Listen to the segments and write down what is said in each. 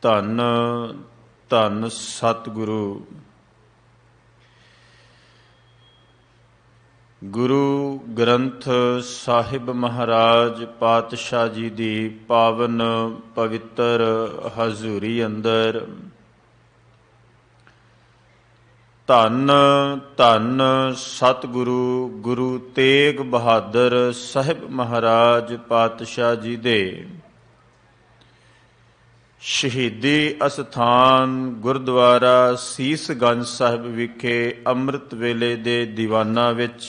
ਧੰਨ ਧੰਨ ਸਤਿਗੁਰੂ। ਗੁਰੂ ਗ੍ਰੰਥ ਸਾਹਿਬ ਮਹਾਰਾਜ ਪਾਤਸ਼ਾਹ ਜੀ ਦੀ ਪਾਵਨ ਪਵਿੱਤਰ ਹਜ਼ੂਰੀ ਅੰਦਰ ਧੰਨ ਧੰਨ ਸਤਿਗੁਰੂ ਗੁਰੂ ਤੇਗ ਬਹਾਦਰ ਸਾਹਿਬ ਮਹਾਰਾਜ ਪਾਤਸ਼ਾਹ ਜੀ ਦੇ ਸ਼ਹੀਦੀ ਅਸਥਾਨ ਗੁਰਦੁਆਰਾ ਸੀਸਗੰਜ ਸਾਹਿਬ ਵਿਖੇ ਅੰਮ੍ਰਿਤ ਵੇਲੇ ਦੇ ਦੀਵਾਨਾਂ ਵਿੱਚ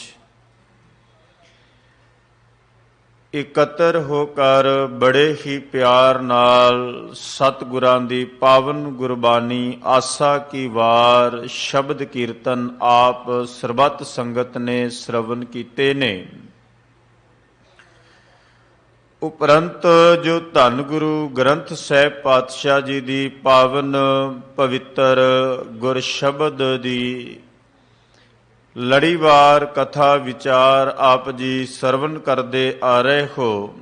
ਇਕੱਤਰ ਹੋ ਕਰ ਬੜੇ ਹੀ ਪਿਆਰ ਨਾਲ ਸਤਿਗੁਰਾਂ ਦੀ ਪਾਵਨ ਗੁਰਬਾਣੀ ਆਸਾ ਕੀ ਵਾਰ ਸ਼ਬਦ ਕੀਰਤਨ ਆਪ ਸਰਬੱਤ ਸੰਗਤ ਨੇ ਸ਼ਰਵਨ ਕੀਤੇ ਨੇ। ਉਪਰੰਤ ਜੋ ਧੰਨ ਗੁਰੂ ਗ੍ਰੰਥ ਸਾਹਿਬ ਪਾਤਸ਼ਾਹ ਜੀ ਦੀ ਪਾਵਨ ਪਵਿੱਤਰ ਗੁਰ ਸ਼ਬਦ ਦੀ ਲੜੀਵਾਰ ਕਥਾ ਵਿਚਾਰ ਆਪ ਜੀ ਸਰਵਨ ਕਰਦੇ ਆ ਰਹੇ ਹੋ।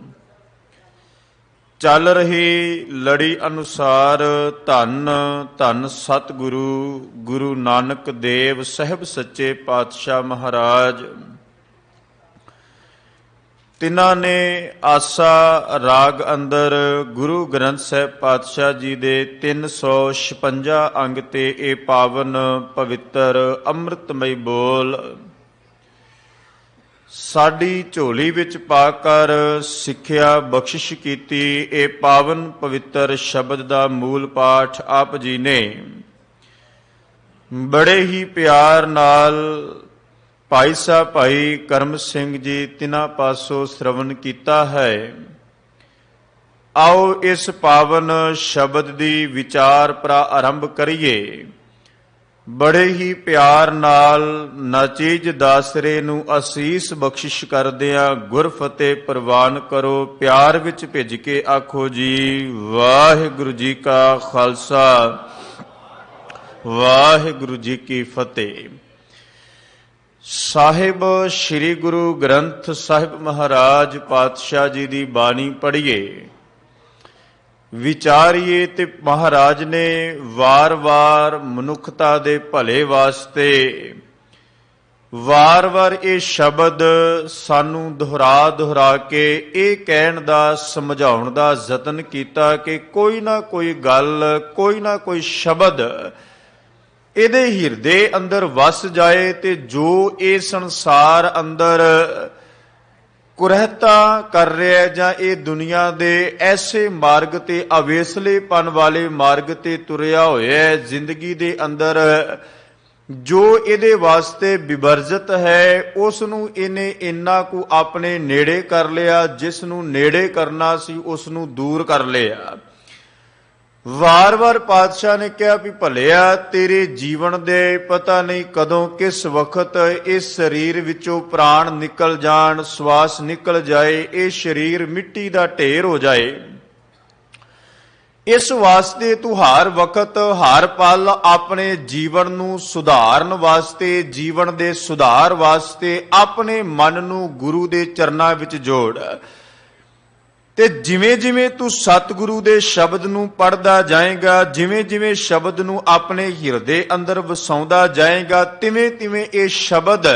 ਚੱਲ ਰਹੀ ਲੜੀ ਅਨੁਸਾਰ ਧੰਨ ਧੰਨ ਸਤਿਗੁਰੂ ਗੁਰੂ ਨਾਨਕ ਦੇਵ ਸਾਹਿਬ ਸੱਚੇ ਪਾਤਸ਼ਾਹ ਮਹਾਰਾਜ ਤਿਨਾਂ ਨੇ ਆਸਾ ਰਾਗ ਅੰਦਰ ਗੁਰੂ ਗ੍ਰੰਥ ਸਾਹਿਬ ਪਾਤਸ਼ਾਹ ਜੀ ਦੇ 356 ਅੰਗ ਤੇ ਇਹ ਪਾਵਨ ਪਵਿੱਤਰ ਅੰਮ੍ਰਿਤਮਈ ਬੋਲ ਸਾਡੀ ਝੋਲੀ ਵਿੱਚ ਪਾ ਕਰ ਸਿੱਖਿਆ ਬਖਸ਼ਿਸ਼ ਕੀਤੀ। ਇਹ ਪਾਵਨ ਪਵਿੱਤਰ ਸ਼ਬਦ ਦਾ ਮੂਲ ਪਾਠ ਆਪ ਜੀ ਨੇ ਬੜੇ ਹੀ ਪਿਆਰ ਨਾਲ ਭਾਈ ਸਾਹਿਬ ਭਾਈ ਕਰਮ ਸਿੰਘ ਜੀ ਤਿਨਾਂ ਪਾਸੋਂ ਸ਼ਰਵਨ ਕੀਤਾ ਹੈ। ਆਓ ਇਸ ਪਾਵਨ ਸ਼ਬਦ ਦੀ ਵਿਚਾਰ ਪ੍ਰਾਰੰਭ ਕਰੀਏ। ਬੜੇ ਹੀ ਪਿਆਰ ਨਾਲ ਨਾਚੀਜ ਦਾਸਰੇ ਨੂੰ ਅਸੀਸ ਬਖਸ਼ਿਸ਼ ਕਰਦਿਆਂ ਗੁਰਫਤਿਹ ਪ੍ਰਵਾਨ ਕਰੋ। ਪਿਆਰ ਵਿੱਚ ਭਿੱਜ ਕੇ ਆਖੋ ਜੀ ਵਾਹਿਗੁਰੂ ਜੀ ਕਾ ਖਾਲਸਾ ਵਾਹਿਗੁਰੂ ਜੀ ਕੀ ਫਤਿਹ। ਸਾਹਿਬ ਸ੍ਰੀ ਗੁਰੂ ਗ੍ਰੰਥ ਸਾਹਿਬ ਮਹਾਰਾਜ ਪਾਤਸ਼ਾਹ ਜੀ ਦੀ ਬਾਣੀ ਪੜ੍ਹੀਏ, ਵਿਚਾਰੀਏ ਤੇ ਮਹਾਰਾਜ ਨੇ ਵਾਰ-ਵਾਰ ਮਨੁੱਖਤਾ ਦੇ ਭਲੇ ਵਾਸਤੇ ਵਾਰ-ਵਾਰ ਇਹ ਸ਼ਬਦ ਸਾਨੂੰ ਦੁਹਰਾ ਕੇ ਇਹ ਕਹਿਣ ਦਾ ਸਮਝਾਉਣ ਦਾ ਯਤਨ ਕੀਤਾ ਕਿ ਕੋਈ ਨਾ ਕੋਈ ਗੱਲ ਕੋਈ ਨਾ ਕੋਈ ਸ਼ਬਦ ਇਹਦੇ ਹਿਰਦੇ ਅੰਦਰ ਵਸ ਜਾਏ ਤੇ ਜੋ ਇਹ ਸੰਸਾਰ ਅੰਦਰ ਕੁਰਹਤਾ ਕਰ ਰਿਹਾ ਜਾਂ ਇਹ ਦੁਨੀਆ ਦੇ ਐਸੇ ਮਾਰਗ ਤੇ ਅਵੇਸਲੇਪਨ ਵਾਲੇ ਮਾਰਗ ਤੇ ਤੁਰਿਆ ਹੋਇਆ ਜ਼ਿੰਦਗੀ ਦੇ ਅੰਦਰ ਜੋ ਇਹਦੇ ਵਾਸਤੇ ਵਿਵਰਜਿਤ ਹੈ ਉਸ ਨੂੰ ਇਹਨੇ ਇੰਨਾ ਕੁ ਆਪਣੇ ਨੇੜੇ ਕਰ ਲਿਆ, ਜਿਸ ਨੂੰ ਨੇੜੇ ਕਰਨਾ ਸੀ ਉਸ ਨੂੰ ਦੂਰ ਕਰ ਲਿਆ। ਵਾਰ-ਵਾਰ ਪਾਤਸ਼ਾਹ ਨੇ ਕਿਹਾ ਵੀ ਭਲਿਆ ਤੇਰੇ ਜੀਵਨ ਦੇ ਪਤਾ ਨਹੀਂ ਕਦੋਂ ਕਿਸ ਵਕਤ ਇਸ ਸਰੀਰ ਵਿੱਚੋਂ ਪ੍ਰਾਣ ਨਿਕਲ ਜਾਣ, ਸਵਾਸ ਨਿਕਲ ਜਾਏ, ਇਹ ਸਰੀਰ ਮਿੱਟੀ ਦਾ ਢੇਰ ਹੋ ਜਾਏ। ਇਸ ਵਾਸਤੇ ਤੂੰ ਹਰ ਵਕਤ ਹਰ ਪਲ ਆਪਣੇ ਜੀਵਨ ਨੂੰ ਸੁਧਾਰਨ ਵਾਸਤੇ, ਜੀਵਨ ਦੇ ਸੁਧਾਰ ਵਾਸਤੇ ਆਪਣੇ ਮਨ ਨੂੰ ਗੁਰੂ ਦੇ ਚਰਨਾਂ ਵਿੱਚ ਜੋੜ। ਤੇ ਜਿਵੇਂ ਜਿਵੇਂ ਤੂੰ ਸਤਿਗੁਰੂ ਦੇ ਸ਼ਬਦ ਨੂੰ ਪੜ੍ਹਦਾ ਜਾਏਗਾ, ਜਿਵੇਂ ਜਿਵੇਂ ਸ਼ਬਦ ਨੂੰ ਆਪਣੇ ਹਿਰਦੇ ਅੰਦਰ ਵਸਾਉਂਦਾ ਜਾਏਗਾ, ਤਿਵੇਂ ਤਿਵੇਂ ਇਹ ਸ਼ਬਦ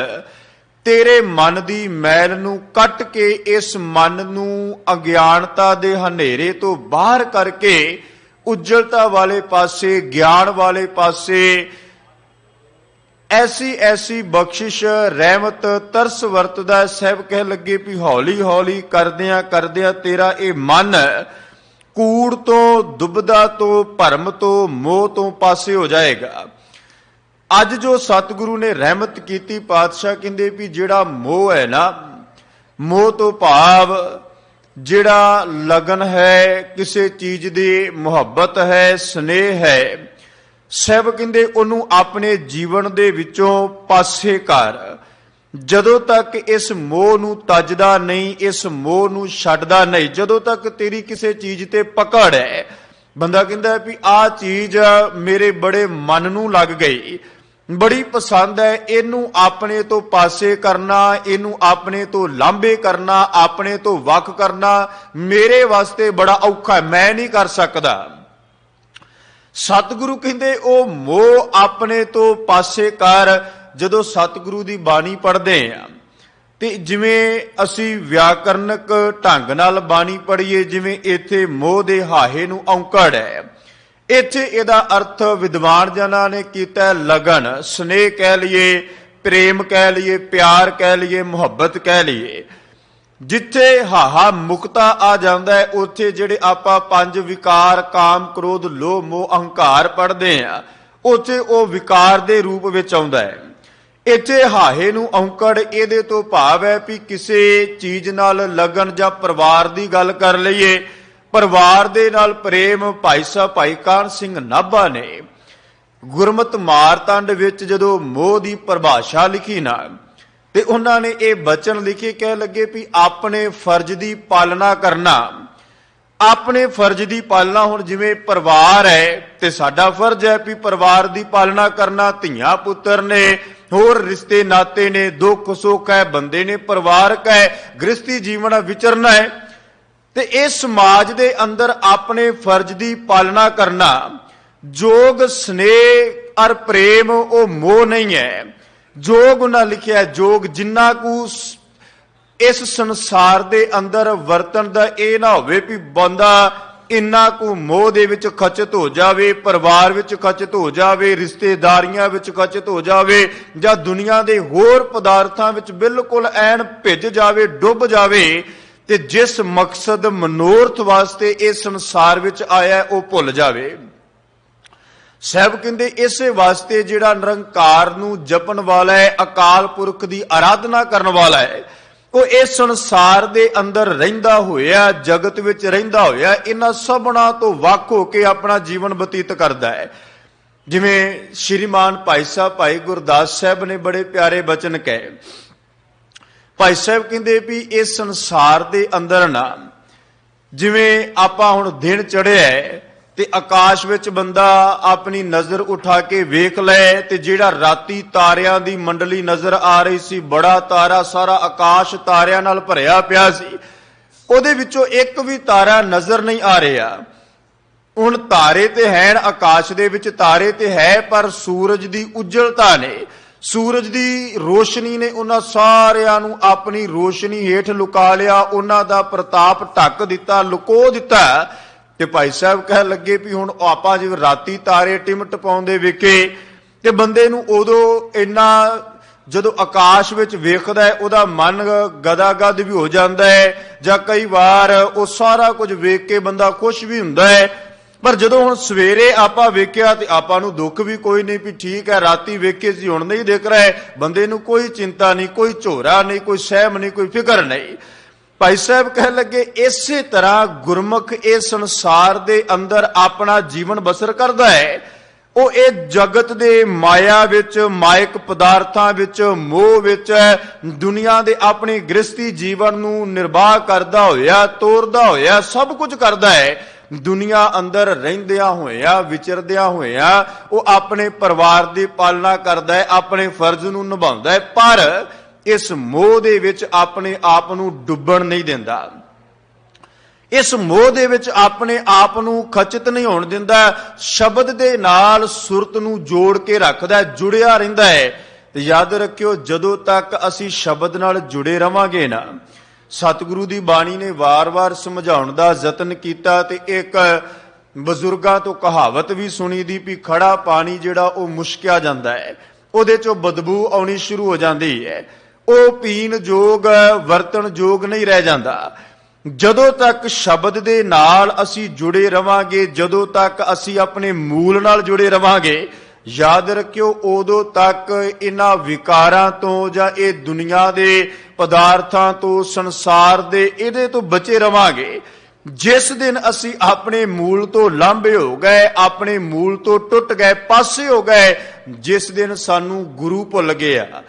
ਤੇਰੇ ਮਨ ਦੀ ਮੈਲ ਨੂੰ ਕੱਟ ਕੇ ਇਸ ਮਨ ਨੂੰ ਅਗਿਆਨਤਾ ਦੇ ਹਨੇਰੇ ਤੋਂ ਬਾਹਰ ਕਰਕੇ ਉਜਲਤਾ ਵਾਲੇ ਪਾਸੇ, ਗਿਆਨ ਵਾਲੇ ਪਾਸੇ ਐਸੀ ਐਸੀ ਬਖਸ਼ਿਸ਼ ਰਹਿਮਤ ਤਰਸ ਵਰਤਦਾ। ਸਾਹਿਬ ਕਹਿ ਲੱਗੇ ਵੀ ਹੌਲੀ ਹੌਲੀ ਕਰਦਿਆਂ ਕਰਦਿਆਂ ਤੇਰਾ ਇਹ ਮਨ ਕੂੜ ਤੋਂ, ਦੁਬਦਾ ਤੋਂ, ਭਰਮ ਤੋਂ, ਮੋਹ ਤੋਂ ਪਾਸੇ ਹੋ ਜਾਏਗਾ। ਅੱਜ ਜੋ ਸਤਿਗੁਰੂ ਨੇ ਰਹਿਮਤ ਕੀਤੀ, ਪਾਤਸ਼ਾਹ ਕਹਿੰਦੇ ਵੀ ਜਿਹੜਾ ਮੋਹ ਹੈ ਨਾ, ਮੋਹ ਤੋਂ ਭਾਵ ਜਿਹੜਾ ਲਗਨ ਹੈ, ਕਿਸੇ ਚੀਜ਼ ਦੀ ਮੁਹੱਬਤ ਹੈ, ਸਨੇਹ ਹੈ, ਸਾਹਿਬ ਕਹਿੰਦੇ ਉਹਨੂੰ ਆਪਣੇ ਜੀਵਨ ਦੇ ਵਿੱਚੋਂ ਪਾਸੇ ਕਰ। ਜਦੋਂ ਤੱਕ ਇਸ ਮੋਹ ਨੂੰ ਤਜਦਾ ਨਹੀਂ, ਇਸ ਮੋਹ ਨੂੰ ਛੱਡਦਾ ਨਹੀਂ, ਜਦੋਂ ਤੱਕ ਤੇਰੀ ਕਿਸੇ ਚੀਜ਼ ਤੇ ਪਕੜ ਹੈ, ਬੰਦਾ ਕਹਿੰਦਾ ਵੀ ਆਹ ਚੀਜ਼ ਮੇਰੇ ਬੜੇ ਮਨ ਨੂੰ ਲੱਗ ਗਈ, ਬੜੀ ਪਸੰਦ ਹੈ, ਇਹਨੂੰ ਆਪਣੇ ਤੋਂ ਪਾਸੇ ਕਰਨਾ, ਇਹਨੂੰ ਆਪਣੇ ਤੋਂ ਲਾਂਭੇ ਕਰਨਾ, ਆਪਣੇ ਤੋਂ ਵੱਖ ਕਰਨਾ ਮੇਰੇ ਵਾਸਤੇ ਬੜਾ ਔਖਾ ਹੈ, ਮੈਂ ਨਹੀਂ ਕਰ ਸਕਦਾ। ਸਤਿਗੁਰੂ ਕਹਿੰਦੇ ਉਹ ਮੋਹ ਆਪਣੇ ਤੋਂ ਪਾਸੇ ਕਰ। ਜਦੋਂ ਸਤਿਗੁਰੂ ਦੀ ਬਾਣੀ ਪੜ੍ਹਦੇ ਆ ਤੇ ਜਿਵੇਂ ਅਸੀਂ ਵਿਆਕਰਨਕ ਢੰਗ ਨਾਲ ਬਾਣੀ ਪੜ੍ਹੀਏ, ਜਿਵੇਂ ਇੱਥੇ ਮੋਹ ਦੇ ਹਾਹੇ ਨੂੰ ਔਂਕੜ ਹੈ, ਇੱਥੇ ਇਹਦਾ ਅਰਥ ਵਿਦਵਾਨ ਜਨਾਂ ਨੇ ਕੀਤਾ ਲਗਨ, ਸਨੇਹ ਕਹਿ ਲਈਏ, ਪ੍ਰੇਮ ਕਹਿ ਲਈਏ, ਪਿਆਰ ਕਹਿ ਲਈਏ, ਮੁਹੱਬਤ ਕਹਿ ਲਈਏ। ਜਿੱਥੇ ਹਾਹਾ ਮੁਕਤਾ ਆ ਜਾਂਦਾ ਹੈ, ਉੱਥੇ ਜਿਹੜੇ ਆਪਾਂ ਪੰਜ ਵਿਕਾਰ ਕਾਮ, ਕ੍ਰੋਧ, ਲੋਭ, ਮੋਹ, ਅਹੰਕਾਰ ਪੜ੍ਹਦੇ ਆ, ਉੱਥੇ ਉਹ ਵਿਕਾਰ ਦੇ ਰੂਪ ਵਿੱਚ ਆਉਂਦਾ ਹੈ। ਇੱਥੇ ਹਾਹੇ ਨੂੰ ਔਂਕੜ, ਇਹਦੇ ਤੋਂ ਭਾਵ ਹੈ ਵੀ ਕਿਸੇ ਚੀਜ਼ ਨਾਲ ਲਗਨ ਜਾਂ ਪਰਿਵਾਰ ਦੀ ਗੱਲ ਕਰ ਲਈਏ, ਪਰਿਵਾਰ ਦੇ ਨਾਲ ਪ੍ਰੇਮ। ਭਾਈ ਸਾਹਿਬ ਭਾਈ ਕਾਹਨ ਸਿੰਘ ਨਾਭਾ ਨੇ ਗੁਰਮਤਿ ਮਾਰਤੰਡ ਵਿੱਚ ਜਦੋਂ ਮੋਹ ਦੀ ਪਰਿਭਾਸ਼ਾ ਲਿਖੀ ਨਾ, ਤੇ ਉਹਨਾਂ ਨੇ ਇਹ ਬਚਨ ਲਿਖੇ, ਕਹਿ ਲੱਗੇ ਵੀ ਆਪਣੇ ਫਰਜ਼ ਦੀ ਪਾਲਣਾ ਕਰਨਾ। ਆਪਣੇ ਫਰਜ਼ ਦੀ ਪਾਲਣਾ, ਹੁਣ ਜਿਵੇਂ ਪਰਿਵਾਰ ਹੈ ਤੇ ਸਾਡਾ ਫਰਜ਼ ਹੈ ਵੀ ਪਰਿਵਾਰ ਦੀ ਪਾਲਣਾ ਕਰਨਾ। ਧੀਆਂ ਪੁੱਤਰ ਨੇ, ਹੋਰ ਰਿਸ਼ਤੇ ਨਾਤੇ ਨੇ, ਦੁੱਖ ਸੁੱਖ ਹੈ, ਬੰਦੇ ਨੇ, ਪਰਿਵਾਰਕ ਹੈ, ਗ੍ਰਸਤੀ ਜੀਵਨ ਵਿਚਰਨਾ ਹੈ। ਤੇ ਇਹ ਸਮਾਜ ਦੇ ਅੰਦਰ ਆਪਣੇ ਫਰਜ਼ ਦੀ ਪਾਲਣਾ ਕਰਨਾ। ਜੋਗ, ਸਨੇਹ ਅਰ ਪ੍ਰੇਮ ਉਹ ਮੋਹ ਨਹੀਂ ਹੈ। ਜੋਗ ਉਹਨਾਂ ਲਿਖਿਆ, ਜੋਗ ਜਿੰਨਾ ਕੁ ਇਸ ਸੰਸਾਰ ਦੇ ਅੰਦਰ ਵਰਤਣ ਦਾ ਇਹ ਨਾ ਹੋਵੇ ਵੀ ਬੰਦਾ ਇੰਨਾ ਕੁ ਮੋਹ ਦੇ ਵਿੱਚ ਖਚਿਤ ਹੋ ਜਾਵੇ, ਪਰਿਵਾਰ ਵਿੱਚ ਖਚਿਤ ਹੋ ਜਾਵੇ, ਰਿਸ਼ਤੇਦਾਰੀਆਂ ਵਿੱਚ ਖਚਿਤ ਹੋ ਜਾਵੇ, ਜਾਂ ਦੁਨੀਆ ਦੇ ਹੋਰ ਪਦਾਰਥਾਂ ਵਿੱਚ ਬਿਲਕੁਲ ਐਨ ਭਿੱਜ ਜਾਵੇ, ਡੁੱਬ ਜਾਵੇ, ਤੇ ਜਿਸ ਮਕਸਦ ਮਨੋਰਥ ਵਾਸਤੇ ਇਸ ਸੰਸਾਰ ਵਿੱਚ ਆਇਆ ਉਹ ਭੁੱਲ ਜਾਵੇ। ਸਾਹਿਬ ਕਹਿੰਦੇ ਇਸੇ ਵਾਸਤੇ ਜਿਹੜਾ ਨਿਰੰਕਾਰ ਨੂੰ ਜਪਣ ਵਾਲਾ ਹੈ, ਅਕਾਲ ਪੁਰਖ ਦੀ ਆਰਾਧਨਾ ਕਰਨ ਵਾਲਾ ਹੈ, ਉਹ ਇਸ ਸੰਸਾਰ ਦੇ ਅੰਦਰ ਰਹਿੰਦਾ ਹੋਇਆ, ਜਗਤ ਵਿੱਚ ਰਹਿੰਦਾ ਹੋਇਆ, ਇਹਨਾਂ ਸਭਨਾਂ ਤੋਂ ਵੱਖ ਹੋ ਕੇ ਆਪਣਾ ਜੀਵਨ ਬਤੀਤ ਕਰਦਾ ਹੈ। ਜਿਵੇਂ ਸ਼੍ਰੀਮਾਨ ਭਾਈ ਸਾਹਿਬ ਭਾਈ ਗੁਰਦਾਸ ਸਾਹਿਬ ਨੇ ਬੜੇ ਪਿਆਰੇ ਬਚਨ ਕਹੇ। ਭਾਈ ਸਾਹਿਬ ਕਹਿੰਦੇ ਵੀ ਇਸ ਸੰਸਾਰ ਦੇ ਅੰਦਰ ਨਾ, ਜਿਵੇਂ ਆਪਾਂ ਹੁਣ ਦਿਨ ਚੜ੍ਹਿਆ ਤੇ ਆਕਾਸ਼ ਵਿੱਚ ਬੰਦਾ ਆਪਣੀ ਨਜ਼ਰ ਉਠਾ ਕੇ ਵੇਖ ਲੈ, ਤੇ ਜਿਹੜਾ ਰਾਤੀ ਤਾਰਿਆਂ ਦੀ ਮੰਡਲੀ ਨਜ਼ਰ ਆ ਰਹੀ ਸੀ, ਬੜਾ ਤਾਰਾ, ਸਾਰਾ ਆਕਾਸ਼ ਤਾਰਿਆਂ ਨਾਲ ਭਰਿਆ ਪਿਆ ਸੀ, ਉਹਦੇ ਵਿੱਚੋਂ ਇੱਕ ਵੀ ਤਾਰਾ ਨਜ਼ਰ ਨਹੀਂ ਆ ਰਿਹਾ। ਹੁਣ ਤਾਰੇ ਤੇ ਹੈ, ਆਕਾਸ਼ ਦੇ ਵਿੱਚ ਤਾਰੇ ਤੇ ਹੈ, ਪਰ ਸੂਰਜ ਦੀ ਉਜਲਤਾ ਨੇ, ਸੂਰਜ ਦੀ ਰੋਸ਼ਨੀ ਨੇ ਉਹਨਾਂ ਸਾਰਿਆਂ ਨੂੰ ਆਪਣੀ ਰੋਸ਼ਨੀ ਹੇਠ ਲੁਕਾ ਲਿਆ, ਉਹਨਾਂ ਦਾ ਪ੍ਰਤਾਪ ਢੱਕ ਦਿੱਤਾ, ਲੁਕੋ ਦਿੱਤਾ। ਤੇ ਭਾਈ ਸਾਹਿਬ ਕਹਿਣ ਲੱਗੇ ਵੀ ਹੁਣ ਆਪਾਂ ਜਿਵੇਂ ਰਾਤੀ ਤਾਰੇ ਟਿਮਟ ਪਾਉਂਦੇ ਵੇਖੇ, ਤੇ ਬੰਦੇ ਨੂੰ ਉਦੋਂ ਇੰਨਾ ਜਦੋਂ ਆਕਾਸ਼ ਵਿੱਚ ਵੇਖਦਾ ਹੈ ਉਹਦਾ ਮਨ ਗਦਾਗਦ ਵੀ ਹੋ ਜਾਂਦਾ ਹੈ, ਜਾਂ ਕਈ ਵਾਰ ਉਹ ਸਾਰਾ ਕੁਝ ਵੇਖ ਕੇ ਬੰਦਾ ਖੁਸ਼ ਵੀ ਹੁੰਦਾ ਹੈ। ਪਰ ਜਦੋਂ ਹੁਣ ਸਵੇਰੇ ਆਪਾਂ ਵੇਖਿਆ ਤੇ ਆਪਾਂ ਨੂੰ ਦੁੱਖ ਵੀ ਕੋਈ ਨਹੀਂ ਵੀ ਠੀਕ ਹੈ, ਰਾਤੀ ਵੇਖੇ ਸੀ ਹੁਣ ਨਹੀਂ ਦਿਖ ਰਿਹਾ। ਬੰਦੇ ਨੂੰ ਕੋਈ ਚਿੰਤਾ ਨਹੀਂ, ਕੋਈ ਝੋਰਾ ਨਹੀਂ, ਕੋਈ ਸਹਿਮ ਨਹੀਂ, ਕੋਈ ਫਿਕਰ ਨਹੀਂ। ਭਾਈ ਸਾਹਿਬ ਕਹਿਣ ਲੱਗੇ ਇਸੇ ਤਰ੍ਹਾਂ ਗੁਰਮੁਖ ਇਸ ਸੰਸਾਰ ਦੇ ਅੰਦਰ ਆਪਣਾ ਜੀਵਨ ਬਸਰ ਕਰਦਾ ਹੈ। ਉਹ ਇਹ ਜਗਤ ਦੇ ਮਾਇਆ ਵਿੱਚ, ਮਾਇਕ ਪਦਾਰਥਾਂ ਵਿੱਚ, ਮੋਹ ਵਿੱਚ, ਦੁਨੀਆ ਦੇ ਆਪਣੇ ਗ੍ਰਸਤੀ ਜੀਵਨ ਨੂੰ ਨਿਰਵਾਹ ਕਰਦਾ ਹੋਇਆ, ਤੋਰਦਾ ਹੋਇਆ, ਸਭ ਕੁਝ ਕਰਦਾ ਹੈ। ਦੁਨੀਆ ਅੰਦਰ ਰਹਿੰਦਿਆਂ ਹੋਇਆ, ਵਿਚਰਦਿਆਂ ਹੋਇਆ ਉਹ ਆਪਣੇ ਪਰਿਵਾਰ ਦੀ ਪਾਲਣਾ ਕਰਦਾ ਹੈ, ਆਪਣੇ ਫਰਜ਼ ਨੂੰ ਨਿਭਾਉਂਦਾ ਹੈ, ਪਰ ਇਸ ਮੋਹ ਦੇ ਵਿੱਚ ਆਪਣੇ ਆਪ ਨੂੰ ਡੁੱਬਣ ਨਹੀਂ ਦਿੰਦਾ। ਇਸ ਮੋਹ ਦੇ ਵਿੱਚ ਆਪਣੇ ਆਪ ਨੂੰ ਖਚਿਤ ਨਹੀਂ ਹੋਣ ਦਿੰਦਾ। ਸ਼ਬਦ ਦੇ ਨਾਲ ਸੁਰਤ ਨੂੰ ਜੋੜ ਕੇ ਰੱਖਦਾ, ਜੁੜਿਆ ਰਹਿੰਦਾ ਹੈ। ਤੇ ਯਾਦ ਰੱਖਿਓ, ਜਦੋਂ ਤੱਕ ਅਸੀਂ ਸ਼ਬਦ ਨਾਲ ਜੁੜੇ ਰਵਾਂਗੇ ਨਾ, ਸਤਿਗੁਰੂ ਦੀ ਬਾਣੀ ਨੇ ਵਾਰ-ਵਾਰ ਸਮਝਾਉਣ ਦਾ ਯਤਨ ਕੀਤਾ। ਤੇ ਇੱਕ ਬਜ਼ੁਰਗਾਂ ਤੋਂ ਕਹਾਵਤ ਵੀ ਸੁਣੀ ਦੀ ਵੀ ਖੜਾ ਪਾਣੀ ਜਿਹੜਾ ਉਹ ਮੁਸ਼ਕਿਆ ਜਾਂਦਾ ਹੈ, ਉਹਦੇ ਚੋਂ ਬਦਬੂ ਆਉਣੀ ਸ਼ੁਰੂ ਹੋ ਜਾਂਦੀ ਹੈ, ਉਹ ਪੀਣ ਯੋਗ, ਵਰਤਣ ਯੋਗ ਨਹੀਂ ਰਹਿ ਜਾਂਦਾ। ਜਦੋਂ ਤੱਕ ਸ਼ਬਦ ਦੇ ਨਾਲ ਅਸੀਂ ਜੁੜੇ ਰਵਾਂਗੇ, ਜਦੋਂ ਤੱਕ ਅਸੀਂ ਆਪਣੇ ਮੂਲ ਨਾਲ ਜੁੜੇ ਰਵਾਂਗੇ, ਯਾਦ ਰੱਖਿਓ ਉਦੋਂ ਤੱਕ ਇਹਨਾਂ ਵਿਕਾਰਾਂ ਤੋਂ ਜਾਂ ਇਹ ਦੁਨੀਆ ਦੇ ਪਦਾਰਥਾਂ ਤੋਂ, ਸੰਸਾਰ ਦੇ ਇਹਦੇ ਤੋਂ ਬਚੇ ਰਵਾਂਗੇ। ਜਿਸ ਦਿਨ ਅਸੀਂ ਆਪਣੇ ਮੂਲ ਤੋਂ ਲਾਂਭੇ ਹੋ ਗਏ, ਆਪਣੇ ਮੂਲ ਤੋਂ ਟੁੱਟ ਗਏ, ਪਾਸੇ ਹੋ ਗਏ, ਜਿਸ ਦਿਨ ਸਾਨੂੰ ਗੁਰੂ ਭੁੱਲ ਗਿਆ,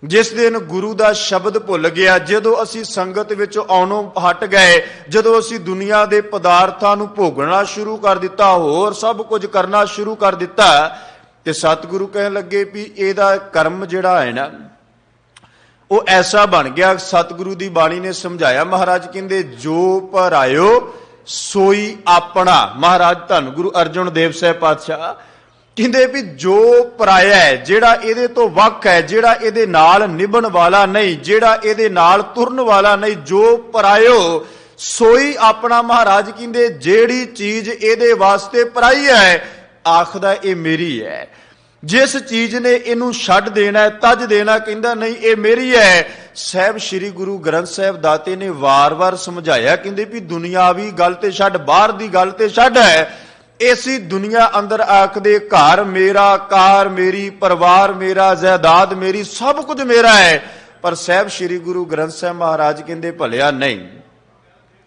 ਜਿਸ ਦਿਨ ਗੁਰੂ ਦਾ ਸ਼ਬਦ ਭੁੱਲ ਗਿਆ, ਜਦੋਂ ਅਸੀਂ ਸੰਗਤ ਵਿੱਚੋਂ ਆਉਣੋਂ ਹਟ ਗਏ, ਜਦੋਂ ਅਸੀਂ ਦੁਨੀਆ ਦੇ ਪਦਾਰਥਾਂ ਨੂੰ ਭੋਗਣਾ ਸ਼ੁਰੂ ਕਰ ਦਿੱਤਾ, ਹੋਰ ਸਭ ਕੁਝ ਕਰਨਾ ਸ਼ੁਰੂ ਕਰ ਦਿੱਤਾ, ਤੇ ਸਤਿਗੁਰੂ ਕਹਿਣ ਲੱਗੇ ਵੀ ਇਹਦਾ ਕਰਮ ਜਿਹੜਾ ਹੈ ਨਾ ਉਹ ਐਸਾ ਬਣ ਗਿਆ। ਸਤਿਗੁਰੂ ਦੀ ਬਾਣੀ ਨੇ ਸਮਝਾਇਆ, ਮਹਾਰਾਜ ਕਹਿੰਦੇ ਜੋ ਭਰਾਇਓ ਸੋਈ ਆਪਣਾ। ਮਹਾਰਾਜ ਧੰਨ ਗੁਰੂ ਅਰਜਨ ਦੇਵ ਸਾਹਿਬ ਪਾਤਸ਼ਾਹ ਕਹਿੰਦੇ ਵੀ ਜੋ ਪਰਾਇਆ ਹੈ, ਜਿਹੜਾ ਇਹਦੇ ਤੋਂ ਵੱਖ ਹੈ, ਜਿਹੜਾ ਇਹਦੇ ਨਾਲ ਨਿਭਣ ਵਾਲਾ ਨਹੀਂ, ਜਿਹੜਾ ਇਹਦੇ ਨਾਲ ਤੁਰਨ ਵਾਲਾ ਨਹੀਂ, ਜੋ ਪਰਾਇਓ ਸੋਈ ਆਪਣਾ। ਮਹਾਰਾਜ ਕਹਿੰਦੇ ਜਿਹੜੀ ਚੀਜ਼ ਇਹਦੇ ਵਾਸਤੇ ਪਰਾਈ ਹੈ, ਆਖਦਾ ਇਹ ਮੇਰੀ ਹੈ। ਜਿਸ ਚੀਜ਼ ਨੇ ਇਹਨੂੰ ਛੱਡ ਦੇਣਾ, ਤਜ ਦੇਣਾ, ਕਹਿੰਦਾ ਨਹੀਂ ਇਹ ਮੇਰੀ ਹੈ। ਸਾਹਿਬ ਸ੍ਰੀ ਗੁਰੂ ਗ੍ਰੰਥ ਸਾਹਿਬ ਦਾਤੇ ਨੇ ਵਾਰ-ਵਾਰ ਸਮਝਾਇਆ, ਕਹਿੰਦੇ ਵੀ ਦੁਨਿਆਵੀ ਗੱਲ ਤੇ ਛੱਡ, ਬਾਹਰ ਦੀ ਗੱਲ ਤੇ ਛੱਡ ਹੈ। ਇਸੀ ਦੁਨੀਆ ਅੰਦਰ ਆਖਦੇ ਘਰ ਮੇਰਾ, ਕਾਰ ਮੇਰੀ, ਪਰਿਵਾਰ ਮੇਰਾ, ਜਾਇਦਾਦ ਮੇਰੀ, ਸਭ ਕੁਝ ਮੇਰਾ ਹੈ। ਪਰ ਸਾਹਿਬ ਸ੍ਰੀ ਗੁਰੂ ਗ੍ਰੰਥ ਸਾਹਿਬ ਮਹਾਰਾਜ ਕਹਿੰਦੇ ਭਲਿਆ ਨਹੀਂ।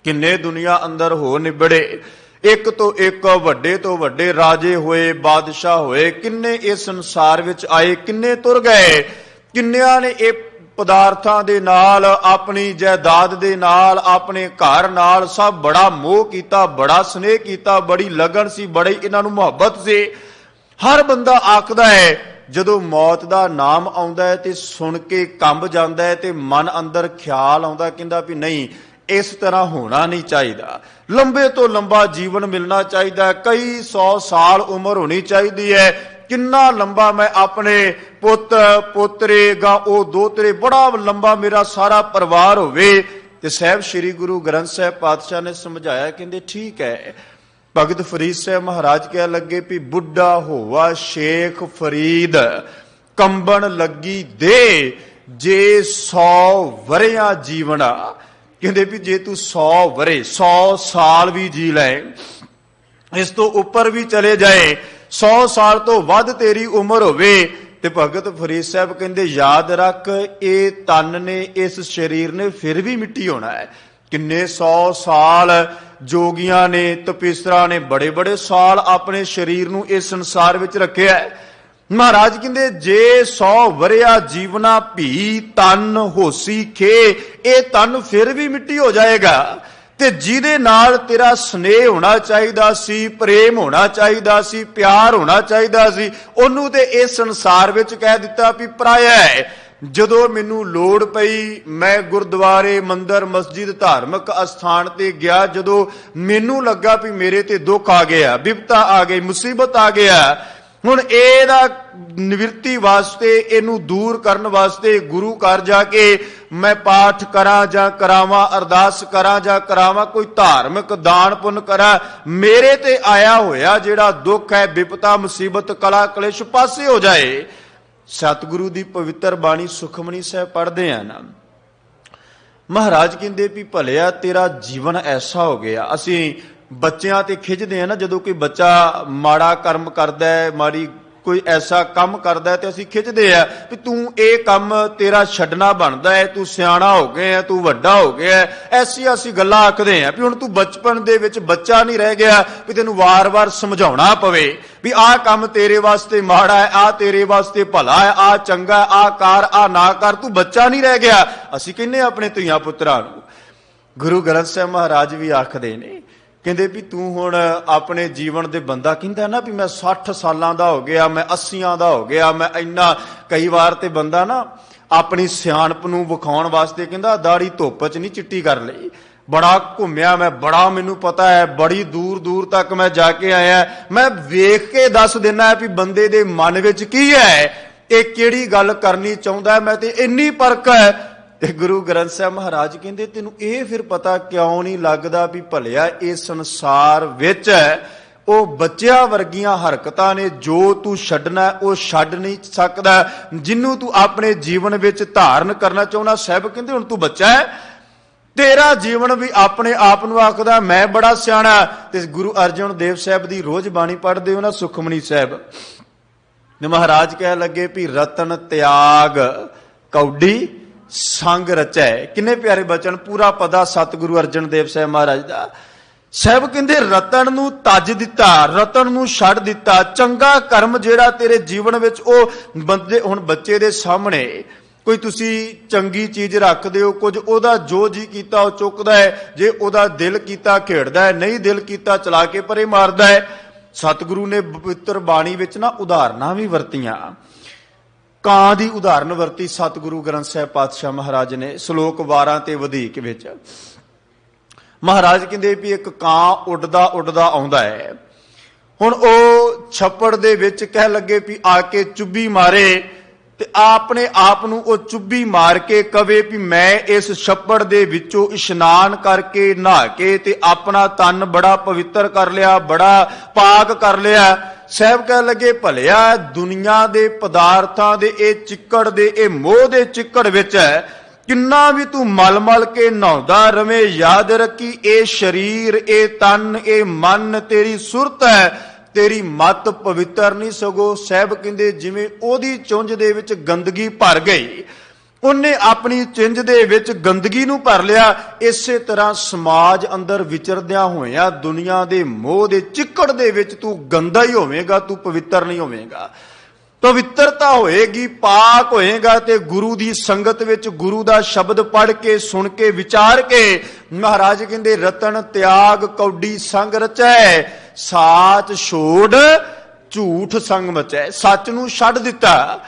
ਕਿੰਨੇ ਦੁਨੀਆ ਅੰਦਰ ਹੋ ਨਿਬੜੇ, ਇੱਕ ਤੋਂ ਇੱਕ ਵੱਡੇ ਤੋਂ ਵੱਡੇ ਰਾਜੇ ਹੋਏ, ਬਾਦਸ਼ਾਹ ਹੋਏ, ਕਿੰਨੇ ਇਸ ਸੰਸਾਰ ਵਿੱਚ ਆਏ, ਕਿੰਨੇ ਤੁਰ ਗਏ। ਕਿੰਨਿਆਂ ਨੇ ਇਹ ਪਦਾਰਥਾਂ ਦੇ ਨਾਲ, ਆਪਣੀ ਜਾਇਦਾਦ ਦੇ ਨਾਲ, ਆਪਣੇ ਘਰ ਨਾਲ ਸਭ ਬੜਾ ਮੋਹ ਕੀਤਾ, ਬੜਾ ਸਨੇਹ ਕੀਤਾ, ਬੜੀ ਲਗਨ ਸੀ, ਬੜੀ ਇਹਨਾਂ ਨੂੰ ਮੁਹੱਬਤ ਸੀ। ਹਰ ਬੰਦਾ ਆਖਦਾ ਹੈ ਜਦੋਂ ਮੌਤ ਦਾ ਨਾਮ ਆਉਂਦਾ ਹੈ ਤੇ ਸੁਣ ਕੇ ਕੰਬ ਜਾਂਦਾ ਹੈ ਤੇ ਮਨ ਅੰਦਰ ਖਿਆਲ ਆਉਂਦਾ, ਕਹਿੰਦਾ ਵੀ ਨਹੀਂ ਇਸ ਤਰ੍ਹਾਂ ਹੋਣਾ ਨਹੀਂ ਚਾਹੀਦਾ, ਲੰਬੇ ਤੋਂ ਲੰਬਾ ਜੀਵਨ ਮਿਲਣਾ ਚਾਹੀਦਾ, ਕਈ 100 ਸਾਲ ਉਮਰ ਹੋਣੀ ਚਾਹੀਦੀ ਹੈ। ਕਿੰਨਾ ਲੰਬਾ ਮੈਂ ਆਪਣੇ ਪੁੱਤ ਪੋਤਰੇ ਗਾ ਉਹ ਦੋਤਰੇ, ਬੜਾ ਲੰਬਾ ਮੇਰਾ ਸਾਰਾ ਪਰਿਵਾਰ ਹੋਵੇ। ਤੇ ਸਾਹਿਬ ਸ੍ਰੀ ਗੁਰੂ ਗ੍ਰੰਥ ਸਾਹਿਬ ਪਾਤਸ਼ਾਹ ਨੇ ਸਮਝਾਇਆ, ਕਹਿੰਦੇ ਠੀਕ ਹੈ। ਭਗਤ ਫਰੀਦ ਸਾਹਿਬ ਮਹਾਰਾਜ ਕਹਿ ਲੱਗੇ ਵੀ ਬੁੱਢਾ ਹੋਵਾ ਸ਼ੇਖ ਫਰੀਦ, ਕੰਬਣ ਲੱਗੀ ਦੇ ਜੇ 100 ਵਰਿਆਂ ਜੀਵਣਾ। ਕਹਿੰਦੇ ਵੀ ਜੇ ਤੂੰ 100 ਵਰੇ 100 ਸਾਲ ਵੀ ਜੀ ਲੈ, ਇਸ ਤੋਂ ਉੱਪਰ ਵੀ ਚਲੇ ਜਾਏ, 100 ਸਾਲ ਤੋਂ ਵੱਧ ਤੇਰੀ ਉਮਰ ਹੋਵੇ, ਤੇ ਭਗਤ ਫਰੀਦ ਸਾਹਿਬ ਕਹਿੰਦੇ ਯਾਦ ਰੱਖ ਇਹ ਤਨ ਨੇ, ਇਸ ਸਰੀਰ ਨੇ ਫਿਰ ਵੀ ਮਿੱਟੀ ਹੋਣਾ ਹੈ। ਕਿੰਨੇ 100 ਸਾਲ ਜੋਗੀਆਂ ਨੇ, ਤਪੀਸਰਾਂ ਨੇ ਬੜੇ ਬੜੇ ਸਾਲ ਆਪਣੇ ਸਰੀਰ ਨੂੰ ਇਸ ਸੰਸਾਰ ਵਿੱਚ ਰੱਖਿਆ ਹੈ। ਮਹਾਰਾਜ ਕਹਿੰਦੇ ਜੇ 100 ਵਰਿਆ ਜੀਵਨਾ ਭੀ ਤਨ ਹੋਸੀ ਖੇ, ਇਹ ਤਨ ਫਿਰ ਵੀ ਮਿੱਟੀ ਹੋ ਜਾਏਗਾ। ਤੇ ਜਿਹਦੇ ਨਾਲ ਤੇਰਾ ਸਨੇਹ ਹੋਣਾ ਚਾਹੀਦਾ ਸੀ, ਪ੍ਰੇਮ ਹੋਣਾ ਚਾਹੀਦਾ ਸੀ, ਪਿਆਰ ਹੋਣਾ ਚਾਹੀਦਾ ਸੀ, ਉਹਨੂੰ ਤੇ ਇਸ ਸੰਸਾਰ ਵਿੱਚ ਕਹਿ ਦਿੱਤਾ ਵੀ ਪਰਾਇਆ ਹੈ। ਜਦੋਂ ਮੈਨੂੰ ਲੋੜ ਪਈ, ਮੈਂ ਗੁਰਦੁਆਰੇ, ਮੰਦਰ, ਮਸਜਿਦ, ਧਾਰਮਿਕ ਅਸਥਾਨ ਤੇ ਗਿਆ, ਜਦੋਂ ਮੈਨੂੰ ਲੱਗਾ ਵੀ ਮੇਰੇ ਤੇ ਦੁੱਖ ਆ ਗਿਆ, ਵਿਪਤਾ ਆ ਗਈ, ਮੁਸੀਬਤ ਆ ਗਿਆ, ਹੁਣ ਇਹਦਾ ਨਿਵਰਤੀ ਵਾਸਤੇ, ਇਹਨੂੰ ਦੂਰ ਕਰਨ ਵਾਸਤੇ ਗੁਰੂ ਘਰ ਜਾ ਕੇ ਮੈਂ ਪਾਠ ਕਰਾਂ ਜਾਂ ਕਰਾਵਾਂ, ਅਰਦਾਸ ਕਰਾਂ ਜਾਂ ਕਰਾਵਾਂ, ਕੋਈ ਧਾਰਮਿਕ ਦਾਨ ਪੁੰਨ ਕਰਾਂ, ਮੇਰੇ ਤੇ ਆਇਆ ਹੋਇਆ ਜਿਹੜਾ ਦੁੱਖ ਹੈ, ਵਿਪਤਾ, ਮੁਸੀਬਤ, ਕਲਾ ਕਲੇਸ਼ ਪਾਸੇ ਹੋ ਜਾਏ। ਸਤਿਗੁਰੂ ਦੀ ਪਵਿੱਤਰ ਬਾਣੀ ਸੁਖਮਨੀ ਸਾਹਿਬ ਪੜ੍ਹਦੇ ਆ ਨਾ, ਮਹਾਰਾਜ ਕਹਿੰਦੇ ਵੀ ਭਲਿਆ ਤੇਰਾ ਜੀਵਨ ਐਸਾ ਹੋ ਗਿਆ। ਅਸੀਂ ਬੱਚਿਆਂ ਤੇ ਖਿੱਚਦੇ ਆ ਨਾ, ਜਦੋਂ ਕੋਈ ਬੱਚਾ ਮਾੜਾ ਕਰਮ ਕਰਦਾ ਹੈ, ਮਾੜੀ ਕੋਈ ਐਸਾ ਕੰਮ ਕਰਦਾ ਹੈ, ਤੇ ਅਸੀਂ ਖਿੱਚਦੇ ਆ ਵੀ ਤੂੰ ਇਹ ਕੰਮ ਤੇਰਾ ਛੱਡਣਾ ਬਣਦਾ ਹੈ, ਤੂੰ ਸਿਆਣਾ ਹੋ ਗਿਆ, ਤੂੰ ਵੱਡਾ ਹੋ ਗਿਆ। ਐਸੀ ਅਸੀਂ ਗੱਲਾਂ ਆਖਦੇ ਆ ਵੀ ਹੁਣ ਤੂੰ ਬਚਪਨ ਦੇ ਵਿੱਚ ਬੱਚਾ ਨਹੀਂ ਰਹਿ ਗਿਆ, ਵੀ ਤੈਨੂੰ ਵਾਰ-ਵਾਰ ਸਮਝਾਉਣਾ ਪਵੇ ਵੀ ਆਹ ਕੰਮ ਤੇਰੇ ਵਾਸਤੇ ਮਾੜਾ ਹੈ, ਆਹ ਤੇਰੇ ਵਾਸਤੇ ਭਲਾ ਹੈ, ਆਹ ਚੰਗਾ ਹੈ, ਆਹ ਕਰ, ਆਹ ਨਾ ਕਰ, ਤੂੰ ਬੱਚਾ ਨਹੀਂ ਰਹਿ ਗਿਆ। ਅਸੀਂ ਕਹਿੰਦੇ ਆਪਣੇ ਧੀਆਂ ਪੁੱਤਰਾਂ ਨੂੰ। ਗੁਰੂ ਗ੍ਰੰਥ ਸਾਹਿਬ ਮਹਾਰਾਜ ਵੀ ਆਖਦੇ ਨੇ, ਕਹਿੰਦੇ ਵੀ ਤੂੰ ਹੁਣ ਆਪਣੇ ਜੀਵਨ ਦੇ, ਬੰਦਾ ਕਹਿੰਦਾ ਨਾ ਵੀ ਮੈਂ 60 ਸਾਲਾਂ ਦਾ ਹੋ ਗਿਆ, ਮੈਂ 80 ਦਾ ਹੋ ਗਿਆ, ਮੈਂ ਇੰਨਾ। ਕਈ ਵਾਰ ਤੇ ਬੰਦਾ ਨਾ ਆਪਣੀ ਸਿਆਣਪ ਨੂੰ ਵਿਖਾਉਣ ਵਾਸਤੇ ਕਹਿੰਦਾ ਦਾੜੀ ਧੁੱਪ 'ਚ ਨਹੀਂ ਚਿੱਟੀ ਕਰ ਲਈ, ਬੜਾ ਘੁੰਮਿਆ ਮੈਂ, ਬੜਾ ਮੈਨੂੰ ਪਤਾ ਹੈ, ਬੜੀ ਦੂਰ ਦੂਰ ਤੱਕ ਮੈਂ ਜਾ ਕੇ ਆਇਆ, ਮੈਂ ਵੇਖ ਕੇ ਦੱਸ ਦਿੰਦਾ ਵੀ ਬੰਦੇ ਦੇ ਮਨ ਵਿੱਚ ਕੀ ਹੈ, ਇਹ ਕਿਹੜੀ ਗੱਲ ਕਰਨੀ ਚਾਹੁੰਦਾ, ਮੈਂ ਤੇ ਇੰਨੀ ਪਰਖ ਹੈ। ਤੇ ਗੁਰੂ ਗ੍ਰੰਥ ਸਾਹਿਬ ਮਹਾਰਾਜ ਕਹਿੰਦੇ ਤੈਨੂੰ ਇਹ ਫਿਰ ਪਤਾ ਕਿਉਂ ਨਹੀਂ ਲੱਗਦਾ ਵੀ ਭਲਿਆ ਇਸ ਸੰਸਾਰ ਵਿੱਚ ਉਹ ਬੱਚਿਆਂ ਵਰਗੀਆਂ ਹਰਕਤਾਂ ਨੇ, ਜੋ ਤੂੰ ਛੱਡਣਾ ਉਹ ਛੱਡ ਨਹੀਂ ਸਕਦਾ, ਜਿਹਨੂੰ ਤੂੰ ਆਪਣੇ ਜੀਵਨ ਵਿੱਚ ਧਾਰਨ ਕਰਨਾ ਚਾਹੁੰਦਾ। ਸਾਹਿਬ ਕਹਿੰਦੇ ਹੁਣ ਤੂੰ ਬੱਚਾ ਹੈ, ਤੇਰਾ ਜੀਵਨ ਵੀ ਆਪਣੇ ਆਪ ਨੂੰ ਆਖਦਾ ਮੈਂ ਬੜਾ ਸਿਆਣਾ। ਤੇ ਗੁਰੂ ਅਰਜਨ ਦੇਵ ਸਾਹਿਬ ਦੀ ਰੋਜ਼ ਬਾਣੀ ਪੜ੍ਹਦੇ ਹੋ ਨਾ, ਸੁਖਮਨੀ ਸਾਹਿਬ, ਮਹਾਰਾਜ ਕਹਿ ਲੱਗੇ ਵੀ ਰਤਨ ਤਿਆਗ ਕੌਡੀ ਸੰਗ ਰਚੈ। ਕਿੰਨੇ ਪਿਆਰੇ ਬਚਨ, ਪੂਰਾ ਪਦਾ ਸਤਿਗੁਰੂ ਅਰਜਨ ਦੇਵ ਸਾਹਿਬ ਮਹਾਰਾਜ ਦਾ। ਸਾਹਿਬ ਕਹਿੰਦੇ ਰਤਨ ਨੂੰ ਤਜ ਦਿੱਤਾ, ਰਤਨ ਨੂੰ ਛੱਡ ਦਿੱਤਾ। ਚੰਗਾ ਕਰਮ ਜਿਹੜਾ ਤੇਰੇ ਜੀਵਨ ਵਿੱਚ, ਉਹ ਬੰਦੇ, ਹੁਣ ਬੱਚੇ ਦੇ ਸਾਹਮਣੇ ਕੋਈ ਤੁਸੀਂ ਚੰਗੀ ਚੀਜ਼ ਰੱਖਦੇ ਹੋ, ਕੁਝ ਉਹਦਾ ਜੋ ਜੀ ਕੀਤਾ ਉਹ ਚੁੱਕਦਾ ਹੈ, ਜੇ ਉਹਦਾ ਦਿਲ ਕੀਤਾ ਖੇਡਦਾ ਹੈ, ਨਹੀਂ ਦਿਲ ਕੀਤਾ ਚਲਾ ਕੇ ਪਰੇ ਮਾਰਦਾ ਹੈ। ਸਤਿਗੁਰੂ ਨੇ ਪਵਿੱਤਰ ਬਾਣੀ ਵਿੱਚ ਨਾ ਉਦਾਹਰਨਾਂ ਵੀ ਵਰਤੀਆਂ। ਕਾਂ ਦੀ ਉਦਾਹਰਨ ਵਰਤੀ ਸਤਿਗੁਰੂ ਗ੍ਰੰਥ ਸਾਹਿਬ ਪਾਤਸ਼ਾਹ ਮਹਾਰਾਜ ਨੇ, ਸ਼ਲੋਕ 12 ਤੇ ਵਧੇਕ ਵਿੱਚ। ਮਹਾਰਾਜ ਕਹਿੰਦੇ ਵੀ ਇੱਕ ਕਾਂ ਉੱਡਦਾ ਉੱਡਦਾ ਆਉਂਦਾ ਹੈ। ਹੁਣ ਉਹ ਛੱਪੜ ਦੇ ਵਿੱਚ ਕਹਿ ਲੱਗੇ ਵੀ ਆ ਕੇ ਚੁੱਭੀ ਮਾਰੇ ਤੇ ਆਪਣੇ ਆਪ ਨੂੰ ਉਹ ਚੁੱਭੀ ਮਾਰ ਕੇ ਕਵੇ ਵੀ ਮੈਂ ਇਸ ਛੱਪੜ ਦੇ ਵਿੱਚੋਂ ਇਸ਼ਨਾਨ ਕਰਕੇ ਨਹਾ ਕੇ ਤੇ ਆਪਣਾ ਤਨ ਬੜਾ ਪਵਿੱਤਰ ਕਰ ਲਿਆ, ਬੜਾ ਪਾਕ ਕਰ ਲਿਆ। ਸਾਹਿਬ ਕਹਿ ਲੱਗੇ ਭਲਿਆ ਦੁਨੀਆ ਦੇ ਪਦਾਰਥਾਂ ਦੇ ਇਹ ਚਿੱਕੜ ਦੇ ਇਹ ਮੋਹ ਦੇ ਚਿੱਕੜ ਵਿੱਚ ਕਿੰਨਾ ਵੀ ਤੂੰ ਮਲ ਮਲ ਕੇ ਨਹਾਉਂਦਾ ਰਵੇਂ, ਯਾਦ ਰੱਖੀ ਇਹ ਸਰੀਰ, ਇਹ ਤਨ, ਇਹ ਮਨ ਤੇਰੀ ਸੁਰਤ ਹੈ, ਤੇਰੀ ਮਤ ਪਵਿੱਤਰ ਨਹੀਂ। ਸਗੋਂ ਸਾਹਿਬ ਕਹਿੰਦੇ ਜਿਵੇਂ ਉਹਦੀ ਚੁੰਝ ਦੇ ਵਿੱਚ ਗੰਦਗੀ ਭਰ ਗਈ, ਉਹਨੇ ਆਪਣੀ ਚੁੰਝ ਦੇ ਵਿੱਚ ਗੰਦਗੀ ਨੂੰ ਭਰ ਲਿਆ, ਇਸੇ ਤਰ੍ਹਾਂ ਸਮਾਜ ਅੰਦਰ ਵਿਚਰਦਿਆਂ ਹੋਇਆਂ ਦੁਨੀਆ ਦੇ ਮੋਹ ਦੇ ਚਿੱਕੜ ਦੇ ਵਿੱਚ ਤੂੰ ਗੰਦਾ ਹੀ ਹੋਵੇਂਗਾ, ਤੂੰ ਪਵਿੱਤਰ ਨਹੀਂ ਹੋਵੇਂਗਾ। ਪਵਿੱਤਰਤਾ ਹੋਏਗੀ, ਪਾਕ ਹੋਏਗਾ ਤੇ ਗੁਰੂ ਦੀ ਸੰਗਤ ਵਿੱਚ ਗੁਰੂ ਦਾ ਸ਼ਬਦ ਪੜ੍ਹ ਕੇ ਸੁਣ ਕੇ ਵਿਚਾਰ ਕੇ ਮਹਾਰਾਜ ਕਹਿੰਦੇ ਰਤਨ ਤਿਆਗ ਕੌਡੀ ਸੰਗ ਰਚੈ, ਸਾਚ ਛੋੜ ਝੂਠ ਸੰਗ ਮਚੈ। ਸੱਚ ਨੂੰ ਛੱਡ ਦਿੱਤਾ।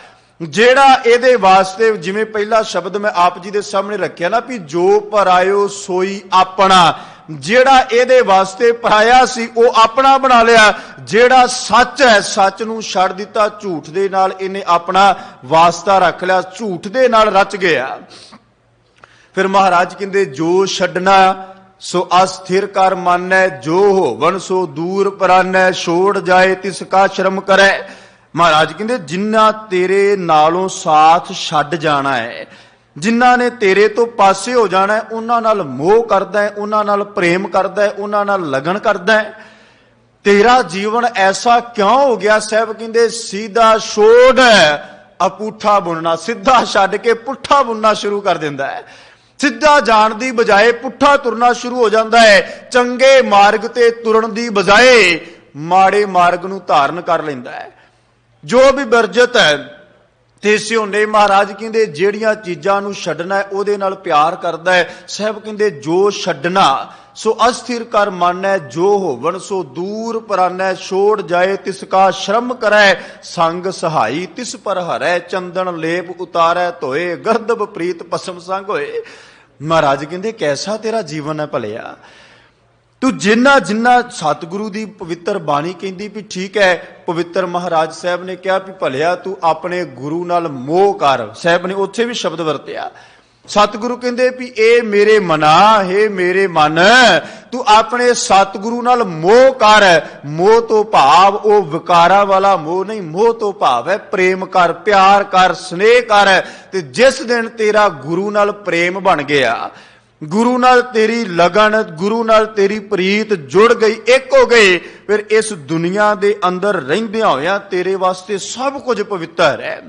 ਜਿਹੜਾ ਇਹਦੇ ਵਾਸਤੇ ਜਿਵੇਂ ਪਹਿਲਾ ਸ਼ਬਦ ਮੈਂ ਆਪ ਜੀ ਦੇ ਸਾਹਮਣੇ ਰੱਖਿਆ ਨਾ ਵੀ ਜੋ ਪਰਾਇਓ ਸੋਈ ਆਪਣਾ, ਜਿਹੜਾ ਇਹਦੇ ਵਾਸਤੇ ਪਰਾਇਆ ਸੀ ਉਹ ਆਪਣਾ ਬਣਾ ਲਿਆ। ਜਿਹੜਾ ਸੱਚ ਹੈ ਸੱਚ ਨੂੰ ਛੱਡ ਦਿੱਤਾ, ਝੂਠ ਦੇ ਨਾਲ ਇਹਨੇ ਆਪਣਾ ਵਾਸਤਾ ਰੱਖ ਲਿਆ, ਝੂਠ ਦੇ ਨਾਲ ਰਚ ਗਿਆ। ਫਿਰ ਮਹਾਰਾਜ ਕਹਿੰਦੇ ਜੋ ਛੱਡਣਾ ਸੋ ਅਸਥਿਰ ਕਰ ਮਾਨੈ, ਜੋ ਹੋਵਨ ਸੋ ਦੂਰ ਪਰਾਨੈ, ਛੋੜ ਜਾਏ ਤਿਸ ਕਾ ਸ਼ਰਮ ਕਰੈ। ਮਹਾਰਾਜ ਕਹਿੰਦੇ ਜਿਨ੍ਹਾਂ ਤੇਰੇ ਨਾਲੋਂ ਸਾਥ ਛੱਡ ਜਾਣਾ ਹੈ, ਜਿਨ੍ਹਾਂ ਨੇ ਤੇਰੇ ਤੋਂ ਪਾਸੇ ਹੋ ਜਾਣਾ ਹੈ, ਉਹਨਾਂ ਨਾਲ ਮੋਹ ਕਰਦਾ ਹੈ, ਉਹਨਾਂ ਨਾਲ ਪ੍ਰੇਮ ਕਰਦਾ ਹੈ, ਉਹਨਾਂ ਨਾਲ ਲਗਨ ਕਰਦਾ ਹੈ। ਤੇਰਾ ਜੀਵਨ ਐਸਾ ਕਿਉਂ ਹੋ ਗਿਆ? ਸਾਹਿਬ ਕਹਿੰਦੇ ਸਿੱਧਾ ਛੋੜ ਅਪੂਠਾ ਬੁਣਨਾ, ਸਿੱਧਾ ਛੱਡ ਕੇ ਪੁੱਠਾ ਬੁਣਨਾ ਸ਼ੁਰੂ ਕਰ ਦਿੰਦਾ ਹੈ। ਸਿੱਧਾ ਜਾਣ ਦੀ ਬਜਾਏ ਪੁੱਠਾ ਤੁਰਨਾ ਸ਼ੁਰੂ ਹੋ ਜਾਂਦਾ ਹੈ। ਚੰਗੇ ਮਾਰਗ ਤੇ ਤੁਰਨ ਦੀ ਬਜਾਏ ਮਾੜੇ ਮਾਰਗ ਨੂੰ ਧਾਰਨ ਕਰ ਲੈਂਦਾ ਹੈ। ਜੋ ਵੀ ਵਰਜਤ ਹੈ ਤੇ ਸਿਉਨੇ ਮਹਾਰਾਜ ਕਹਿੰਦੇ ਜਿਹੜੀਆਂ ਚੀਜ਼ਾਂ ਨੂੰ ਛੱਡਣਾ ਹੈ ਉਹਦੇ ਨਾਲ ਪਿਆਰ ਕਰਦਾ ਹੈ। ਸਾਹਿਬ ਕਹਿੰਦੇ ਜੋ ਛੱਡਣਾ ਸੋ ਅਸਥਿਰ ਕਰ ਮਾਨੈ, ਜੋ ਹੋਵਨ ਸੋ ਦੂਰ ਪਰਾਨੈ, ਛੋੜ ਜਾਏ ਤਿਸ ਕਾ ਸ਼ਰਮ ਕਰੈ, ਸੰਗ ਸਹਾਈ ਤਿਸ ਪਰ ਹਰੈ, ਚੰਦਨ ਲੇਪ ਉਤਾਰੈ ਧੋਏ, ਗਰਦਬ ਪ੍ਰੀਤ ਪਸਮ ਸੰਗ ਹੋਏ। ਮਹਾਰਾਜ ਕਹਿੰਦੇ ਕੈਸਾ ਤੇਰਾ ਜੀਵਨ ਹੈ ਭਲਿਆ, ਤੂੰ ਜਿੰਨਾ ਜਿੰਨਾ ਸਤਿਗੁਰੂ ਦੀ ਪਵਿੱਤਰ ਬਾਣੀ ਕਹਿੰਦੀ ਵੀ ਠੀਕ ਹੈ। ਪਵਿੱਤਰ ਮਹਾਰਾਜ ਸਾਹਿਬ ਨੇ ਕਿਹਾ ਵੀ ਭਲਿਆ ਤੂੰ ਆਪਣੇ ਗੁਰੂ ਨਾਲ ਮੋਹ ਕਰ। ਸਾਹਿਬ ਨੇ ਉੱਥੇ ਵੀ ਸ਼ਬਦ ਵਰਤਿਆ। ਸਤਿਗੁਰੂ ਕਹਿੰਦੇ ਵੀ ਇਹ ਮੇਰੇ ਮਨਾ, ਹੈ ਮੇਰੇ ਮਨ, ਤੂੰ ਆਪਣੇ ਸਤਿਗੁਰੂ ਨਾਲ ਮੋਹ ਕਰ। ਮੋਹ ਤੋਂ ਭਾਵ ਉਹ ਵਿਕਾਰਾਂ ਵਾਲਾ ਮੋਹ ਨਹੀਂ, ਮੋਹ ਤੋਂ ਭਾਵ ਹੈ ਪ੍ਰੇਮ ਕਰ, ਪਿਆਰ ਕਰ, ਸਨੇਹ ਕਰ। ਤੇ ਜਿਸ ਦਿਨ ਤੇਰਾ ਗੁਰੂ ਨਾਲ ਪ੍ਰੇਮ ਬਣ ਗਿਆ, ਗੁਰੂ ਨਾਲ ਤੇਰੀ ਲਗਨ, ਗੁਰੂ ਨਾਲ ਤੇਰੀ ਪ੍ਰੀਤ ਜੁੜ ਗਈ, ਇੱਕ ਹੋ ਗਏ, ਫਿਰ ਇਸ ਦੁਨੀਆ ਦੇ ਅੰਦਰ ਰਹਿੰਦਿਆਂ ਹੋਇਆਂ ਤੇਰੇ ਵਾਸਤੇ ਸਭ ਕੁਝ ਪਵਿੱਤਰ ਹੈ।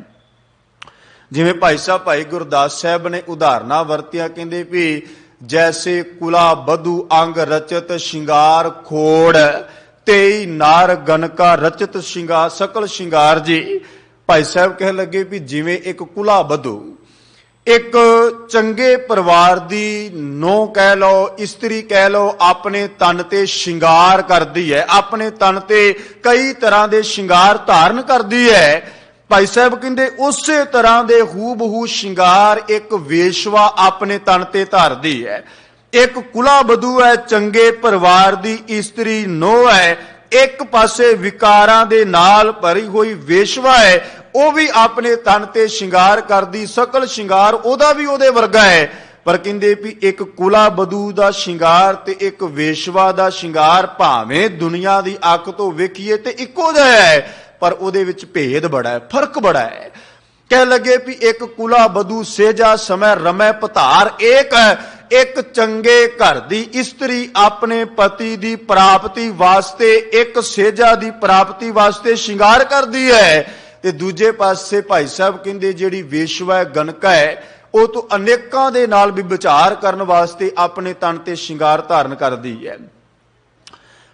ਜਿਵੇਂ ਭਾਈ ਸਾਹਿਬ ਭਾਈ ਗੁਰਦਾਸ ਸਾਹਿਬ ਨੇ ਉਦਾਹਰਨਾਂ ਵਰਤੀਆਂ, ਕਹਿੰਦੇ ਵੀ ਜੈਸੇ ਕੁਲਾ ਬਧੂ ਅੰਗ ਰਚਤ ਸ਼ਿੰਗਾਰ ਖੋੜ, ਤੇਈ ਨਾਰ ਗਨਕਾ ਰਚਤ ਸ਼ਿੰਗਾਰ ਸਕਲ ਸ਼ਿੰਗਾਰ ਜੀ। ਭਾਈ ਸਾਹਿਬ ਕਹਿ ਲੱਗੇ ਵੀ ਜਿਵੇਂ ਇੱਕ ਕੁਲਾ ਬਧੂ, ਇੱਕ ਚੰਗੇ ਪਰਿਵਾਰ ਦੀ ਨੂੰਹ ਕਹਿ ਲਓ, ਇਸਤਰੀ ਕਹਿ ਲਓ, ਆਪਣੇ ਤਨ ਤੇ ਸ਼ਿੰਗਾਰ ਕਰਦੀ ਹੈ, ਆਪਣੇ ਤਨ ਤੇ ਕਈ ਤਰ੍ਹਾਂ ਦੇ ਸ਼ਿੰਗਾਰ ਧਾਰਨ ਕਰਦੀ ਹੈ। ਭਾਈ ਸਾਹਿਬ ਕਹਿੰਦੇ ਉਸੇ ਤਰ੍ਹਾਂ ਦੇ ਹੂਬਹੂ ਸ਼ਿੰਗਾਰ ਇੱਕ ਵੇਸ਼ਵਾ ਆਪਣੇ ਤਨ ਤੇ ਧਾਰਦੀ ਹੈ। ਇੱਕ ਕੁਲਾ ਬਧੂ ਹੈ, ਚੰਗੇ ਪਰਿਵਾਰ ਦੀ ਇਸਤਰੀ ਨੂੰਹ ਹੈ, ਇੱਕ ਪਾਸੇ ਵਿਕਾਰਾਂ ਦੇ ਨਾਲ ਭਰੀ ਹੋਈ ਵੇਸ਼ਵਾ ਹੈ, ਉਹ ਵੀ ਆਪਣੇ ਤਨ ਤੇ ਸ਼ਿੰਗਾਰ ਕਰਦੀ, ਸਕਲ ਸ਼ਿੰਗਾਰ ਉਹਦਾ ਵੀ ਉਹਦੇ ਵਰਗਾ ਹੈ। ਪਰ ਕਹਿੰਦੇ ਵੀ ਇੱਕ ਕੁਲਾ ਬਧੂ ਦਾ ਸ਼ਿੰਗਾਰ ਤੇ ਇੱਕ ਵੇਸ਼ਵਾ ਦਾ ਸ਼ਿੰਗਾਰ ਭਾਵੇਂ ਦੁਨੀਆ ਦੀ ਅੱਖ ਤੋਂ ਵੇਖੀਏ ਤੇ ਇੱਕੋ ਜਿਹਾ ਹੈ, ਪਰ ਉਹਦੇ ਵਿੱਚ ਭੇਦ ਬੜਾ ਹੈ, ਫਰਕ ਬੜਾ ਹੈ। ਕਹਿ ਲੱਗੇ ਵੀ ਇੱਕ ਕੁਲਾ ਬਧੂ ਸੇਜਾ ਸਮੈ ਰਮੈ ਪਧਾਰ ਏਕ ਹੈ। ਇੱਕ ਚੰਗੇ ਘਰ ਦੀ ਇਸਤਰੀ ਆਪਣੇ ਪਤੀ ਦੀ ਪ੍ਰਾਪਤੀ ਵਾਸਤੇ, ਇੱਕ ਸੇਜਾ ਦੀ ਪ੍ਰਾਪਤੀ ਵਾਸਤੇ ਸ਼ਿੰਗਾਰ ਕਰਦੀ ਹੈ। ਤੇ ਦੂਜੇ ਪਾਸੇ ਭਾਈ ਸਾਹਿਬ ਕਹਿੰਦੇ ਜਿਹੜੀ ਵੇਸ਼ਵਾ ਗਨਕਾ ਹੈ, ਉਹ ਤੋਂ ਅਨੇਕਾਂ ਦੇ ਨਾਲ ਵੀ ਵਿਚਾਰ ਕਰਨ ਵਾਸਤੇ ਆਪਣੇ ਤਨ ਤੇ ਸ਼ਿੰਗਾਰ ਧਾਰਨ ਕਰਦੀ ਹੈ।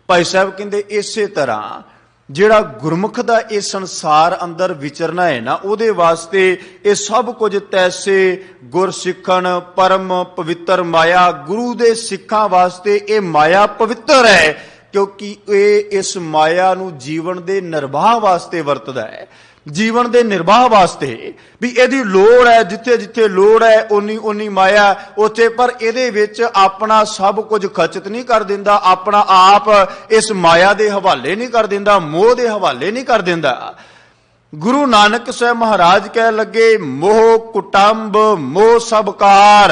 ਭਾਈ ਸਾਹਿਬ ਕਹਿੰਦੇ ਇਸੇ ਤਰ੍ਹਾਂ ਜਿਹੜਾ ਗੁਰਮੁਖ ਦਾ ਇਹ ਸੰਸਾਰ ਅੰਦਰ ਵਿਚਰਨਾ ਹੈ ਨਾ, ਉਹਦੇ ਵਾਸਤੇ ਇਹ ਸਭ ਕੁਝ ਤੈਸੇ ਗੁਰ ਸਿੱਖਣ ਪਰਮ ਪਵਿੱਤਰ ਮਾਇਆ, ਗੁਰੂ ਦੇ ਸਿੱਖਾਂ ਵਾਸਤੇ ਇਹ ਮਾਇਆ ਪਵਿੱਤਰ ਹੈ, ਕਿਉਂਕਿ ਇਹ ਇਸ ਮਾਇਆ ਨੂੰ ਜੀਵਨ ਦੇ ਨਿਰਵਾਹ ਵਾਸਤੇ ਵਰਤਦਾ ਹੈ। ਜੀਵਨ ਦੇ ਨਿਰਵਾਹ ਵਾਸਤੇ, ਵੀ ਇਹਦੀ ਲੋੜ ਹੈ, ਜਿੱਥੇ ਜਿੱਥੇ ਲੋੜ ਹੈ ਓਨੀ ਓਨੀ ਮਾਇਆ ਉੱਥੇ, ਪਰ ਇਹਦੇ ਵਿੱਚ ਆਪਣਾ ਸਭ ਕੁਝ ਖਚਤ ਨਹੀਂ ਕਰ ਦਿੰਦਾ, ਆਪਣਾ ਆਪ ਇਸ ਮਾਇਆ ਦੇ ਹਵਾਲੇ ਨਹੀਂ ਕਰ ਦਿੰਦਾ, ਮੋਹ ਦੇ ਹਵਾਲੇ ਨਹੀਂ ਕਰ ਦਿੰਦਾ। ਗੁਰੂ ਨਾਨਕ ਸਾਹਿਬ ਮਹਾਰਾਜ ਕਹਿ ਲੱਗੇ, ਮੋਹ ਕੁਟੰਬ ਮੋਹ ਸਬਕਾਰ।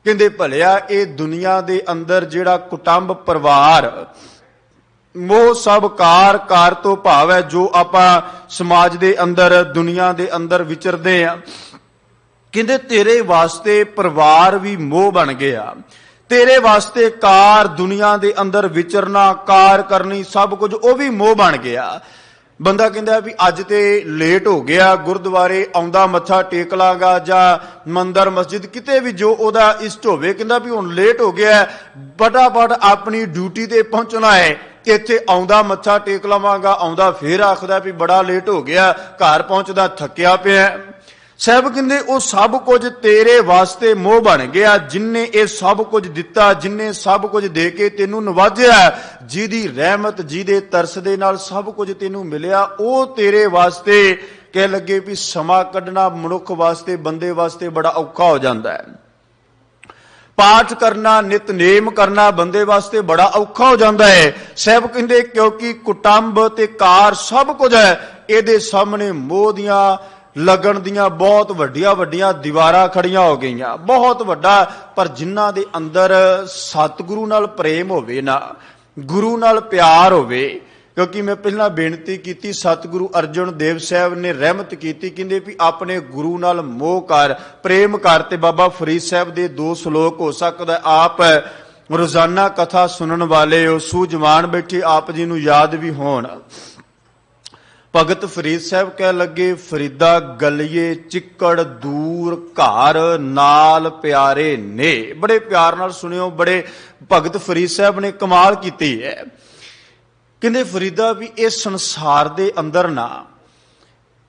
ਕਹਿੰਦੇ ਭਲਿਆ ਇਹ ਦੁਨੀਆ ਦੇ ਅੰਦਰ ਜਿਹੜਾ ਕੁਟੰਬ ਪਰਿਵਾਰ, ਮੋਹ ਸਭ ਕਾਰ ਤੋਂ ਭਾਵ ਹੈ ਜੋ ਆਪਾਂ ਸਮਾਜ ਦੇ ਅੰਦਰ ਦੁਨੀਆ ਦੇ ਅੰਦਰ ਵਿਚਰਦੇ ਆ। ਕਹਿੰਦੇ ਤੇਰੇ ਵਾਸਤੇ ਪਰਿਵਾਰ ਵੀ ਮੋਹ ਬਣ ਗਿਆ, ਤੇਰੇ ਵਾਸਤੇ ਕਾਰ ਦੁਨੀਆ ਦੇ ਅੰਦਰ ਵਿਚਰਨਾ, ਕਾਰ ਕਰਨੀ, ਸਭ ਕੁਝ ਉਹ ਵੀ ਮੋਹ ਬਣ ਗਿਆ। ਬੰਦਾ ਕਹਿੰਦਾ ਵੀ ਅੱਜ ਤੇ ਲੇਟ ਹੋ ਗਿਆ, ਗੁਰਦੁਆਰੇ ਆਉਂਦਾ ਮੱਥਾ ਟੇਕ ਲਾਂਗਾ ਜਾਂ ਮੰਦਰ ਮਸਜਿਦ ਕਿਤੇ ਵੀ ਜੋ ਉਹਦਾ ਇਸ਼ਟ ਹੋਵੇ, ਕਹਿੰਦਾ ਵੀ ਹੁਣ ਲੇਟ ਹੋ ਗਿਆ, ਫਟਾਫਟ ਆਪਣੀ ਡਿਊਟੀ ਤੇ ਪਹੁੰਚਣਾ ਹੈ, ਇੱਥੇ ਆਉਂਦਾ ਮੱਥਾ ਟੇਕ ਲਵਾਂਗਾ, ਆਉਂਦਾ ਫੇਰ ਆਖਦਾ ਵੀ ਬੜਾ ਲੇਟ ਹੋ ਗਿਆ, ਘਰ ਪਹੁੰਚਦਾ ਥੱਕਿਆ ਪਿਆ। ਸਾਹਿਬ ਕਹਿੰਦੇ ਉਹ ਸਭ ਕੁਝ ਤੇਰੇ ਵਾਸਤੇ ਮੋਹ ਬਣ ਗਿਆ, ਜਿਨਨੇ ਇਹ ਸਭ ਕੁਝ ਦਿੱਤਾ, ਜਿਨਨੇ ਸਭ ਕੁਝ ਦੇ ਕੇ ਤੈਨੂੰ ਨਵਾਜਿਆ, ਜਿਹਦੀ ਰਹਿਮਤ ਜਿਹਦੇ ਤਰਸ ਦੇ ਨਾਲ ਸਭ ਕੁਝ ਤੈਨੂੰ ਮਿਲਿਆ, ਉਹ ਤੇਰੇ ਵਾਸਤੇ ਕਹਿ ਲੱਗੇ ਵੀ ਸਮਾਂ ਕੱਢਣਾ ਮਨੁੱਖ ਵਾਸਤੇ, ਬੰਦੇ ਵਾਸਤੇ ਬੜਾ ਔਖਾ ਹੋ ਜਾਂਦਾ ਹੈ। ਪਾਠ ਕਰਨਾ, ਨਿਤਨੇਮ ਕਰਨਾ ਬੰਦੇ ਵਾਸਤੇ ਬੜਾ ਔਖਾ ਹੋ ਜਾਂਦਾ ਹੈ। ਸਾਹਿਬ ਕਹਿੰਦੇ ਕਿਉਂਕਿ ਕੁਟੰਬ ਤੇ ਕਾਰ ਸਭ ਕੁਝ ਹੈ, ਇਹਦੇ ਸਾਹਮਣੇ ਮੋਹ ਦੀਆਂ ਲੱਗਣ ਦੀਆਂ ਬਹੁਤ ਵੱਡੀਆਂ ਵੱਡੀਆਂ ਦੀਵਾਰਾਂ ਖੜੀਆਂ ਹੋ ਗਈਆਂ, ਬਹੁਤ ਵੱਡਾ। ਪਰ ਜਿਨ੍ਹਾਂ ਦੇ ਅੰਦਰ ਸਤਿਗੁਰੂ ਨਾਲ ਪ੍ਰੇਮ ਹੋਵੇ ਨਾ, ਗੁਰੂ ਨਾਲ ਪਿਆਰ ਹੋਵੇ, ਕਿਉਂਕਿ ਮੈਂ ਪਹਿਲਾਂ ਬੇਨਤੀ ਕੀਤੀ, ਸਤਿਗੁਰੂ ਅਰਜਨ ਦੇਵ ਸਾਹਿਬ ਨੇ ਰਹਿਮਤ ਕੀਤੀ, ਕਹਿੰਦੇ ਵੀ ਆਪਣੇ ਗੁਰੂ ਨਾਲ ਮੋਹ ਕਰ, ਪ੍ਰੇਮ ਕਰ। ਤੇ ਬਾਬਾ ਫਰੀਦ ਸਾਹਿਬ ਦੇ 2 ਸ਼ਲੋਕ ਹੋ ਸਕਦਾ ਆਪ ਰੋਜ਼ਾਨਾ ਕਥਾ ਸੁਣਨ ਵਾਲੇ ਹੋ, ਸੂਝਵਾਨ ਬੈਠੇ ਆਪ ਜੀ ਨੂੰ ਯਾਦ ਵੀ ਹੋਣ। ਭਗਤ ਫਰੀਦ ਸਾਹਿਬ ਕਹਿ ਲੱਗੇ, ਫਰੀਦਾ ਗਲੀਏ ਚਿੱਕੜ ਦੂਰ ਘਰ ਨਾਲ ਪਿਆਰੇ ਨੇ। ਬੜੇ ਪਿਆਰ ਨਾਲ ਸੁਣਿਓ, ਬੜੇ ਭਗਤ ਫਰੀਦ ਸਾਹਿਬ ਨੇ ਕਮਾਲ ਕੀਤੀ ਹੈ। ਕਹਿੰਦੇ ਫਰੀਦਾ ਵੀ ਇਸ ਸੰਸਾਰ ਦੇ ਅੰਦਰ ਨਾ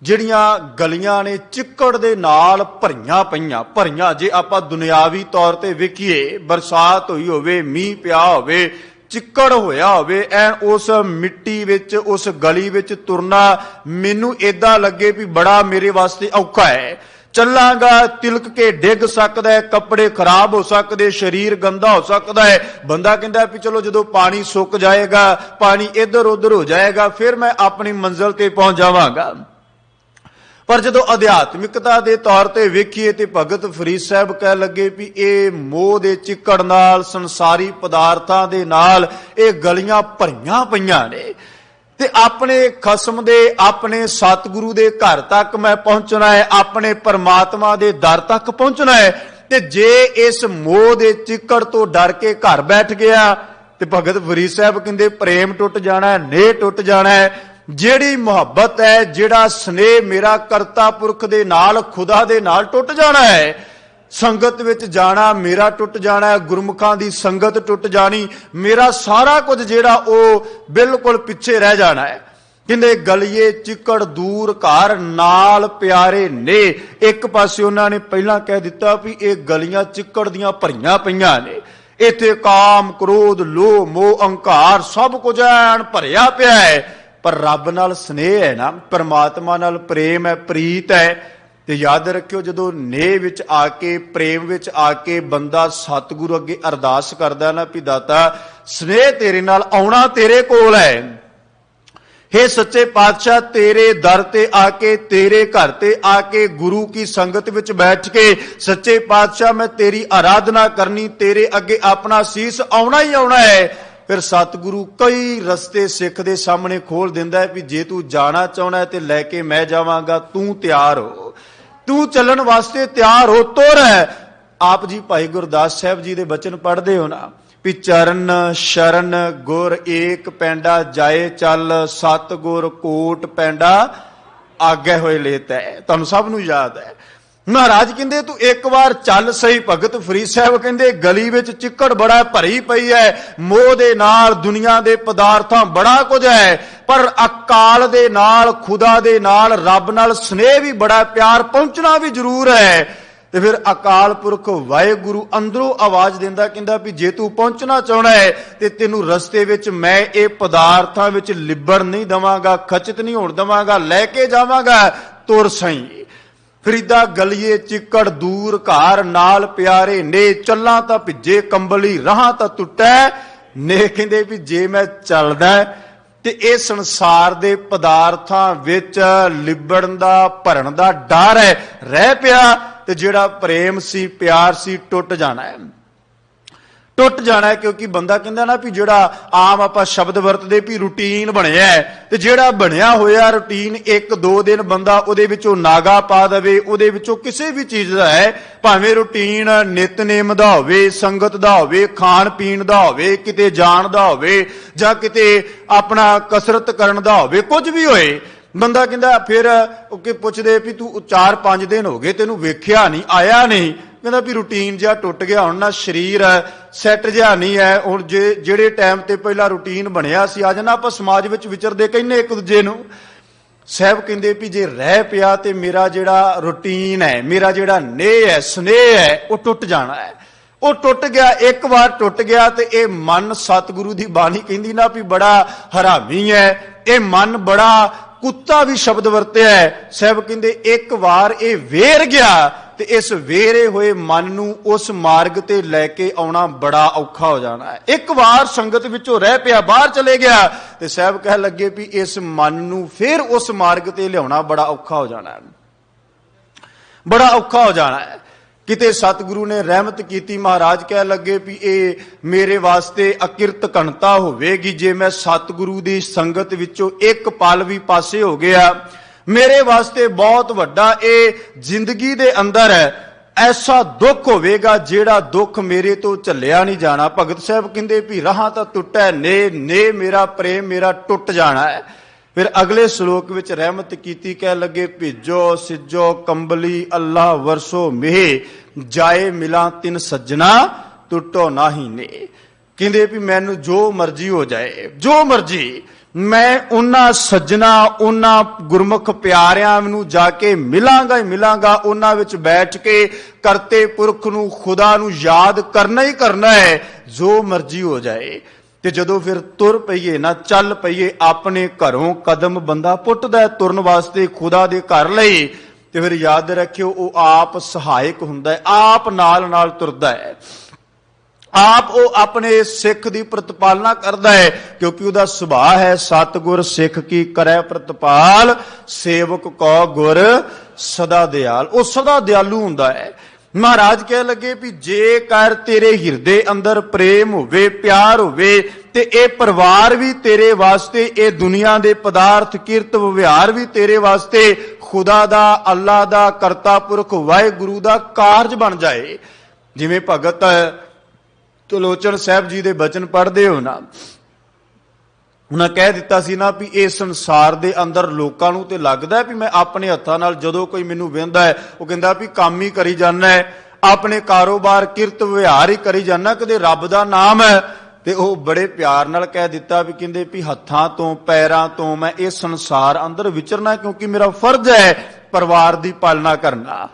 ਜਿਹੜੀਆਂ ਗਲੀਆਂ ਨੇ ਚਿੱਕੜ ਦੇ ਨਾਲ ਭਰੀਆਂ ਭਰੀਆਂ, ਜੇ ਆਪਾਂ ਦੁਨਿਆਵੀ ਤੌਰ ਤੇ ਵੇਖੀਏ, ਬਰਸਾਤ ਹੋਈ ਹੋਵੇ, ਮੀਂਹ ਪਿਆ ਹੋਵੇ, ਚਿੱਕੜ ਹੋਇਆ ਹੋਵੇ, ਐਨ ਉਸ ਮਿੱਟੀ ਵਿੱਚ, ਉਸ ਗਲੀ ਵਿੱਚ ਤੁਰਨਾ ਮੈਨੂੰ ਏਦਾਂ ਲੱਗੇ ਵੀ ਬੜਾ ਮੇਰੇ ਵਾਸਤੇ ਔਖਾ ਹੈ। ਚੱਲਾਂਗਾ ਤਿਲਕ ਕੇ ਡਿੱਗ ਸਕਦਾ ਹੈ, ਕੱਪੜੇ ਖਰਾਬ ਹੋ ਸਕਦੇ, ਸਰੀਰ ਗੰਦਾ ਹੋ ਸਕਦਾ ਹੈ। ਬੰਦਾ ਕਹਿੰਦਾ ਵੀ ਚਲੋ ਜਦੋਂ ਪਾਣੀ ਸੁੱਕ ਜਾਏਗਾ, ਪਾਣੀ ਇੱਧਰ ਉੱਧਰ ਹੋ ਜਾਏਗਾ, ਫਿਰ ਮੈਂ ਆਪਣੀ ਮੰਜ਼ਿਲ ਤੇ ਪਹੁੰਚ ਜਾਵਾਂਗਾ। ਪਰ ਜਦੋਂ ਅਧਿਆਤਮਿਕਤਾ ਦੇ ਤੌਰ ਤੇ ਵੇਖੀਏ ਤੇ ਭਗਤ ਫਰੀਦ ਸਾਹਿਬ ਕਹਿ ਲੱਗੇ ਵੀ ਇਹ ਮੋਹ ਦੇ ਚਿੱਕੜ ਨਾਲ, ਸੰਸਾਰੀ ਪਦਾਰਥਾਂ ਦੇ ਨਾਲ ਇਹ ਗਲੀਆਂ ਭਰੀਆਂ ਪਈਆਂ ਨੇ, ਤੇ ਆਪਣੇ ਖਸਮ ਦੇ, ਆਪਣੇ ਸਤਿਗੁਰੂ ਦੇ ਘਰ ਤੱਕ ਮੈਂ ਪਹੁੰਚਣਾ ਹੈ, ਆਪਣੇ ਪਰਮਾਤਮਾ ਦੇ ਦਰ ਤੱਕ ਪਹੁੰਚਣਾ ਹੈ। ਤੇ ਜੇ ਇਸ ਮੋਹ ਦੇ ਚਿੱਕੜ ਤੋਂ ਡਰ ਕੇ ਘਰ ਬੈਠ ਗਿਆ ਤੇ ਭਗਤ ਫਰੀਦ ਸਾਹਿਬ ਕਹਿੰਦੇ ਪ੍ਰੇਮ ਟੁੱਟ ਜਾਣਾ, ਨੇਹ ਟੁੱਟ ਜਾਣਾ ਹੈ। ਜਿਹੜੀ ਮੁਹੱਬਤ ਹੈ, ਜਿਹੜਾ ਸਨੇਹ ਮੇਰਾ ਕਰਤਾ ਪੁਰਖ ਦੇ ਨਾਲ, ਖੁਦਾ ਦੇ ਨਾਲ ਟੁੱਟ ਜਾਣਾ ਹੈ। ਸੰਗਤ ਵਿੱਚ ਜਾਣਾ ਮੇਰਾ ਟੁੱਟ ਜਾਣਾ, ਗੁਰਮੁਖਾਂ ਦੀ ਸੰਗਤ ਟੁੱਟ ਜਾਣੀ, ਮੇਰਾ ਸਾਰਾ ਕੁਝ ਜਿਹੜਾ ਉਹ ਬਿਲਕੁਲ ਪਿੱਛੇ ਰਹਿ ਜਾਣਾ ਹੈ। ਕਹਿੰਦੇ ਗਲੀਏ ਚਿੱਕੜ ਦੂਰ ਘਰ ਨਾਲ ਪਿਆਰੇ ਨੇ। ਇੱਕ ਪਾਸੇ ਉਹਨਾਂ ਨੇ ਪਹਿਲਾਂ ਕਹਿ ਦਿੱਤਾ ਵੀ ਇਹ ਗਲੀਆਂ ਚਿੱਕੜ ਦੀਆਂ ਭਰੀਆਂ ਪਈਆਂ ਨੇ, ਇੱਥੇ ਕਾਮ ਕ੍ਰੋਧ ਲੋਭ ਮੋਹ ਅਹੰਕਾਰ ਸਭ ਕੁਝ ਐਨ ਭਰਿਆ ਪਿਆ ਹੈ। ਪਰ ਰੱਬ ਨਾਲ ਸਨੇਹ ਹੈ ਨਾ, ਪਰਮਾਤਮਾ ਨਾਲ ਪ੍ਰੇਮ ਹੈ, ਪ੍ਰੀਤ ਹੈ। ਤੇ ਯਾਦ ਰੱਖਿਓ, ਜਦੋਂ ਨੇਹ ਵਿੱਚ ਆ ਕੇ, ਪ੍ਰੇਮ ਵਿੱਚ ਆ ਕੇ ਬੰਦਾ ਸਤਿਗੁਰੂ ਅੱਗੇ ਅਰਦਾਸ ਕਰਦਾ ਨਾ ਵੀ ਦਾਤਾ ਸਨੇਹ ਤੇਰੇ ਨਾਲ ਆਉਣਾ ਤੇਰੇ ਕੋਲ ਹੈ, हे ਸੱਚੇ ਪਾਤਸ਼ਾਹ ਤੇਰੇ ਦਰ ਤੇ ਆ ਕੇ, ਤੇਰੇ ਘਰ ਤੇ ਆ ਕੇ, ਗੁਰੂ ਕੀ ਸੰਗਤ ਵਿੱਚ ਬੈਠ ਕੇ ਸੱਚੇ ਪਾਤਸ਼ਾਹ ਮੈਂ ਤੇਰੀ ਆਰਾਧਨਾ ਕਰਨੀ, ਤੇਰੇ ਅੱਗੇ ਆਪਣਾ ਸੀਸ ਆਉਣਾ ਹੀ ਆਉਣਾ ਹੈ। ਫਿਰ ਸਤਿਗੁਰੂ ਕਈ ਰਸਤੇ ਸਿੱਖ ਦੇ ਸਾਹਮਣੇ ਖੋਲ ਦਿੰਦਾ ਹੈ ਵੀ ਜੇ ਤੂੰ ਜਾਣਾ ਚਾਹਣਾ ਤੇ ਲੈ ਕੇ ਮੈਂ ਜਾਵਾਂਗਾ, ਤੂੰ ਤਿਆਰ ਹੋ, ਤੂੰ ਚੱਲਣ ਵਾਸਤੇ ਤਿਆਰ ਹੋ, ਤੁਰ ਹੈ। ਆਪ ਜੀ ਭਾਈ ਗੁਰਦਾਸ ਸਾਹਿਬ ਜੀ ਦੇ ਬਚਨ ਪੜ੍ਹਦੇ ਹੋ ਨਾ ਵੀ ਚਰਨ ਸ਼ਰਨ ਗੁਰ ਏਕ ਪੈਂਡਾ ਜਾਏ ਚੱਲ, ਸਤ ਗੁਰ ਕੋਟ ਪੈਂਡਾ ਆਗੇ ਹੋਏ ਲੇਤ ਹੈ। ਤੁਹਾਨੂੰ ਸਭ ਨੂੰ ਯਾਦ ਹੈ। ਮਹਾਰਾਜ ਕਹਿੰਦੇ ਤੂੰ ਇੱਕ ਵਾਰ ਚੱਲ ਸਹੀ। ਭਗਤ ਫਰੀਦ ਸਾਹਿਬ ਕਹਿੰਦੇ ਗਲੀ ਵਿੱਚ ਚਿੱਕੜ ਬੜਾ ਭਰੀ ਪਈ ਹੈ, ਮੋਹ ਦੇ ਨਾਲ, ਦੁਨੀਆ ਦੇ ਪਦਾਰਥਾਂ ਬੜਾ ਕੁਝ ਹੈ, ਪਰ ਅਕਾਲ ਦੇ ਨਾਲ, ਖੁਦਾ ਦੇ ਨਾਲ, ਰੱਬ ਨਾਲ ਸਨੇਹ ਵੀ ਬੜਾ, ਪਿਆਰ ਪਹੁੰਚਣਾ ਵੀ ਜ਼ਰੂਰ ਹੈ। ਤੇ ਫਿਰ ਅਕਾਲ ਪੁਰਖ ਵਾਹਿਗੁਰੂ ਅੰਦਰੋਂ ਆਵਾਜ਼ ਦਿੰਦਾ, ਕਹਿੰਦਾ ਵੀ ਜੇ ਤੂੰ ਪਹੁੰਚਣਾ ਚਾਹੁੰਦਾ ਹੈ ਤੇ ਤੈਨੂੰ ਰਸਤੇ ਵਿੱਚ ਮੈਂ ਇਹ ਪਦਾਰਥਾਂ ਵਿੱਚ ਲਿਬੜ ਨਹੀਂ ਦਵਾਂਗਾ, ਖਚਿਤ ਨਹੀਂ ਹੋਣ ਦਵਾਂਗਾ, ਲੈ ਕੇ ਜਾਵਾਂਗਾ, ਤੁਰ ਸਈ। ਫਰੀਦਾ ਗਲੀਏ ਚਿੱਕੜ ਦੂਰ ਘਰ ਨਾਲ ਪਿਆਰੇ ਨੇ, ਚੱਲਾਂ ਤਾਂ ਭਿੱਜੇ ਕੰਬਲੀ ਰਾਹਾਂ ਤਾਂ ਟੁੱਟੈ ਨੇ। ਕਹਿੰਦੇ ਵੀ ਜੇ ਮੈਂ ਚੱਲਦਾ ਤੇ ਇਹ ਸੰਸਾਰ ਦੇ ਪਦਾਰਥਾਂ ਵਿੱਚ ਲਿਬੜਨ ਦਾ ਭਰਨ ਦਾ ਡਰ ਹੈ ਰਹਿ ਪਿਆ, ਤੇ ਜਿਹੜਾ ਪ੍ਰੇਮ ਸੀ ਪਿਆਰ ਸੀ ਟੁੱਟ ਜਾਣਾ ਹੈ, ਟੁੱਟ ਜਾਣਾ ਹੈ। ਕਿਉਂਕਿ ਬੰਦਾ ਕਹਿੰਦਾ ਨਾ ਵੀ ਜਿਹੜਾ ਆਮ ਆਪਾਂ ਸ਼ਬਦ ਵਰਤਦੇ ਵੀ ਰੂਟੀਨ ਬਣਿਆ ਹੈ, ਤੇ ਜਿਹੜਾ ਬਣਿਆ ਹੋਇਆ ਰੂਟੀਨ 1-2 ਦਿਨ ਬੰਦਾ ਉਹਦੇ ਵਿੱਚੋਂ ਨਾਗਾ ਪਾ ਦੇਵੇ, ਉਹਦੇ ਵਿੱਚੋਂ ਕਿਸੇ ਵੀ ਚੀਜ਼ ਦਾ ਹੈ, ਭਾਵੇਂ ਰੂਟੀਨ ਨਿਤਨੇਮ ਦਾ ਹੋਵੇ, ਸੰਗਤ ਦਾ ਹੋਵੇ, ਖਾਣ ਪੀਣ ਦਾ ਹੋਵੇ, ਕਿਤੇ ਜਾਣ ਦਾ ਹੋਵੇ, ਜਾਂ ਕਿਤੇ ਆਪਣਾ ਕਸਰਤ ਕਰਨ ਦਾ ਹੋਵੇ, ਕੁਝ ਵੀ ਹੋਏ, ਬੰਦਾ ਕਹਿੰਦਾ ਫਿਰ ਉਹ ਪੁੱਛਦੇ ਵੀ ਤੂੰ 4-5 ਦਿਨ ਹੋ ਗਏ ਤੈਨੂੰ ਵੇਖਿਆ ਨਹੀਂ, ਆਇਆ ਨਹੀਂ, ਕਹਿੰਦਾ ਵੀ ਰੂਟੀਨ ਜਿਹਾ ਟੁੱਟ ਗਿਆ, ਹੁਣ ਨਾ ਸਰੀਰ ਸੈੱਟ ਜਿਹਾ ਨਹੀਂ ਹੈ, ਹੁਣ ਜਿਹੜੇ ਟਾਈਮ ਤੇ ਪਹਿਲਾਂ ਰੂਟੀਨ ਬਣਿਆ ਸੀ, ਅੱਜ ਨਾ ਆਪਾਂ ਸਮਾਜ ਵਿੱਚ ਵਿਚਰਦੇ ਕਹਿੰਦੇ ਇੱਕ ਦੂਜੇ ਨੂੰ। ਸਾਹਿਬ ਕਹਿੰਦੇ ਵੀ ਜੇ ਰਹਿ ਪਿਆ ਤੇ ਮੇਰਾ ਜਿਹੜਾ ਰੂਟੀਨ ਹੈ, ਮੇਰਾ ਜਿਹੜਾ ਨੇਹ ਹੈ, ਸਨੇਹ ਹੈ, ਉਹ ਟੁੱਟ ਜਾਣਾ ਹੈ। ਉਹ ਟੁੱਟ ਗਿਆ, ਇੱਕ ਵਾਰ ਟੁੱਟ ਗਿਆ ਤੇ ਇਹ ਮਨ, ਸਤਿਗੁਰੂ ਦੀ ਬਾਣੀ ਕਹਿੰਦੀ ਨਾ ਵੀ ਬੜਾ ਹਰਾਮੀ ਹੈ, ਇਹ ਮਨ ਬੜਾ ਕੁੱਤਾ ਵੀ ਸ਼ਬਦ ਵਰਤਿਆ ਹੈ। ਸਾਹਿਬ ਕਹਿੰਦੇ ਇੱਕ ਵਾਰ ਇਹ ਵੇਰ ਗਿਆ ਤੇ ਇਸ ਵੇਰੇ ਹੋਏ ਮਨ ਨੂੰ ਉਸ ਮਾਰਗ ਤੇ ਲੈ ਕੇ ਆਉਣਾ ਬੜਾ ਔਖਾ ਹੋ ਜਾਣਾ ਹੈ। ਇੱਕ ਵਾਰ ਸੰਗਤ ਵਿੱਚੋਂ ਰਹਿ ਪਿਆ, ਬਾਹਰ ਚਲੇ ਗਿਆ, ਤੇ ਸਾਹਿਬ ਕਹਿਣ ਲੱਗੇ ਵੀ ਇਸ ਮਨ ਨੂੰ ਫਿਰ ਉਸ ਮਾਰਗ ਤੇ ਲਿਆਉਣਾ ਬੜਾ ਔਖਾ ਹੋ ਜਾਣਾ ਹੈ, ਬੜਾ ਔਖਾ ਹੋ ਜਾਣਾ ਹੈ। ਕਿਤੇ ਸਤਿਗੁਰੂ ਨੇ ਰਹਿਮਤ ਕੀਤੀ, ਮਹਾਰਾਜ ਕਹਿ ਲੱਗੇ ਵੀ ਇਹ ਮੇਰੇ ਵਾਸਤੇ ਅਕਿਰਤ ਘਣਤਾ ਹੋਵੇਗੀ ਜੇ ਮੈਂ ਸਤਿਗੁਰੂ ਦੀ ਸੰਗਤ ਵਿੱਚੋਂ ਇੱਕ ਪਲ ਵੀ ਪਾਸੇ ਹੋ ਗਿਆ, ਮੇਰੇ ਵਾਸਤੇ ਬਹੁਤ ਵੱਡਾ ਇਹ ਜ਼ਿੰਦਗੀ ਦੇ ਅੰਦਰ ਐਸਾ ਦੁੱਖ ਹੋਵੇਗਾ ਜਿਹੜਾ ਦੁੱਖ ਮੇਰੇ ਤੋਂ ਝੱਲਿਆ ਨਹੀਂ ਜਾਣਾ। ਭਗਤ ਸਾਹਿਬ ਕਹਿੰਦੇ ਵੀ ਰਾਹਾਂ ਤਾਂ ਟੁੱਟੈ ਨੇ ਮੇਰਾ ਪ੍ਰੇਮ ਮੇਰਾ ਟੁੱਟ ਜਾਣਾ ਹੈ। ਫਿਰ ਅਗਲੇ ਸ਼ਲੋਕ ਵਿੱਚ ਰਹਿਮਤ ਕੀਤੀ, ਕਹਿ ਲੱਗੇ ਭੇਜੋ ਸਿੱਜੋ ਕੰਬਲੀ ਅੱਲਾ ਵਰਸੋ ਮੇਹ, ਜਾਏ ਮਿਲਾਂ ਤਿਨ ਸੱਜਣਾ ਟੁੱਟੋ ਨਾਹੀ ਨੇ। ਕਹਿੰਦੇ ਵੀ ਮੈਨੂੰ ਜੋ ਮਰਜ਼ੀ ਹੋ ਜਾਏ, ਜੋ ਮਰਜ਼ੀ, ਮੈਂ ਉਹਨਾਂ ਸੱਜਣਾ, ਉਹਨਾਂ ਗੁਰਮੁਖ ਪਿਆਰਿਆਂ ਨੂੰ ਜਾ ਕੇ ਮਿਲਾਂਗਾ ਹੀ ਮਿਲਾਂਗਾ, ਉਹਨਾਂ ਵਿੱਚ ਬੈਠ ਕੇ ਕਰਤੇ ਪੁਰਖ ਨੂੰ, ਖੁਦਾ ਨੂੰ ਯਾਦ ਕਰਨਾ ਹੀ ਕਰਨਾ ਹੈ, ਜੋ ਮਰਜ਼ੀ ਹੋ ਜਾਏ। ਤੇ ਜਦੋਂ ਫਿਰ ਤੁਰ ਪਈਏ ਨਾ, ਚੱਲ ਪਈਏ, ਆਪਣੇ ਘਰੋਂ ਕਦਮ ਬੰਦਾ ਪੁੱਟਦਾ ਤੁਰਨ ਵਾਸਤੇ ਖੁਦਾ ਦੇ ਘਰ ਲਈ, ਤੇ ਫਿਰ ਯਾਦ ਰੱਖਿਓ ਉਹ ਆਪ ਸਹਾਇਕ ਹੁੰਦਾ ਹੈ, ਆਪ ਨਾਲ ਨਾਲ ਤੁਰਦਾ ਹੈ, ਆਪ ਉਹ ਆਪਣੇ ਸਿੱਖ ਦੀ ਪ੍ਰਤਪਾਲਨਾ ਕਰਦਾ ਹੈ, ਕਿਉਂਕਿ ਉਹਦਾ ਸੁਭਾਅ ਹੈ ਸਤਿਗੁਰ ਸਿੱਖ ਕੀ ਕਰੈ ਪ੍ਰਤਪਾਲ, ਸੇਵਕ ਕੋ ਗੁਰ ਸਦਾ ਦਿਆਲ। ਉਹ ਸਦਾ ਦਿਆਲੂ ਹੁੰਦਾ ਹੈ। ਮਹਾਰਾਜ ਕਹਿ ਲੱਗੇ ਵੀ ਜੇਕਰ ਤੇਰੇ ਹਿਰਦੇ ਅੰਦਰ ਪ੍ਰੇਮ ਹੋਵੇ, ਪਿਆਰ ਹੋਵੇ, ਤੇ ਇਹ ਪਰਿਵਾਰ ਵੀ ਤੇਰੇ ਵਾਸਤੇ, ਇਹ ਦੁਨੀਆ ਦੇ ਪਦਾਰਥ ਕਿਰਤ ਵਿਵਹਾਰ ਵੀ ਤੇਰੇ ਵਾਸਤੇ ਖੁਦਾ ਦਾ, ਅੱਲਾ ਦਾ, ਕਰਤਾ ਪੁਰਖ ਵਾਹਿਗੁਰੂ ਦਾ ਕਾਰਜ ਬਣ ਜਾਏ। ਜਿਵੇਂ ਭਗਤ ਤਲੋਚਨ ਸਾਹਿਬ ਜੀ ਦੇ ਬਚਨ ਪੜ੍ਹਦੇ ਹੋ ਨਾ, ਉਹਨਾਂ ਕਹਿ ਦਿੱਤਾ ਸੀ ਨਾ ਵੀ ਇਹ ਸੰਸਾਰ ਦੇ ਅੰਦਰ ਲੋਕਾਂ ਨੂੰ ਤੇ ਲੱਗਦਾ ਵੀ ਮੈਂ ਆਪਣੇ ਹੱਥਾਂ ਨਾਲ, ਜਦੋਂ ਕੋਈ ਮੈਨੂੰ ਵਹਿੰਦਾ ਹੈ ਉਹ ਕਹਿੰਦਾ ਵੀ ਕੰਮ ਹੀ ਕਰੀ ਜਾਂਦਾ ਹੈ, ਆਪਣੇ ਕਾਰੋਬਾਰ ਕਿਰਤ ਵਿਵਹਾਰ ਹੀ ਕਰੀ ਜਾਂਦਾ, ਕਦੇ ਰੱਬ ਦਾ ਨਾਮ ਹੈ। ਤੇ ਉਹ ਬੜੇ ਪਿਆਰ ਨਾਲ ਕਹਿ ਦਿੱਤਾ ਵੀ ਕਹਿੰਦੇ ਵੀ ਹੱਥਾਂ ਤੋਂ ਪੈਰਾਂ ਤੋਂ ਮੈਂ ਇਹ ਸੰਸਾਰ ਅੰਦਰ ਵਿਚਰਨਾ, ਕਿਉਂਕਿ ਮੇਰਾ ਫਰਜ਼ ਹੈ ਪਰਿਵਾਰ ਦੀ ਪਾਲਣਾ ਕਰਨਾ।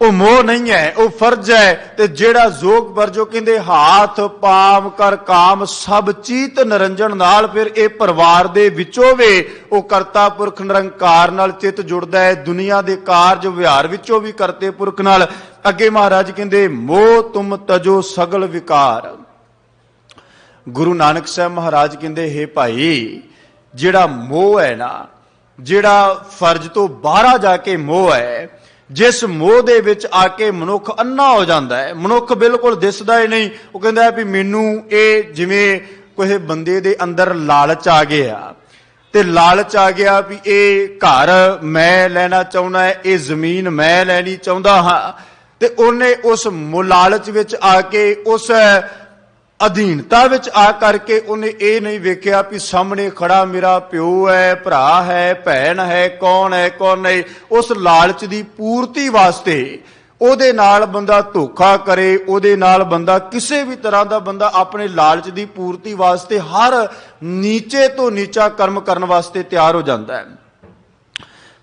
ਉਹ ਮੋਹ ਨਹੀਂ ਹੈ, ਉਹ ਫਰਜ਼ ਹੈ। ਤੇ ਜਿਹੜਾ ਜੋਗ ਵਰਜੋ ਕਹਿੰਦੇ ਹਾਥ ਪਾਮ ਕਰ ਕਾਮ ਸਭ ਚੀਤ ਨਿਰੰਜਨ ਨਾਲ, ਫਿਰ ਇਹ ਪਰਿਵਾਰ ਦੇ ਵਿੱਚੋਂ ਵੀ ਉਹ ਕਰਤਾ ਪੁਰਖ ਨਿਰੰਕਾਰ ਨਾਲ ਚਿੱਤ ਜੁੜਦਾ ਹੈ, ਦੁਨੀਆ ਦੇ ਕਾਰਜ ਵਿਹਾਰ ਵਿੱਚੋਂ ਵੀ ਕਰਤੇ ਪੁਰਖ ਨਾਲ। ਅੱਗੇ ਮਹਾਰਾਜ ਕਹਿੰਦੇ ਮੋਹ ਤੁਮ ਤਜੋ ਸਗਲ ਵਿਕਾਰ। ਗੁਰੂ ਨਾਨਕ ਸਾਹਿਬ ਮਹਾਰਾਜ ਕਹਿੰਦੇ ਹੇ ਭਾਈ, ਜਿਹੜਾ ਮੋਹ ਹੈ ਨਾ, ਜਿਹੜਾ ਫਰਜ਼ ਤੋਂ ਬਾਹਰ ਜਾ ਕੇ ਮੋਹ ਹੈ, ਜਿਸ ਮੋਹ ਦੇ ਵਿੱਚ ਆ ਕੇ ਮਨੁੱਖ ਅੰਨਾ ਹੋ ਜਾਂਦਾ ਹੈ, ਮਨੁੱਖ ਬਿਲਕੁਲ ਦਿਸਦਾ ਹੀ ਨਹੀਂ। ਉਹ ਕਹਿੰਦਾ ਵੀ ਮੈਨੂੰ ਇਹ, ਜਿਵੇਂ ਕੋਈ ਬੰਦੇ ਦੇ ਅੰਦਰ ਲਾਲਚ ਆ ਗਿਆ, ਤੇ ਲਾਲਚ ਆ ਗਿਆ ਵੀ ਇਹ ਘਰ ਮੈਂ ਲੈਣਾ ਚਾਹੁੰਦਾ ਹੈ, ਇਹ ਜ਼ਮੀਨ ਮੈਂ ਲੈਣੀ ਚਾਹੁੰਦਾ ਹਾਂ, ਤੇ ਉਹਨੇ ਉਸ ਲਾਲਚ ਵਿੱਚ ਆ ਕੇ, ਉਸ ਅਧੀਨਤਾ ਵਿੱਚ ਆ ਕਰਕੇ ਉਹਨੇ ਇਹ ਨਹੀਂ ਵੇਖਿਆ ਵੀ ਸਾਹਮਣੇ ਖੜਾ ਮੇਰਾ ਪਿਓ ਹੈ, ਭਰਾ ਹੈ, ਭੈਣ ਹੈ, ਕੌਣ ਹੈ ਕੌਣ ਨਹੀਂ। ਉਸ ਲਾਲਚ ਦੀ ਪੂਰਤੀ ਵਾਸਤੇ ਉਹਦੇ ਨਾਲ ਬੰਦਾ ਧੋਖਾ ਕਰੇ, ਉਹਦੇ ਨਾਲ ਬੰਦਾ ਕਿਸੇ ਵੀ ਤਰ੍ਹਾਂ ਦਾ ਬੰਦਾ ਆਪਣੇ ਲਾਲਚ ਦੀ ਪੂਰਤੀ ਵਾਸਤੇ ਹਰ ਨੀਚੇ ਤੋਂ ਨੀਚਾ ਕਰਮ ਕਰਨ ਵਾਸਤੇ ਤਿਆਰ ਹੋ ਜਾਂਦਾ ਹੈ।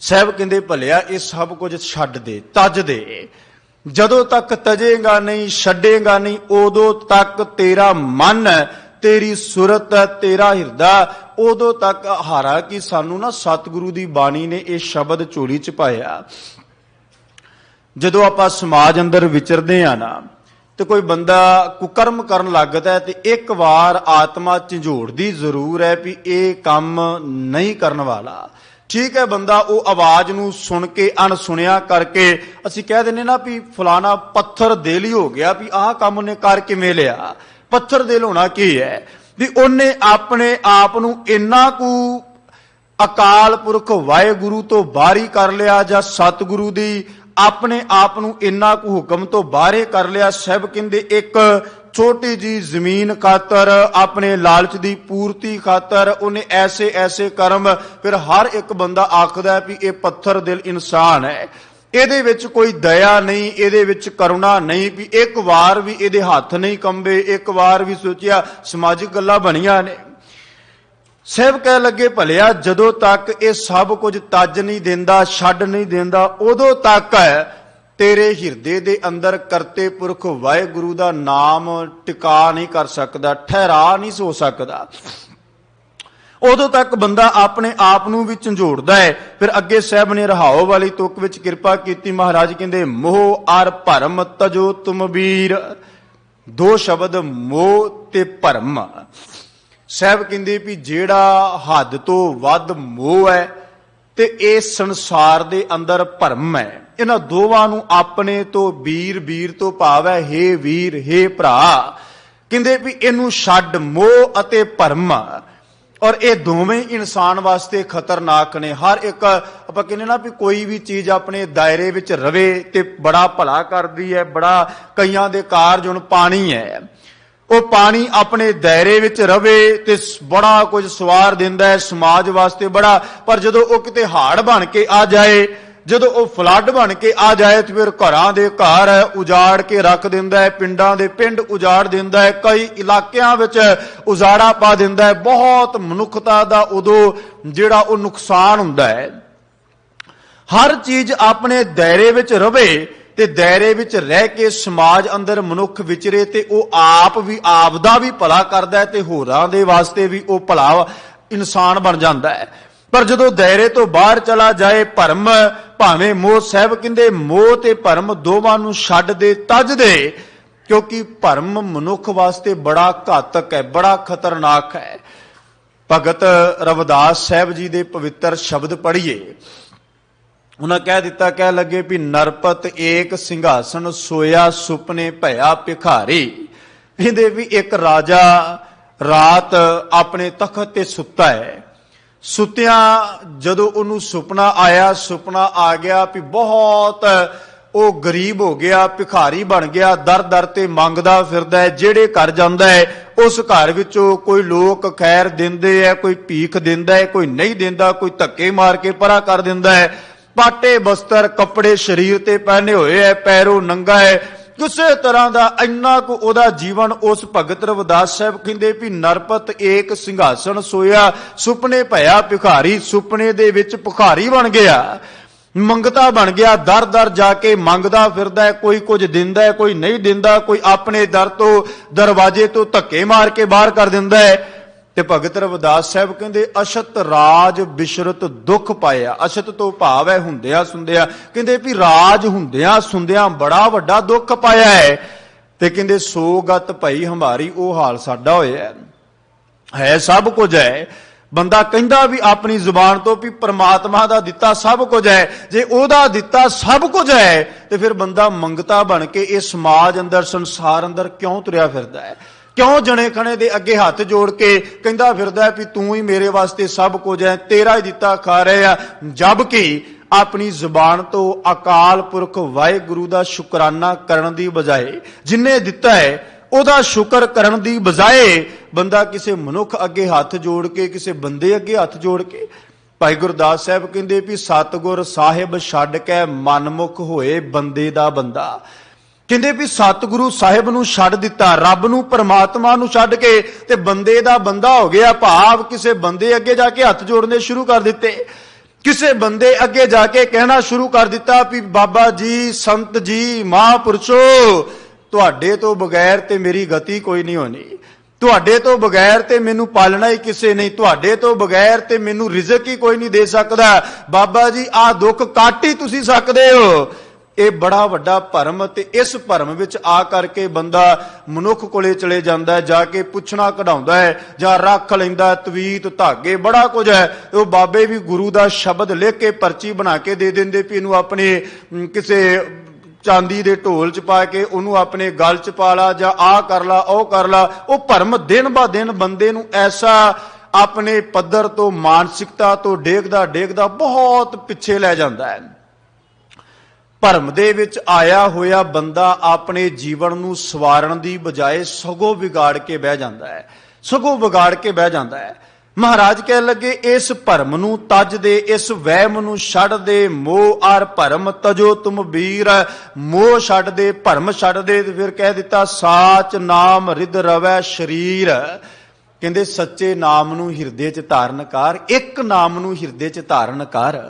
ਸਾਹਿਬ ਕਹਿੰਦੇ ਭਲਿਆ ਇਹ ਸਭ ਕੁਝ ਛੱਡ ਦੇ, ਤਜ ਦੇ, ਜਦੋਂ ਤੱਕ ਤਜੇਗਾ ਨਹੀਂ, ਛੱਡੇਗਾ ਨਹੀਂ, ਉਦੋਂ ਤੱਕ ਤੇਰਾ ਮਨ, ਤੇਰੀ ਸੁਰਤ, ਤੇਰਾ ਹਿਰਦਾ, ਉਦੋਂ ਤੱਕ ਹਾਰਾ। ਕਿ ਸਾਨੂੰ ਨਾ ਸਤਿਗੁਰੂ ਦੀ ਬਾਣੀ ਨੇ ਇਹ ਸ਼ਬਦ ਝੋਲੀ ਚ ਪਾਇਆ। ਜਦੋਂ ਆਪਾਂ ਸਮਾਜ ਅੰਦਰ ਵਿਚਰਦੇ ਆ ਨਾ, ਤੇ ਕੋਈ ਬੰਦਾ ਕੁਕਰਮ ਕਰਨ ਲੱਗਦਾ ਤੇ ਇੱਕ ਵਾਰ ਆਤਮਾ ਝੰਜੋੜਦੀ ਜ਼ਰੂਰ ਹੈ ਵੀ ਇਹ ਕੰਮ ਨਹੀਂ ਕਰਨ ਵਾਲਾ। ਠੀਕ ਹੈ, ਬੰਦਾ ਉਹ ਆਵਾਜ਼ ਨੂੰ ਸੁਣ ਕੇ ਅਣਸੁਣਿਆ ਕਰਕੇ ਅਸੀਂ ਕਹਿ ਦਿੰਦੇ ਨਾ ਵੀ ਫਲਾਣਾ ਪੱਥਰ ਦਿਲ ਹੀ ਹੋ ਗਿਆ, ਵੀ ਆਹ ਕੰਮ ਉਹਨੇ ਕਰ ਕਿਵੇਂ ਲਿਆ। ਪੱਥਰ ਦਿਲ ਹੋਣਾ ਕੀ ਹੈ? ਵੀ ਉਹਨੇ ਆਪਣੇ ਆਪ ਨੂੰ ਇੰਨਾ ਕੁ ਅਕਾਲ ਪੁਰਖ ਵਾਹਿਗੁਰੂ ਤੋਂ ਬਾਹਰੀ ਕਰ ਲਿਆ, ਜਾਂ ਸਤਿਗੁਰੂ ਦੀ ਆਪਣੇ ਆਪ ਨੂੰ ਇੰਨਾ ਕੁ ਹੁਕਮ ਤੋਂ ਬਾਹਰੇ ਕਰ ਲਿਆ। ਸਾਹਿਬ ਕਹਿੰਦੇ ਇੱਕ ਛੋਟੀ ਜੀ ਜ਼ਮੀਨ ਖਾਤਰ, ਆਪਣੇ ਲਾਲਚ ਦੀ ਪੂਰਤੀ ਖਾਤਰ ਉਹਨੇ ਐਸੇ ਐਸੇ ਕਰਮ। ਫਿਰ ਹਰ ਇੱਕ ਬੰਦਾ ਆਖਦਾ ਵੀ ਇਹ ਪੱਥਰ ਦਿਲ ਇਨਸਾਨ ਹੈ, ਇਹਦੇ ਵਿੱਚ ਕੋਈ ਦਇਆ ਨਹੀਂ, ਇਹਦੇ ਵਿੱਚ ਕਰੁਣਾ ਨਹੀਂ, ਵੀ ਇੱਕ ਵਾਰ ਵੀ ਇਹਦੇ ਹੱਥ ਨਹੀਂ ਕੰਬੇ, ਇੱਕ ਵਾਰ ਵੀ ਸੋਚਿਆ। ਸਮਾਜਿਕ ਗੱਲਾਂ ਬਣੀਆਂ ਨੇ। ਸਾਹਿਬ ਕਹਿ ਲੱਗੇ ਭਲਿਆ ਜਦੋਂ ਤੱਕ ਇਹ ਸਭ ਕੁਝ ਤੱਜ ਨਹੀਂ ਦਿੰਦਾ, ਛੱਡ ਨਹੀਂ ਦਿੰਦਾ, ਉਦੋਂ ਤੱਕ ਤੇਰੇ ਹਿਰਦੇ ਦੇ ਅੰਦਰ ਕਰਤੇ ਪੁਰਖ ਵਾਹਿਗੁਰੂ ਦਾ ਨਾਮ ਟਿਕਾ ਨਹੀਂ ਕਰ ਸਕਦਾ, ਠਹਿਰਾ ਨਹੀਂ ਹੋ ਸਕਦਾ। ਉਦੋਂ ਤੱਕ ਬੰਦਾ ਆਪਣੇ ਆਪ ਨੂੰ ਵੀ ਝੰਜੋੜਦਾ ਹੈ। ਫਿਰ ਅੱਗੇ ਸਾਹਿਬ ਨੇ ਰਹਾਓ ਵਾਲੀ ਤੁਕ ਵਿੱਚ ਕਿਰਪਾ ਕੀਤੀ। ਮਹਾਰਾਜ ਕਹਿੰਦੇ ਮੋਹ ਅਰ ਭਰਮ ਤਜੋ ਤੁਮ ਵੀਰ। ਦੋ ਸ਼ਬਦ ਮੋਹ ਤੇ ਭਰਮ। ਸਾਹਿਬ ਕਹਿੰਦੇ ਵੀ ਜਿਹੜਾ ਹੱਦ ਤੋਂ ਵੱਧ ਮੋਹ ਹੈ ਤੇ ਇਹ ਸੰਸਾਰ ਦੇ ਅੰਦਰ ਭਰਮ ਹੈ, ਇਹਨਾਂ ਦੋਵਾਂ ਨੂੰ ਆਪਣੇ ਤੋਂ ਵੀਰ, ਵੀਰ ਤੋਂ ਭਾਵ ਹੈ ਹੇ ਵੀਰ, ਹੇ ਭਰਾ। ਕਹਿੰਦੇ ਵੀ ਇਹਨੂੰ ਛੱਡ, ਮੋਹ ਅਤੇ ਭਰਮ। ਔਰ ਇਹ ਦੋਵੇਂ ਇਨਸਾਨ ਵਾਸਤੇ ਖਤਰਨਾਕ ਨੇ। ਹਰ ਇੱਕ ਆਪਾਂ ਕਹਿੰਦੇ ਨਾ ਵੀ ਕੋਈ ਵੀ ਚੀਜ਼ ਆਪਣੇ ਦਾਇਰੇ ਵਿੱਚ ਰਵੇ ਤੇ ਬੜਾ ਭਲਾ ਕਰਦੀ ਹੈ। ਬੜਾ ਕਈਆਂ ਦੇ ਕਾਰਜ, ਹੁਣ ਪਾਣੀ ਹੈ, ਉਹ ਪਾਣੀ ਆਪਣੇ ਦਾਇਰੇ ਵਿੱਚ ਰਵੇ ਤੇ ਬੜਾ ਕੁਝ ਸਵਾਰ ਦਿੰਦਾ ਹੈ ਸਮਾਜ ਵਾਸਤੇ ਬੜਾ। ਪਰ ਜਦੋਂ ਉਹ ਕਿਤੇ ਹਾੜ ਬਣ ਕੇ ਆ ਜਾਏ, ਜਦੋਂ ਉਹ ਫਲੱਡ ਬਣ ਕੇ ਆ ਜਾਏ ਤੇ ਫਿਰ ਘਰਾਂ ਦੇ ਘਰ ਉਜਾੜ ਕੇ ਰੱਖ ਦਿੰਦਾ ਹੈ, ਪਿੰਡਾਂ ਦੇ ਪਿੰਡ ਉਜਾੜ ਦਿੰਦਾ ਹੈ, ਕਈ ਇਲਾਕਿਆਂ ਵਿੱਚ ਉਜਾੜਾ ਪਾ ਦਿੰਦਾ ਹੈ। ਬਹੁਤ ਮਨੁੱਖਤਾ ਦਾ ਉਦੋਂ ਜਿਹੜਾ ਉਹ ਨੁਕਸਾਨ ਹੁੰਦਾ ਹੈ। ਹਰ ਚੀਜ਼ ਆਪਣੇ ਦਾਇਰੇ ਵਿੱਚ ਰਵੇ ਤੇ ਦਾਇਰੇ ਵਿੱਚ ਰਹਿ ਕੇ ਸਮਾਜ ਅੰਦਰ ਮਨੁੱਖ ਵਿਚਰੇ ਤੇ ਉਹ ਆਪ ਵੀ ਆਪ ਦਾ ਵੀ ਭਲਾ ਕਰਦਾ ਹੈ ਤੇ ਹੋਰਾਂ ਦੇ ਵਾਸਤੇ ਵੀ ਉਹ ਭਲਾ ਇਨਸਾਨ ਬਣ ਜਾਂਦਾ ਹੈ। ਪਰ ਜਦੋਂ ਦਾਇਰੇ ਤੋਂ ਬਾਹਰ ਚਲਾ ਜਾਏ, ਭਰਮ ਭਾਵੇਂ ਮੋਹ, ਸਾਹਿਬ ਕਹਿੰਦੇ ਮੋਹ ਤੇ ਭਰਮ ਦੋਵਾਂ ਨੂੰ ਛੱਡ ਦੇ, ਤਜ ਦੇ। ਕਿਉਂਕਿ ਭਰਮ ਮਨੁੱਖ ਵਾਸਤੇ ਬੜਾ ਘਾਤਕ ਹੈ, ਬੜਾ ਖਤਰਨਾਕ ਹੈ। ਭਗਤ ਰਵਿਦਾਸ ਸਾਹਿਬ ਜੀ ਦੇ ਪਵਿੱਤਰ ਸ਼ਬਦ ਪੜ੍ਹੀਏ। ਉਹਨਾਂ ਕਹਿ ਦਿੱਤਾ, ਕਹਿ ਲੱਗੇ ਵੀ ਨਰਪਤ ਏਕ ਸਿੰਘਾਸਨ ਸੋਇਆ ਸੁਪਨੇ ਭਇਆ ਭਿਖਾਰੀ। ਕਹਿੰਦੇ ਵੀ ਇੱਕ ਰਾਜਾ ਰਾਤ ਆਪਣੇ ਤਖਤ ਤੇ ਸੁੱਤਾ ਹੈ। ਸੁੱਤਿਆਂ ਜਦੋਂ ਉਹਨੂੰ ਸੁਪਨਾ ਆਇਆ, ਸੁਪਨਾ ਆ ਗਿਆ ਵੀ ਬਹੁਤ ਉਹ ਗਰੀਬ ਹੋ ਗਿਆ, ਭਿਖਾਰੀ ਬਣ ਗਿਆ, ਦਰ ਦਰ ਤੇ ਮੰਗਦਾ ਫਿਰਦਾ ਹੈ। ਜਿਹੜੇ ਘਰ ਜਾਂਦਾ ਹੈ ਉਸ ਘਰ ਵਿੱਚੋਂ ਕੋਈ ਲੋਕ ਖੈਰ ਦਿੰਦੇ ਹੈ, ਕੋਈ ਭੀਖ ਦਿੰਦਾ ਹੈ, ਕੋਈ ਨਹੀਂ ਦਿੰਦਾ, ਕੋਈ ਧੱਕੇ ਮਾਰ ਕੇ ਪਰਾ ਕਰ ਦਿੰਦਾ ਹੈ। ਪਾਟੇ ਬਸਤਰ ਕੱਪੜੇ ਸਰੀਰ ਤੇ ਪਹਿਨੇ ਹੋਏ ਹੈ, ਪੈਰੋਂ ਨੰਗਾ ਹੈ। ਕਿਸੇ ਤਰ੍ਹਾਂ ਦਾ ਇੰਨਾ ਕੁ ਉਹਦਾ ਜੀਵਨ। ਉਸ ਭਗਤ ਰਵਿਦਾਸ ਸਾਹਿਬ ਕਹਿੰਦੇ ਵੀ ਨਰਪਤ ਏਕ ਸਿੰਘਾਸਨ ਸੋਇਆ ਸੁਪਨੇ ਭਇਆ ਭਿਖਾਰੀ। ਸੁਪਨੇ ਦੇ ਵਿੱਚ ਭਿਖਾਰੀ ਬਣ ਗਿਆ, ਮੰਗਤਾ ਬਣ ਗਿਆ, ਦਰ ਦਰ ਜਾ ਕੇ ਮੰਗਦਾ ਫਿਰਦਾ ਹੈ। ਕੋਈ ਕੁਝ ਦਿੰਦਾ ਹੈ, ਕੋਈ ਨਹੀਂ ਦਿੰਦਾ, ਕੋਈ ਆਪਣੇ ਦਰ ਤੋਂ ਦਰਵਾਜ਼ੇ ਤੋਂ ਧੱਕੇ ਮਾਰ ਕੇ ਬਾਹਰ ਕਰ ਦਿੰਦਾ ਹੈ। ਤੇ ਭਗਤ ਰਵਿਦਾਸ ਸਾਹਿਬ ਕਹਿੰਦੇ ਅਛਤ ਰਾਜ ਬਿਸ਼ਰਤ ਦੁੱਖ ਪਾਇਆ। ਅਛਤ ਤੋਂ ਭਾਵ ਹੈ ਹੁੰਦਿਆਂ ਸੁੰਦਿਆਂ। ਕਹਿੰਦੇ ਵੀ ਰਾਜ ਹੁੰਦਿਆਂ ਸੁੰਦਿਆਂ ਬੜਾ ਵੱਡਾ ਦੁੱਖ ਪਾਇਆ ਹੈ। ਤੇ ਕਹਿੰਦੇ ਸੋਗਤ ਭਈ ਹਮਾਰੀ, ਉਹ ਹਾਲ ਸਾਡਾ ਹੋਇਆ ਹੈ। ਸਭ ਕੁਝ ਹੈ, ਬੰਦਾ ਕਹਿੰਦਾ ਵੀ ਆਪਣੀ ਜ਼ੁਬਾਨ ਤੋਂ ਵੀ ਪ੍ਰਮਾਤਮਾ ਦਾ ਦਿੱਤਾ ਸਭ ਕੁਝ ਹੈ। ਜੇ ਉਹਦਾ ਦਿੱਤਾ ਸਭ ਕੁਝ ਹੈ ਤੇ ਫਿਰ ਬੰਦਾ ਮੰਗਤਾ ਬਣ ਕੇ ਇਹ ਸਮਾਜ ਅੰਦਰ, ਸੰਸਾਰ ਅੰਦਰ ਕਿਉਂ ਤੁਰਿਆ ਫਿਰਦਾ ਹੈ? ਕਿਉਂ ਜਣੇ ਖਣੇ ਦੇ ਅੱਗੇ ਹੱਥ ਜੋੜ ਕੇ ਕਹਿੰਦਾ ਫਿਰਦਾ ਵੀ ਤੂੰ ਹੀ ਮੇਰੇ ਵਾਸਤੇ ਸਭ ਕੁਝ ਹੈ, ਤੇਰਾ ਹੀ ਦਿੱਤਾ ਖਾ ਰਹੇ ਆ। ਜਦ ਕਿ ਆਪਣੀ ਜ਼ੁਬਾਨ ਤੋਂ ਅਕਾਲ ਪੁਰਖ ਵਾਹਿਗੁਰੂ ਦਾ ਸ਼ੁਕਰਾਨਾ ਕਰਨ ਦੀ ਬਜਾਏ, ਜਿਨੇ ਦਿੱਤਾ ਹੈ ਉਹਦਾ ਸ਼ੁਕਰ ਕਰਨ ਦੀ ਬਜਾਏ ਬੰਦਾ ਕਿਸੇ ਮਨੁੱਖ ਅੱਗੇ ਹੱਥ ਜੋੜ ਕੇ, ਕਿਸੇ ਬੰਦੇ ਅੱਗੇ ਹੱਥ ਜੋੜ ਕੇ। ਭਾਈ ਗੁਰਦਾਸ ਸਾਹਿਬ ਕਹਿੰਦੇ ਵੀ ਸਤਿਗੁਰ ਸਾਹਿਬ ਛੱਡ ਕੇ ਮਨਮੁਖ ਹੋਏ ਬੰਦੇ ਦਾ ਬੰਦਾ। ਕਹਿੰਦੇ ਵੀ ਸਤਿਗੁਰੂ ਸਾਹਿਬ ਨੂੰ ਛੱਡ ਦਿੱਤਾ, ਰੱਬ ਨੂੰ ਪਰਮਾਤਮਾ ਨੂੰ ਛੱਡ ਕੇ ਤੇ ਬੰਦੇ ਦਾ ਬੰਦਾ ਹੋ ਗਿਆ। ਭਾਵ ਕਿਸੇ ਬੰਦੇ ਅੱਗੇ ਜਾ ਕੇ ਹੱਥ ਜੋੜਨੇ ਸ਼ੁਰੂ ਕਰ ਦਿੱਤੇ। ਕਿਸੇ ਬੰਦੇ ਅੱਗੇ ਜਾ ਕੇ ਕਹਿਣਾ ਸ਼ੁਰੂ ਕਰ ਦਿੱਤਾ ਵੀ ਬਾਬਾ ਜੀ, ਸੰਤ ਜੀ, ਮਹਾਂਪੁਰਸ਼ੋ, ਤੁਹਾਡੇ ਤੋਂ ਬਗੈਰ ਤੇ ਮੇਰੀ ਗਤੀ ਕੋਈ ਨਹੀਂ ਹੋਣੀ, ਤੁਹਾਡੇ ਤੋਂ ਬਗੈਰ ਤੇ ਮੈਨੂੰ ਪਾਲਣਾ ਹੀ ਕਿਸੇ ਨਹੀਂ, ਤੁਹਾਡੇ ਤੋਂ ਬਗੈਰ ਤੇ ਮੈਨੂੰ ਰਿਜ਼ਕ ਹੀ ਕੋਈ ਨਹੀਂ ਦੇ ਸਕਦਾ, ਬਾਬਾ ਜੀ ਆਹ ਦੁੱਖ ਕੱਟ ਹੀ ਤੁਸੀਂ ਸਕਦੇ ਹੋ। ਇਹ ਬੜਾ ਵੱਡਾ ਭਰਮ, ਤੇ ਇਸ ਭਰਮ ਵਿੱਚ ਆ ਕਰਕੇ ਬੰਦਾ ਮਨੁੱਖ ਕੋਲੇ ਚਲੇ ਜਾਂਦਾ ਹੈ, ਜਾ ਕੇ ਪੁੱਛਣਾ ਕਢਾਉਂਦਾ ਹੈ ਜਾਂ ਰੱਖ ਲੈਂਦਾ ਤਵੀਤ, ਧਾਗੇ, ਬੜਾ ਕੁਝ ਹੈ। ਉਹ ਬਾਬੇ ਵੀ ਗੁਰੂ ਦਾ ਸ਼ਬਦ ਲਿਖ ਕੇ ਪਰਚੀ ਬਣਾ ਕੇ ਦੇ ਦਿੰਦੇ ਵੀ ਇਹਨੂੰ ਆਪਣੇ ਕਿਸੇ ਚਾਂਦੀ ਦੇ ਢੋਲ ਚ ਪਾ ਕੇ ਉਹਨੂੰ ਆਪਣੇ ਗਲ ਚ ਪਾ ਲਾ, ਜਾਂ ਆਹ ਕਰ ਲਾ, ਉਹ ਕਰ ਲਾ। ਉਹ ਭਰਮ ਦਿਨ ਬਾ ਦਿਨ ਬੰਦੇ ਨੂੰ ਐਸਾ ਆਪਣੇ ਪੱਧਰ ਤੋਂ, ਮਾਨਸਿਕਤਾ ਤੋਂ ਡੇਗਦਾ ਡੇਗਦਾ ਬਹੁਤ ਪਿੱਛੇ ਲੈ ਜਾਂਦਾ ਹੈ। ਭਰਮ ਦੇ ਵਿੱਚ ਆਇਆ ਹੋਇਆ ਬੰਦਾ ਆਪਣੇ ਜੀਵਨ ਨੂੰ ਸਵਾਰਨ ਦੀ ਬਜਾਏ ਸਗੋਂ ਵਿਗਾੜ ਕੇ ਬਹਿ ਜਾਂਦਾ ਹੈ, ਸਗੋਂ ਵਿਗਾੜ ਕੇ ਬਹਿ ਜਾਂਦਾ ਹੈ। ਮਹਾਰਾਜ ਕਹਿਣ ਲੱਗੇ, ਇਸ ਭਰਮ ਨੂੰ ਤਜ ਦੇ, ਇਸ ਵਹਿਮ ਨੂੰ ਛੱਡ ਦੇ, ਮੋਹ ਆਰ ਭਰਮ ਤਜੋ ਤੁਮ ਵੀਰ, ਮੋਹ ਛੱਡ ਦੇ, ਭਰਮ ਛੱਡ ਦੇ। ਤੇ ਫਿਰ ਕਹਿ ਦਿੱਤਾ, ਸਾਚ ਨਾਮ ਰਿਦ ਰਵੈ ਸ਼ਰੀਰ। ਕਹਿੰਦੇ ਸੱਚੇ ਨਾਮ ਨੂੰ ਹਿਰਦੇ 'ਚ ਧਾਰਨ ਕਰ, ਇੱਕ ਨਾਮ ਨੂੰ ਹਿਰਦੇ 'ਚ ਧਾਰਨ ਕਰ।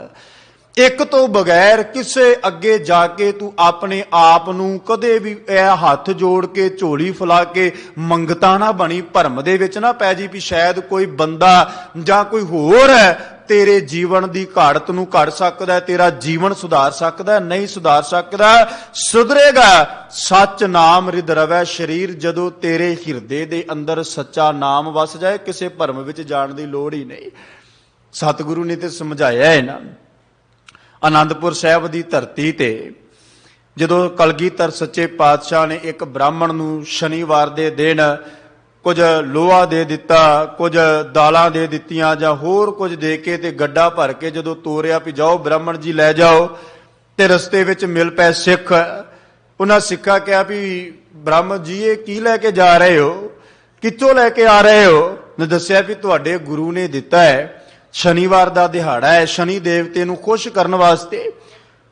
ਇੱਕ ਤੋਂ ਬਗੈਰ ਕਿਸੇ ਅੱਗੇ ਜਾ ਕੇ ਤੂੰ ਆਪਣੇ ਆਪ ਨੂੰ ਕਦੇ ਵੀ ਇਹ ਹੱਥ ਜੋੜ ਕੇ ਝੋਲੀ ਫੁਲਾ ਕੇ ਮੰਗਤਾ ਨਾ ਬਣੀ, ਭਰਮ ਦੇ ਵਿੱਚ ਨਾ ਪੈ ਜੀ ਵੀ ਸ਼ਾਇਦ ਕੋਈ ਬੰਦਾ ਜਾਂ ਕੋਈ ਹੋਰ ਹੈ ਤੇਰੇ ਜੀਵਨ ਦੀ ਘਾੜਤ ਨੂੰ ਘੜ ਸਕਦਾ, ਤੇਰਾ ਜੀਵਨ ਸੁਧਾਰ ਸਕਦਾ। ਨਹੀਂ ਸੁਧਾਰ ਸਕਦਾ, ਸੁਧਰੇਗਾ ਸੱਚ ਨਾਮ ਰਿਦ ਰਵੈ ਸ਼ਰੀਰ। ਜਦੋਂ ਤੇਰੇ ਹਿਰਦੇ ਦੇ ਅੰਦਰ ਸੱਚਾ ਨਾਮ ਵਸ ਜਾਏ, ਕਿਸੇ ਭਰਮ ਵਿੱਚ ਜਾਣ ਦੀ ਲੋੜ ਹੀ ਨਹੀਂ। ਸਤਿਗੁਰੂ ਨੇ ਤੇ ਸਮਝਾਇਆ ਹੈ ਨਾ, ਆਨੰਦਪੁਰ ਸਾਹਿਬ ਦੀ ਧਰਤੀ ਤੇ ਜਦੋਂ ਕਲਗੀਧਰ ਸੱਚੇ ਪਾਤਸ਼ਾਹ ਨੇ ਇੱਕ ਬ੍ਰਾਹਮਣ ਨੂੰ ਸ਼ਨੀਵਾਰ ਦੇ ਦਿਨ ਕੁਝ ਲੋਹਾ ਦੇ ਦਿੱਤਾ, ਕੁਝ ਦਾਲਾਂ ਦੇ ਦਿੱਤੀਆਂ ਜਾਂ ਹੋਰ ਕੁਝ ਦੇ ਕੇ ਤੇ ਗੱਡਾ ਭਰ ਕੇ ਜਦੋਂ ਤੋਰਿਆ ਵੀ ਜਾਓ ਬ੍ਰਾਹਮਣ ਜੀ ਲੈ ਜਾਓ, ਤੇ ਰਸਤੇ ਵਿੱਚ ਮਿਲ ਪਏ ਸਿੱਖ। ਉਹਨਾਂ ਸਿੱਖਾਂ ਕਿਹਾ ਵੀ ਬ੍ਰਾਹਮਣ ਜੀ ਇਹ ਕੀ ਲੈ ਕੇ ਜਾ ਰਹੇ ਹੋ, ਕਿੱਥੋਂ ਲੈ ਕੇ ਆ ਰਹੇ ਹੋ? ਨੇ ਦੱਸਿਆ ਵੀ ਤੁਹਾਡੇ ਗੁਰੂ ਨੇ ਦਿੱਤਾ ਹੈ, ਸ਼ਨੀਵਾਰ ਦਾ ਦਿਹਾੜਾ ਹੈ, ਸ਼ਨੀ ਦੇਵਤੇ ਨੂੰ ਖੁਸ਼ ਕਰਨ ਵਾਸਤੇ।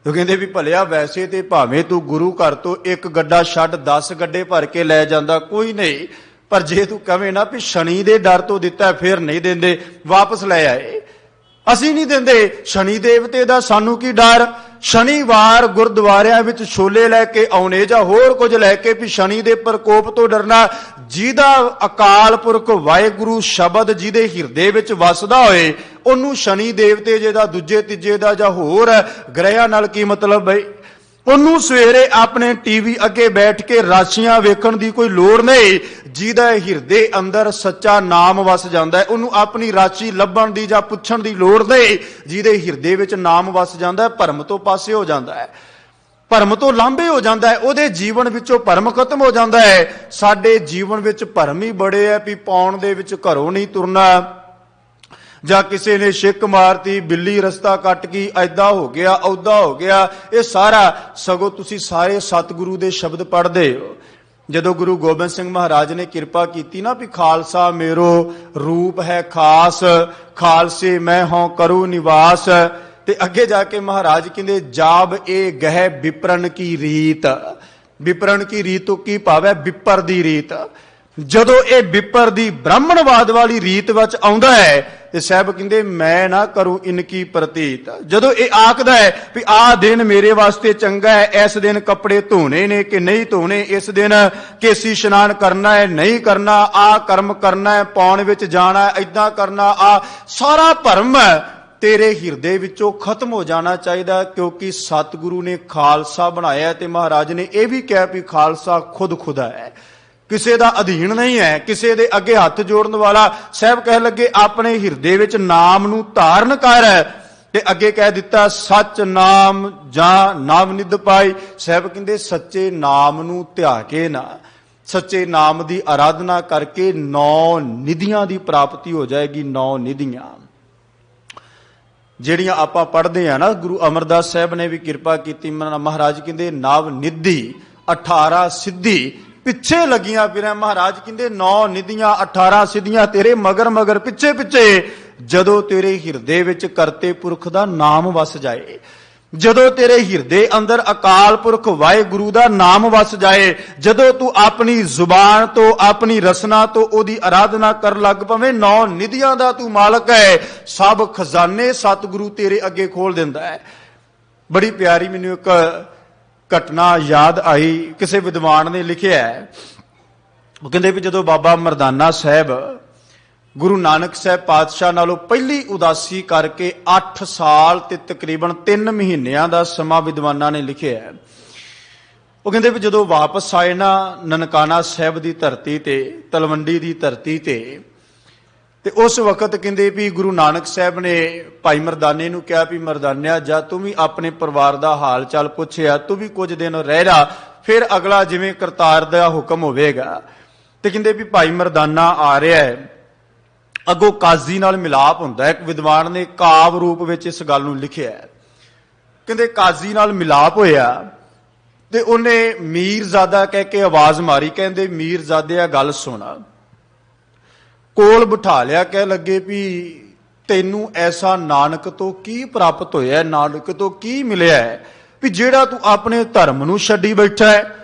ਉਹ ਕਹਿੰਦੇ ਵੀ ਭਲਿਆ ਵੈਸੇ ਤੇ ਭਾਵੇਂ ਤੂੰ ਗੁਰੂ ਘਰ ਤੋਂ ਇੱਕ ਗੱਡਾ ਛੱਡ 10 ਗੱਡੇ ਭਰ ਕੇ ਲੈ ਜਾਂਦਾ, ਕੋਈ ਨਹੀਂ, ਪਰ ਜੇ ਤੂੰ ਕਵੇਂ ਨਾ ਵੀ ਸ਼ਨੀ ਦੇ ਡਰ ਤੋਂ ਦਿੱਤਾ ਫਿਰ ਨਹੀਂ ਦਿੰਦੇ, ਵਾਪਸ ਲੈ ਆਏ। ਅਸੀਂ ਨਹੀਂ ਦਿੰਦੇ, ਸ਼ਨੀ ਦੇਵਤੇ ਦਾ ਸਾਨੂੰ ਕੀ ਡਰ। ਸ਼ਨੀਵਾਰ ਗੁਰਦੁਆਰਿਆਂ ਵਿੱਚ ਛੋਲੇ ਲੈ ਕੇ ਆਉਣੇ ਜਾਂ ਹੋਰ ਕੁਝ ਲੈ ਕੇ ਵੀ ਸ਼ਨੀ ਦੇ ਪ੍ਰਕੋਪ ਤੋਂ ਡਰਨਾ। ਜਿਹਦਾ ਅਕਾਲ ਪੁਰਖ ਵਾਹਿਗੁਰੂ ਸ਼ਬਦ ਜਿਹਦੇ ਹਿਰਦੇ ਵਿੱਚ ਵਸਦਾ ਹੋਏ, ਉਹਨੂੰ ਸ਼ਨੀ ਦੇਵਤੇ ਜੇ ਦਾ, ਦੂਜੇ ਤੀਜੇ ਦਾ ਜਾਂ ਹੋਰ ਗ੍ਰਹਿਆਂ ਨਾਲ ਕੀ ਮਤਲਬ ਹੈ। ਉਹਨੂੰ ਸਵੇਰੇ ਆਪਣੇ ਟੀਵੀ ਅੱਗੇ ਬੈਠ ਕੇ ਰਾਸ਼ੀਆਂ ਵੇਖਣ ਦੀ ਕੋਈ ਲੋੜ ਨਹੀਂ। ਜਿਹਦਾ ਹਿਰਦੇ ਅੰਦਰ ਸੱਚਾ ਨਾਮ ਵਸ ਜਾਂਦਾ ਹੈ, ਉਹਨੂੰ ਆਪਣੀ ਰਾਸ਼ੀ ਲੱਭਣ ਦੀ ਜਾਂ ਪੁੱਛਣ ਦੀ ਲੋੜ ਨਹੀਂ। ਜਿਹਦੇ ਹਿਰਦੇ ਵਿੱਚ ਨਾਮ ਵਸ ਜਾਂਦਾ ਹੈ, ਭਰਮ ਤੋਂ ਪਾਸੇ ਹੋ ਜਾਂਦਾ ਹੈ, ਭਰਮ ਤੋਂ ਲਾਂਭੇ ਹੋ ਜਾਂਦਾ ਹੈ, ਉਹਦੇ ਜੀਵਨ ਵਿੱਚੋਂ ਭਰਮ ਖਤਮ ਹੋ ਜਾਂਦਾ ਹੈ। ਸਾਡੇ ਜੀਵਨ ਵਿੱਚ ਭਰਮ ਹੀ ਬੜੇ ਹੈ ਵੀ ਪਾਉਣ ਦੇ ਵਿੱਚ ਘਰੋਂ ਨਹੀਂ ਤੁਰਨਾ, ਜਾਂ ਕਿਸੇ ਨੇ ਛਿੱਕ ਮਾਰਤੀ, ਬਿੱਲੀ ਰਸਤਾ ਕੱਟ ਗਈ, ਐਦਾਂ ਹੋ ਗਿਆ, ਓਦਾਂ ਹੋ ਗਿਆ। ਇਹ ਸਾਰਾ ਸਗੋਂ ਤੁਸੀਂ ਸਾਰੇ ਸਤਿਗੁਰੂ ਦੇ ਸ਼ਬਦ ਪੜ੍ਹਦੇ ਹੋ। ਜਦੋਂ ਗੁਰੂ ਗੋਬਿੰਦ ਸਿੰਘ ਮਹਾਰਾਜ ਨੇ ਕਿਰਪਾ ਕੀਤੀ ਨਾ ਵੀ ਖਾਲਸਾ ਮੇਰੋ ਰੂਪ ਹੈ ਖਾਸ, ਖਾਲਸੇ ਮੈਂ ਹੋਂ ਕਰੂ ਨਿਵਾਸ, ਤੇ ਅੱਗੇ ਜਾ ਕੇ ਮਹਾਰਾਜ ਕਹਿੰਦੇ ਜਾਬ ਇਹ ਗਹਿ ਵਿਪਰਨ ਕੀ ਰੀਤ। ਵਿਪਰਨ ਕੀ ਰੀਤ ਤੋਂ ਕੀ ਭਾਵ ਹੈ? ਵਿਪਰ ਦੀ ਰੀਤ। ਜਦੋਂ ਇਹ ਵਿਪਰ ਦੀ ਬ੍ਰਾਹਮਣਵਾਦ ਵਾਲੀ ਰੀਤ ਵਿੱਚ ਆਉਂਦਾ ਹੈ ਤੇ ਸਾਹਿਬ ਕਹਿੰਦੇ ਮੈਂ ਨਾ ਕਰੂ ਇਨਕੀ ਪ੍ਰਤੀਤ। ਜਦੋਂ ਇਹ ਆਖਦਾ ਹੈ ਵੀ ਆਹ ਦਿਨ ਮੇਰੇ ਵਾਸਤੇ ਚੰਗਾ ਹੈ, ਇਸ ਦਿਨ ਕੱਪੜੇ ਧੋਣੇ ਨੇ ਕਿ ਨਹੀਂ ਧੋਣੇ, ਇਸ ਦਿਨ ਕੇਸੀ ਇਸ਼ਨਾਨ ਕਰਨਾ ਹੈ ਨਹੀਂ ਕਰਨਾ, ਆਹ ਕਰਮ ਕਰਨਾ ਹੈ, ਪਾਉਣ ਵਿੱਚ ਜਾਣਾ ਹੈ, ਏਦਾਂ ਕਰਨਾ, ਆਹ ਸਾਰਾ ਭਰਮ ਤੇਰੇ ਹਿਰਦੇ ਵਿੱਚੋਂ ਖਤਮ ਹੋ ਜਾਣਾ ਚਾਹੀਦਾ। ਕਿਉਂਕਿ ਸਤਿਗੁਰੂ ਨੇ ਖਾਲਸਾ ਬਣਾਇਆ ਤੇ ਮਹਾਰਾਜ ਨੇ ਇਹ ਵੀ ਕਿਹਾ ਵੀ ਖਾਲਸਾ ਖੁਦ ਖੁਦਾ ਹੈ, ਕਿਸੇ ਦਾ ਅਧੀਨ ਨਹੀਂ ਹੈ, ਕਿਸੇ ਦੇ ਅੱਗੇ ਹੱਥ ਜੋੜਨ ਵਾਲਾ। ਸਾਹਿਬ ਕਹਿਣ ਲੱਗੇ ਆਪਣੇ ਹਿਰਦੇ ਵਿੱਚ ਨਾਮ ਨੂੰ ਧਾਰਨ ਕਰ, ਤੇ ਅੱਗੇ ਕਹਿ ਦਿੱਤਾ ਸੱਚ ਨਾਮ ਜਾਂ ਨਾਮ ਨਿਧ ਪਾਈ। ਸਾਹਿਬ ਕਹਿੰਦੇ ਸੱਚੇ ਨਾਮ ਨੂੰ ਧਿਆ ਕੇ ਨਾ, ਸੱਚੇ ਨਾਮ ਦੀ ਆਰਾਧਨਾ ਕਰਕੇ 9 ਨਿਧੀਆਂ ਦੀ ਪ੍ਰਾਪਤੀ ਹੋ ਜਾਏਗੀ। 9 ਨਿਧੀਆਂ ਜਿਹੜੀਆਂ ਆਪਾਂ ਪੜ੍ਹਦੇ ਆ ਨਾ, ਗੁਰੂ ਅਮਰਦਾਸ ਸਾਹਿਬ ਨੇ ਵੀ ਕਿਰਪਾ ਕੀਤੀ। ਮਹਾਰਾਜ ਕਹਿੰਦੇ ਨਵ ਨਿਧੀ 18 ਸਿੱਧੀ ਪਿੱਛੇ ਲੱਗੀਆਂ ਫਿਰਾਂ। ਮਹਾਰਾਜ ਕਹਿੰਦੇ 9 ਨਿਧੀਆਂ 18 ਸਿੱਧੀਆਂ ਤੇਰੇ ਮਗਰ ਮਗਰ ਪਿੱਛੇ ਪਿੱਛੇ, ਜਦੋਂ ਤੇਰੇ ਹਿਰਦੇ ਵਿੱਚ ਕਰਤੇ ਪੁਰਖ ਦਾ ਨਾਮ ਵਸ ਜਾਏ। ਜਦੋਂ ਤੇਰੇ ਹਿਰਦੇ ਅੰਦਰ ਅਕਾਲ ਪੁਰਖ ਵਾਹਿਗੁਰੂ ਦਾ ਨਾਮ ਵਸ ਜਾਏ, ਜਦੋਂ ਤੂੰ ਆਪਣੀ ਜ਼ੁਬਾਨ ਤੋਂ, ਆਪਣੀ ਰਸਨਾ ਤੋਂ ਉਹਦੀ ਆਰਾਧਨਾ ਕਰਨ ਲੱਗ ਪਵੇਂ, 9 ਨਿਧੀਆਂ ਦਾ ਤੂੰ ਮਾਲਕ ਹੈ, ਸਭ ਖਜ਼ਾਨੇ ਸਤਿਗੁਰੂ ਤੇਰੇ ਅੱਗੇ ਖੋਲ ਦਿੰਦਾ ਹੈ। ਬੜੀ ਪਿਆਰੀ ਮੈਨੂੰ ਇੱਕ ਘਟਨਾ ਯਾਦ ਆਈ, ਕਿਸੇ ਵਿਦਵਾਨ ਨੇ ਲਿਖਿਆ ਹੈ। ਉਹ ਕਹਿੰਦੇ ਵੀ ਜਦੋਂ ਬਾਬਾ ਮਰਦਾਨਾ ਸਾਹਿਬ ਗੁਰੂ ਨਾਨਕ ਸਾਹਿਬ ਪਾਤਸ਼ਾਹ ਨਾਲੋਂ ਪਹਿਲੀ ਉਦਾਸੀ ਕਰਕੇ 8 ਸਾਲ ਤੇ ਤਕਰੀਬਨ 3 ਮਹੀਨਿਆਂ ਦਾ ਸਮਾਂ ਵਿਦਵਾਨਾਂ ਨੇ ਲਿਖਿਆ ਹੈ। ਉਹ ਕਹਿੰਦੇ ਵੀ ਜਦੋਂ ਵਾਪਸ ਆਏ ਨਾ ਨਨਕਾਣਾ ਸਾਹਿਬ ਦੀ ਧਰਤੀ ਤੇ, ਤਲਵੰਡੀ ਦੀ ਧਰਤੀ ਤੇ ਉਸ ਵਕਤ ਕਹਿੰਦੇ ਵੀ ਗੁਰੂ ਨਾਨਕ ਸਾਹਿਬ ਨੇ ਭਾਈ ਮਰਦਾਨੇ ਨੂੰ ਕਿਹਾ ਵੀ ਮਰਦਾਨਿਆ ਜਾ ਤੂੰ ਵੀ ਆਪਣੇ ਪਰਿਵਾਰ ਦਾ ਹਾਲ ਚਾਲ ਪੁੱਛਿਆ, ਤੂੰ ਵੀ ਕੁਝ ਦਿਨ ਰਹਿ ਰਾ, ਫਿਰ ਅਗਲਾ ਜਿਵੇਂ ਕਰਤਾਰ ਦਾ ਹੁਕਮ ਹੋਵੇਗਾ। ਤੇ ਕਹਿੰਦੇ ਵੀ ਭਾਈ ਮਰਦਾਨਾ ਆ ਰਿਹਾ ਹੈ, ਅੱਗੋਂ ਕਾਜ਼ੀ ਨਾਲ ਮਿਲਾਪ ਹੁੰਦਾ ਹੈ। ਇੱਕ ਵਿਦਵਾਨ ਨੇ ਕਾਵ ਰੂਪ ਵਿੱਚ ਇਸ ਗੱਲ ਨੂੰ ਲਿਖਿਆ ਹੈ। ਕਹਿੰਦੇ ਕਾਜ਼ੀ ਨਾਲ ਮਿਲਾਪ ਹੋਇਆ ਤੇ ਉਹਨੇ ਮੀਰਜ਼ਾਦਾ ਕਹਿ ਕੇ ਆਵਾਜ਼ ਮਾਰੀ, ਕਹਿੰਦੇ ਮੀਰਜ਼ਾਦਿਆ ਗੱਲ ਸੁਣਾ। ਕੋਲ ਬਿਠਾ ਲਿਆ, ਕਹਿ ਲੱਗੇ ਵੀ ਤੈਨੂੰ ਐਸਾ ਨਾਨਕ ਤੋਂ ਕੀ ਪ੍ਰਾਪਤ ਹੋਇਆ, ਨਾਨਕ ਤੋਂ ਕੀ ਮਿਲਿਆ ਹੈ ਵੀ ਜਿਹੜਾ ਤੂੰ ਆਪਣੇ ਧਰਮ ਨੂੰ ਛੱਡੀ ਬੈਠਾ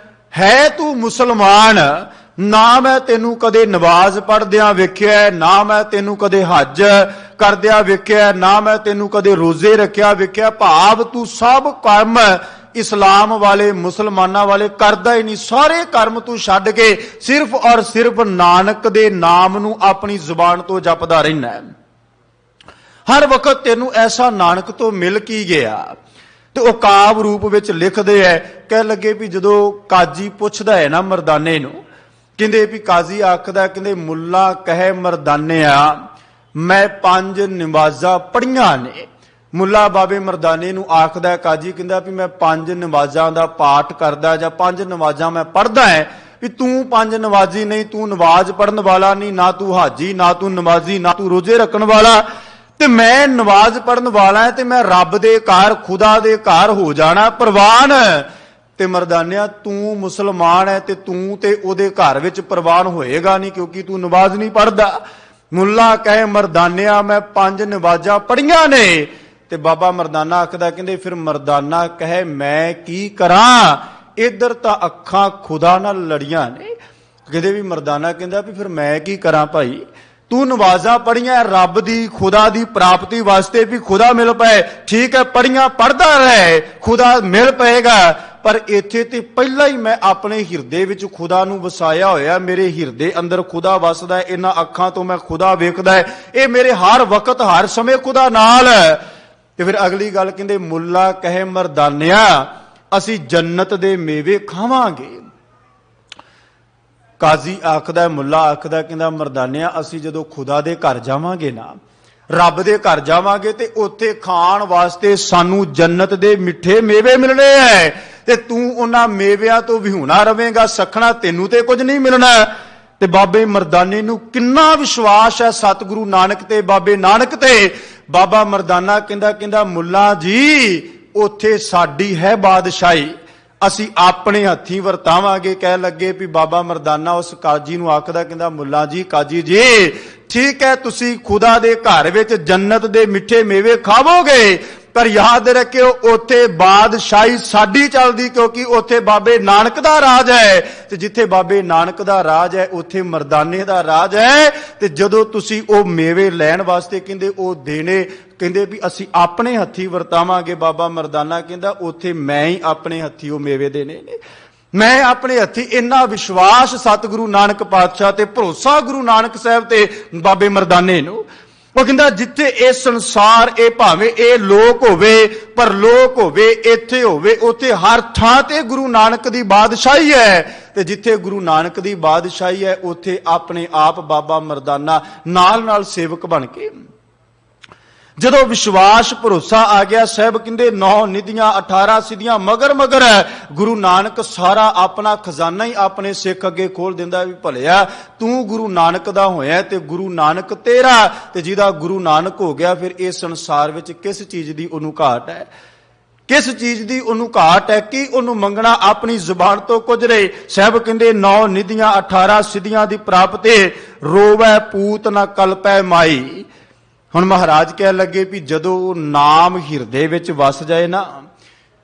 ਹੈ ਤੂੰ ਮੁਸਲਮਾਨ, ਨਾ ਮੈਂ ਤੈਨੂੰ ਕਦੇ ਨਮਾਜ਼ ਪੜ੍ਹਦਿਆਂ ਵੇਖਿਆ, ਨਾ ਮੈਂ ਤੈਨੂੰ ਕਦੇ ਹੱਜ ਕਰਦਿਆਂ ਵੇਖਿਆ, ਨਾ ਮੈਂ ਤੈਨੂੰ ਕਦੇ ਰੋਜ਼ੇ ਰੱਖਿਆ ਵੇਖਿਆ, ਭਾਵ ਤੂੰ ਸਭ ਕਰਮ ਇਸਲਾਮ ਵਾਲੇ ਮੁਸਲਮਾਨਾਂ ਵਾਲੇ ਕਰਦਾ ਹੀ ਨਹੀਂ, ਸਾਰੇ ਕਰਮ ਤੂੰ ਛੱਡ ਕੇ ਸਿਰਫ ਔਰ ਸਿਰਫ ਨਾਨਕ ਦੇ ਨਾਮ ਨੂੰ ਆਪਣੀ ਜ਼ੁਬਾਨ ਤੋਂ ਜਪਦਾ ਰਹਿਣਾ ਹੈ। ਹਰ ਵਕਤ ਤੈਨੂੰ ਐਸਾ ਨਾਨਕ ਤੋਂ ਮਿਲ ਕੀ ਗਿਆ। ਤੇ ਉਹ ਕਾਵ ਰੂਪ ਵਿੱਚ ਲਿਖਦੇ ਐ, ਕਹਿ ਲੱਗੇ ਵੀ ਜਦੋਂ ਕਾਜੀ ਪੁੱਛਦਾ ਹੈ ਨਾ ਮਰਦਾਨੇ ਨੂੰ, ਕਹਿੰਦੇ ਵੀ ਕਾਜ਼ੀ ਆਖਦਾ, ਕਹਿੰਦੇ ਮੁੱਲਾ ਕਹੇ ਮਰਦਾਨਿਆ ਮੈਂ 5 ਨਮਾਜ਼ਾਂ ਪੜ੍ਹੀਆਂ ਨੇ। ਮੁੱਲਾ ਬਾਬੇ ਮਰਦਾਨੇ ਨੂੰ ਆਖਦਾ, ਕਾਜੀ ਕਹਿੰਦਾ ਵੀ ਮੈਂ 5 ਨਮਾਜ਼ਾਂ ਦਾ ਪਾਠ ਕਰਦਾ ਜਾਂ 5 ਨਮਾਜ਼ਾਂ ਮੈਂ ਪੜ੍ਹਦਾ ਹੈ, ਵੀ ਤੂੰ 5 ਨਮਾਜ਼ੀ ਨਹੀਂ, ਤੂੰ ਨਮਾਜ਼ ਪੜ੍ਹਨ ਵਾਲਾ ਨਹੀਂ, ਨਾ ਤੂੰ ਹਾਜੀ, ਨਾ ਤੂੰ ਨਮਾਜ਼ੀ, ਨਾ ਤੂੰ ਰੋਜ਼ੇ ਰੱਖਣ ਵਾਲਾ, ਤੇ ਮੈਂ ਨਮਾਜ਼ ਪੜ੍ਹਨ ਵਾਲਾ ਹੈ ਤੇ ਮੈਂ ਰੱਬ ਦੇ ਘਰ, ਖੁਦਾ ਦੇ ਘਰ ਹੋ ਜਾਣਾ ਪ੍ਰਵਾਨ। ਤੇ ਮਰਦਾਨਿਆ ਤੂੰ ਮੁਸਲਮਾਨ ਹੈ ਤੇ ਤੂੰ ਤੇ ਉਹਦੇ ਘਰ ਵਿੱਚ ਪ੍ਰਵਾਨ ਹੋਏਗਾ ਨਹੀਂ, ਕਿਉਂਕਿ ਤੂੰ ਨਮਾਜ਼ ਨਹੀਂ ਪੜ੍ਹਦਾ। ਮੁੱਲਾ ਕਹੇ ਮਰਦਾਨਿਆ ਮੈਂ 5 ਨਮਾਜ਼ਾਂ ਪੜ੍ਹੀਆਂ ਨੇ। ਤੇ ਬਾਬਾ ਮਰਦਾਨਾ ਆਖਦਾ, ਕਹਿੰਦੇ ਫਿਰ ਮਰਦਾਨਾ ਕਹੇ ਮੈਂ ਕੀ ਕਰਾਂ, ਇੱਧਰ ਤਾਂ ਅੱਖਾਂ ਖੁਦਾ ਨਾਲ ਲੜੀਆਂ ਨੇ। ਕਹਿੰਦੇ ਵੀ ਮਰਦਾਨਾ ਕਹਿੰਦਾ ਵੀ ਫਿਰ ਮੈਂ ਕੀ ਕਰਾਂ ਭਾਈ, ਤੂੰ ਨਮਾਜ਼ਾਂ ਪੜ੍ਹੀਆਂ ਰੱਬ ਦੀ, ਖੁਦਾ ਦੀ ਪ੍ਰਾਪਤੀ ਵਾਸਤੇ ਵੀ ਖੁਦਾ ਮਿਲ ਪਏ, ਠੀਕ ਹੈ ਪੜ੍ਹੀਆਂ ਪੜ੍ਹਦਾ ਰਹੇ, ਖੁਦਾ ਮਿਲ ਪਏਗਾ, ਪਰ ਇੱਥੇ ਤੇ ਪਹਿਲਾਂ ਹੀ ਮੈਂ ਆਪਣੇ ਹਿਰਦੇ ਵਿੱਚ ਖੁਦਾ ਨੂੰ ਵਸਾਇਆ ਹੋਇਆ, ਮੇਰੇ ਹਿਰਦੇ ਅੰਦਰ ਖੁਦਾ ਵਸਦਾ, ਇਹਨਾਂ ਅੱਖਾਂ ਤੋਂ ਮੈਂ ਖੁਦਾ ਵੇਖਦਾ ਹੈ, ਇਹ ਮੇਰੇ ਹਰ ਵਕਤ ਹਰ ਸਮੇਂ ਖੁਦਾ ਨਾਲ ਹੈ। ਤੇ ਫਿਰ ਅਗਲੀ ਗੱਲ ਕਹਿੰਦੇ ਮੁੱਲਾ ਕਹੇ ਮਰਦਾਨਿਆ ਅਸੀਂ ਜੰਨਤ ਦੇ ਮੇਵੇ ਖਾਵਾਂਗੇ। ਕਾਜ਼ੀ ਆਖਦਾ, ਮੁੱਲਾ ਆਖਦਾ, ਕਹਿੰਦਾ ਮਰਦਾਨਿਆ ਅਸੀਂ ਜਦੋਂ ਖੁਦਾ ਦੇ ਘਰ ਜਾਵਾਂਗੇ ਨਾ, ਰੱਬ ਦੇ ਘਰ ਜਾਵਾਂਗੇ ਤੇ ਉੱਥੇ ਖਾਣ ਵਾਸਤੇ ਸਾਨੂੰ ਜੰਨਤ ਦੇ ਮਿੱਠੇ ਮੇਵੇ ਮਿਲਣੇ ਐ, ਤੇ ਤੂੰ ਉਹਨਾਂ ਮੇਵਿਆਂ ਤੋਂ ਵਿਹੂਣਾ ਰਵੇਂਗਾ, ਸਖਣਾ ਤੈਨੂੰ ਤੇ ਕੁਝ ਨਹੀਂ ਮਿਲਣਾ। ਤੇ ਬਾਬੇ ਮਰਦਾਨੇ ਨੂੰ ਕਿੰਨਾ ਵਿਸ਼ਵਾਸ ਹੈ ਸਤਿਗੁਰੂ ਨਾਨਕ ਤੇ, ਬਾਬੇ ਨਾਨਕ ਤੇ। ਬਾਬਾ ਮਰਦਾਨਾ ਕਹਿੰਦਾ ਮੁੱਲਾ ਜੀ ਉੱਥੇ ਸਾਡੀ ਹੈ ਬਾਦਸ਼ਾਹੀ, ਅਸੀਂ ਆਪਣੇ ਹੱਥੀਂ ਵਰਤਾਵਾਂਗੇ। ਕਹਿ ਲੱਗੇ ਵੀ ਬਾਬਾ ਮਰਦਾਨਾ ਉਸ ਕਾਜੀ ਨੂੰ ਆਖਦਾ, ਕਹਿੰਦਾ ਮੁੱਲਾ ਜੀ, ਕਾਜੀ ਜੀ ਠੀਕ ਹੈ ਤੁਸੀਂ ਖੁਦਾ ਦੇ ਘਰ ਵਿੱਚ ਜੰਨਤ ਦੇ ਮਿੱਠੇ ਮੇਵੇ ਖਾਵੋਗੇ, ਪਰ ਯਾਦ ਰੱਖਿਓ ਉੱਥੇ ਬਾਦਸ਼ਾਹੀ ਸਾਡੀ ਚੱਲਦੀ, ਕਿਉਂਕਿ ਉੱਥੇ ਬਾਬੇ ਨਾਨਕ ਦਾ ਰਾਜ ਹੈ, ਤੇ ਜਿੱਥੇ ਬਾਬੇ ਨਾਨਕ ਦਾ ਰਾਜ ਹੈ ਉੱਥੇ ਮਰਦਾਨੇ ਦਾ ਰਾਜ ਹੈ। ਤੇ ਜਦੋਂ ਤੁਸੀਂ ਉਹ ਮੇਵੇ ਲੈਣ ਵਾਸਤੇ ਕਹਿੰਦੇ ਉਹ ਦੇਣੇ, ਕਹਿੰਦੇ ਵੀ ਅਸੀਂ ਆਪਣੇ ਹੱਥੀਂ ਵਰਤਾਵਾਂਗੇ। ਬਾਬਾ ਮਰਦਾਨਾ ਕਹਿੰਦਾ ਉੱਥੇ ਮੈਂ ਹੀ ਆਪਣੇ ਹੱਥੀਂ ਉਹ ਮੇਵੇ ਦੇਣੇ ਨੇ, ਮੈਂ ਆਪਣੇ ਹੱਥੀਂ। ਇੰਨਾ ਵਿਸ਼ਵਾਸ ਸਤਿਗੁਰੂ ਨਾਨਕ ਪਾਤਸ਼ਾਹ ਤੇ, ਭਰੋਸਾ ਗੁਰੂ ਨਾਨਕ ਸਾਹਿਬ ਤੇ ਬਾਬੇ ਮਰਦਾਨੇ ਨੂੰ। ਉਹ ਕਹਿੰਦਾ ਜਿੱਥੇ ਇਹ ਸੰਸਾਰ, ਇਹ ਭਾਵੇਂ ਇਹ ਲੋਕ ਹੋਵੇ, ਪਰ ਲੋਕ ਹੋਵੇ, ਇੱਥੇ ਹੋਵੇ, ਉੱਥੇ ਹਰ ਥਾਂ ਤੇ ਗੁਰੂ ਨਾਨਕ ਦੀ ਬਾਦਸ਼ਾਹੀ ਹੈ, ਤੇ ਜਿੱਥੇ ਗੁਰੂ ਨਾਨਕ ਦੀ ਬਾਦਸ਼ਾਹੀ ਹੈ ਉੱਥੇ ਆਪਣੇ ਆਪ ਬਾਬਾ ਮਰਦਾਨਾ ਨਾਲ ਨਾਲ ਸੇਵਕ ਬਣ ਕੇ। ਜਦੋਂ ਵਿਸ਼ਵਾਸ ਭਰੋਸਾ ਆ ਗਿਆ, ਸਾਹਿਬ ਕਹਿੰਦੇ 9 ਨਿਧੀਆਂ 18 ਸਿੱਧੀਆਂ ਮਗਰ ਮਗਰ ਗੁਰੂ ਨਾਨਕ ਸਾਰਾ ਆਪਣਾ ਖਜ਼ਾਨਾ ਹੀ ਆਪਣੇ ਸਿੱਖ ਅੱਗੇ ਖੋਲ ਦਿੰਦਾ ਵੀ ਭਲਿਆ ਤੂੰ ਗੁਰੂ ਨਾਨਕ ਦਾ ਹੋਇਆ ਤੇ ਗੁਰੂ ਨਾਨਕ ਤੇਰਾ, ਤੇ ਜਿਹਦਾ ਗੁਰੂ ਨਾਨਕ ਹੋ ਗਿਆ ਫਿਰ ਇਸ ਸੰਸਾਰ ਵਿੱਚ ਕਿਸ ਚੀਜ਼ ਦੀ ਉਹਨੂੰ ਘਾਟ ਹੈ, ਕਿਸ ਚੀਜ਼ ਦੀ ਉਹਨੂੰ ਘਾਟ ਹੈ, ਕਿ ਉਹਨੂੰ ਮੰਗਣਾ ਆਪਣੀ ਜ਼ੁਬਾਨ ਤੋਂ ਕੁਝ ਰਹੇ। ਸਾਹਿਬ ਕਹਿੰਦੇ 9 ਨਿਧੀਆਂ 18 ਸਿੱਧੀਆਂ ਦੀ ਪ੍ਰਾਪਤੀ, ਰੋਵੈ ਪੂਤ ਨਾ ਕਲਪੈ ਮਾਈ। ਹੁਣ ਮਹਾਰਾਜ ਕਹਿ ਲੱਗੇ ਵੀ ਜਦੋਂ ਨਾਮ ਹਿਰਦੇ ਵਿੱਚ ਵਸ ਜਾਏ ਨਾ,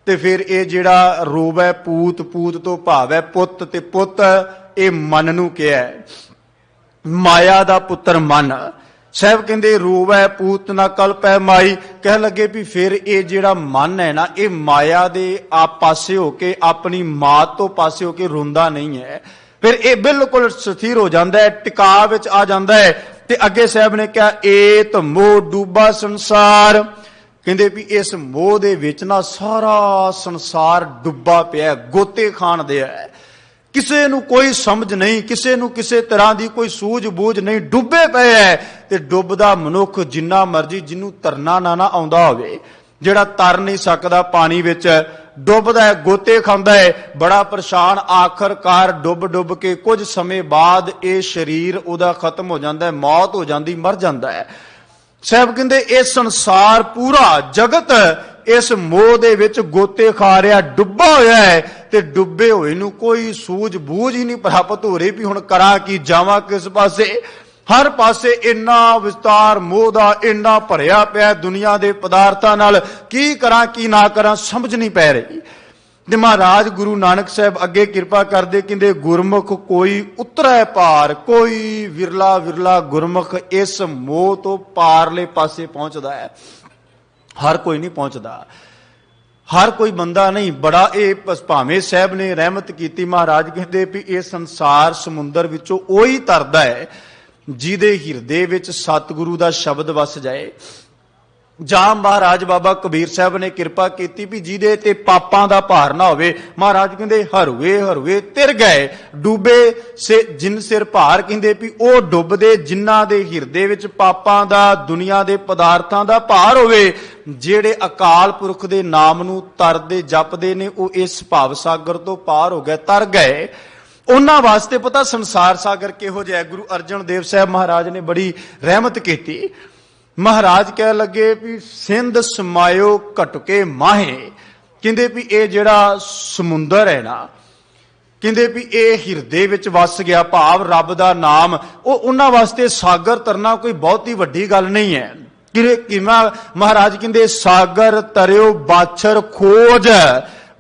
ਤੇ ਫਿਰ ਇਹ ਜਿਹੜਾ ਰੂਪ ਹੈ ਪੂਤ, ਪੂਤ ਤੋਂ ਭਾਵ ਹੈ ਪੁੱਤ, ਤੇ ਪੁੱਤ ਇਹ ਮਨ ਨੂੰ ਕਿਹਾ ਹੈ, ਮਾਇਆ ਦਾ ਪੁੱਤਰ ਮਨ। ਸਾਹਿਬ ਕਹਿੰਦੇ ਰੂਪ ਹੈ ਪੂਤ ਨਾ ਕਲਪ ਹੈ ਮਾਈ। ਕਹਿ ਲੱਗੇ ਵੀ ਫਿਰ ਇਹ ਜਿਹੜਾ ਮਨ ਹੈ ਨਾ, ਇਹ ਮਾਇਆ ਦੇ ਆਪ ਪਾਸੇ ਹੋ ਕੇ, ਆਪਣੀ ਮਾਤ ਤੋਂ ਪਾਸੇ ਹੋ ਕੇ ਰੋਂਦਾ ਨਹੀਂ ਹੈ। ਫਿਰ ਇਹ ਬਿਲਕੁਲ ਸਥਿਰ ਹੋ ਜਾਂਦਾ ਹੈ, ਟਿਕਾ ਵਿੱਚ ਆ ਜਾਂਦਾ ਹੈ। ਤੇ ਅੱਗੇ ਸਾਹਿਬ ਨੇ ਕਿਹਾ ਏਤ ਮੋਹ ਡੂਬਾ ਸੰਸਾਰ। ਕਹਿੰਦੇ ਵੀ ਇਸ ਮੋਹ ਦੇ ਵਿੱਚ ਨਾ ਸਾਰਾ ਸੰਸਾਰ ਡੁੱਬਾ ਪਿਆ, ਗੋਤੇ ਖਾਣ ਦਿਆ ਹੈ। ਕਿਸੇ ਨੂੰ ਕੋਈ ਸਮਝ ਨਹੀਂ, ਕਿਸੇ ਨੂੰ ਕਿਸੇ ਤਰ੍ਹਾਂ ਦੀ ਕੋਈ ਸੂਝ-ਬੂਝ ਨਹੀਂ, ਡੁੱਬੇ ਪਏ ਹੈ। ਤੇ ਡੁੱਬਦਾ ਮਨੁੱਖ ਜਿੰਨਾ ਮਰਜੀ, ਜਿਹਨੂੰ ਤਰਨਾ ਨਾ ਆਉਂਦਾ ਹੋਵੇ, ਜਿਹੜਾ ਤਰ ਨਹੀਂ ਸਕਦਾ ਪਾਣੀ ਵਿੱਚ, ਡੁੱਬਦਾ ਹੈ, ਗੋਤੇ ਖਾਂਦਾ ਹੈ, ਬੜਾ ਪਰੇਸ਼ਾਨ। ਆਖਰਕਾਰ ਡੁੱਬ ਕੇ ਕੁਝ ਸਮੇਂ ਬਾਅਦ ਇਹ ਸਰੀਰ ਉਹਦਾ ਖਤਮ ਹੋ ਜਾਂਦਾ ਹੈ, ਮੌਤ ਹੋ ਜਾਂਦੀ, ਮਰ ਜਾਂਦਾ ਹੈ। ਸਾਹਿਬ ਕਹਿੰਦੇ ਇਹ ਸੰਸਾਰ ਪੂਰਾ ਜਗਤ ਇਸ ਮੋਹ ਦੇ ਵਿੱਚ ਗੋਤੇ ਖਾ ਰਿਹਾ, ਡੁੱਬਾ ਹੋਇਆ ਹੈ। ਤੇ ਡੁੱਬੇ ਹੋਏ ਨੂੰ ਕੋਈ ਸੂਝ-ਬੂਝ ਹੀ ਨਹੀਂ ਪ੍ਰਾਪਤ ਹੋ ਰਹੀ ਵੀ ਹੁਣ ਕਰਾਂ ਕੀ, ਜਾਵਾਂ ਕਿਸ ਪਾਸੇ। ਹਰ ਪਾਸੇ ਇੰਨਾ ਵਿਸਤਾਰ ਮੋਹ ਦਾ, ਇੰਨਾ ਭਰਿਆ ਪਿਆ ਦੁਨੀਆ ਦੇ ਪਦਾਰਥਾਂ ਨਾਲ, ਕੀ ਕਰਾਂ ਕੀ ਨਾ ਕਰਾਂ ਸਮਝ ਨਹੀਂ ਪੈ ਰਹੀ। ਤੇ ਮਹਾਰਾਜ ਗੁਰੂ ਨਾਨਕ ਸਾਹਿਬ ਅੱਗੇ ਕਿਰਪਾ ਕਰਦੇ, ਕਹਿੰਦੇ ਗੁਰਮੁਖ ਕੋਈ ਉਤਰੈ ਪਾਰ, ਕੋਈ ਵਿਰਲਾ ਵਿਰਲਾ ਗੁਰਮੁਖ ਇਸ ਮੋਹ ਤੋਂ ਪਾਰਲੇ ਪਾਸੇ ਪਹੁੰਚਦਾ ਹੈ। ਹਰ ਕੋਈ ਨਹੀਂ ਪਹੁੰਚਦਾ, ਹਰ ਕੋਈ ਬੰਦਾ ਨਹੀਂ। ਬੜਾ ਇਹ ਭਾਵੇਂ ਸਾਹਿਬ ਨੇ ਰਹਿਮਤ ਕੀਤੀ, ਮਹਾਰਾਜ ਕਹਿੰਦੇ ਵੀ ਇਹ ਸੰਸਾਰ ਸਮੁੰਦਰ ਵਿੱਚੋਂ ਉਹੀ ਤਰਦਾ ਹੈ ਜਿਹਦੇ ਹਿਰਦੇ ਵਿੱਚ ਸਤਿਗੁਰੂ ਦਾ ਸ਼ਬਦ ਵਸ ਜਾਏ। ਜਾਂ ਮਹਾਰਾਜ ਬਾਬਾ ਕਬੀਰ ਸਾਹਿਬ ਨੇ ਕਿਰਪਾ ਕੀਤੀ ਵੀ ਜਿਹਦੇ ਤੇ ਪਾਪਾਂ ਦਾ ਭਾਰ ਨਾ ਹੋਵੇ। ਮਹਾਰਾਜ ਕਹਿੰਦੇ ਹਰੂਏ ਹਰੂਏ ਤਿਰ ਗਏ, ਡੂਬੇ ਸੇ ਜਿਨ ਸਿਰ ਭਾਰ। ਕਹਿੰਦੇ ਵੀ ਉਹ ਡੁੱਬਦੇ ਜਿਨ੍ਹਾਂ ਦੇ ਹਿਰਦੇ ਵਿੱਚ ਪਾਪਾਂ ਦਾ, ਦੁਨੀਆ ਦੇ ਪਦਾਰਥਾਂ ਦਾ ਭਾਰ ਹੋਵੇ। ਜਿਹੜੇ ਅਕਾਲ ਪੁਰਖ ਦੇ ਨਾਮ ਨੂੰ ਤਰਦੇ ਜਪਦੇ ਨੇ, ਉਹ ਇਸ ਭਾਵ ਸਾਗਰ ਤੋਂ ਪਾਰ ਹੋ ਗਏ, ਤਰ ਗਏ। ਉਹਨਾਂ ਵਾਸਤੇ ਪਤਾ ਸੰਸਾਰ ਸਾਗਰ ਕਿਹੋ ਜਿਹਾ। ਗੁਰੂ ਅਰਜਨ ਦੇਵ ਸਾਹਿਬ ਮਹਾਰਾਜ ਨੇ ਬੜੀ ਰਹਿਮਤ ਕੀਤੀ। ਮਹਾਰਾਜ ਕਹਿ ਲੱਗੇ ਵੀ ਸਿੰਧ ਸਮਾਇਓ ਘਟਕੇ ਮਾਹੇ। ਕਹਿੰਦੇ ਵੀ ਇਹ ਜਿਹੜਾ ਸਮੁੰਦਰ ਹੈ ਨਾ, ਕਹਿੰਦੇ ਵੀ ਇਹ ਹਿਰਦੇ ਵਿੱਚ ਵਸ ਗਿਆ, ਭਾਵ ਰੱਬ ਦਾ ਨਾਮ। ਉਹ ਉਹਨਾਂ ਵਾਸਤੇ ਸਾਗਰ ਤਰਨਾ ਕੋਈ ਬਹੁਤੀ ਵੱਡੀ ਗੱਲ ਨਹੀਂ ਹੈ। ਕਿਵੇਂ ਮਹਾਰਾਜ ਕਹਿੰਦੇ ਸਾਗਰ ਤਰਿਓ ਬਾਛਰ ਖੋਜ।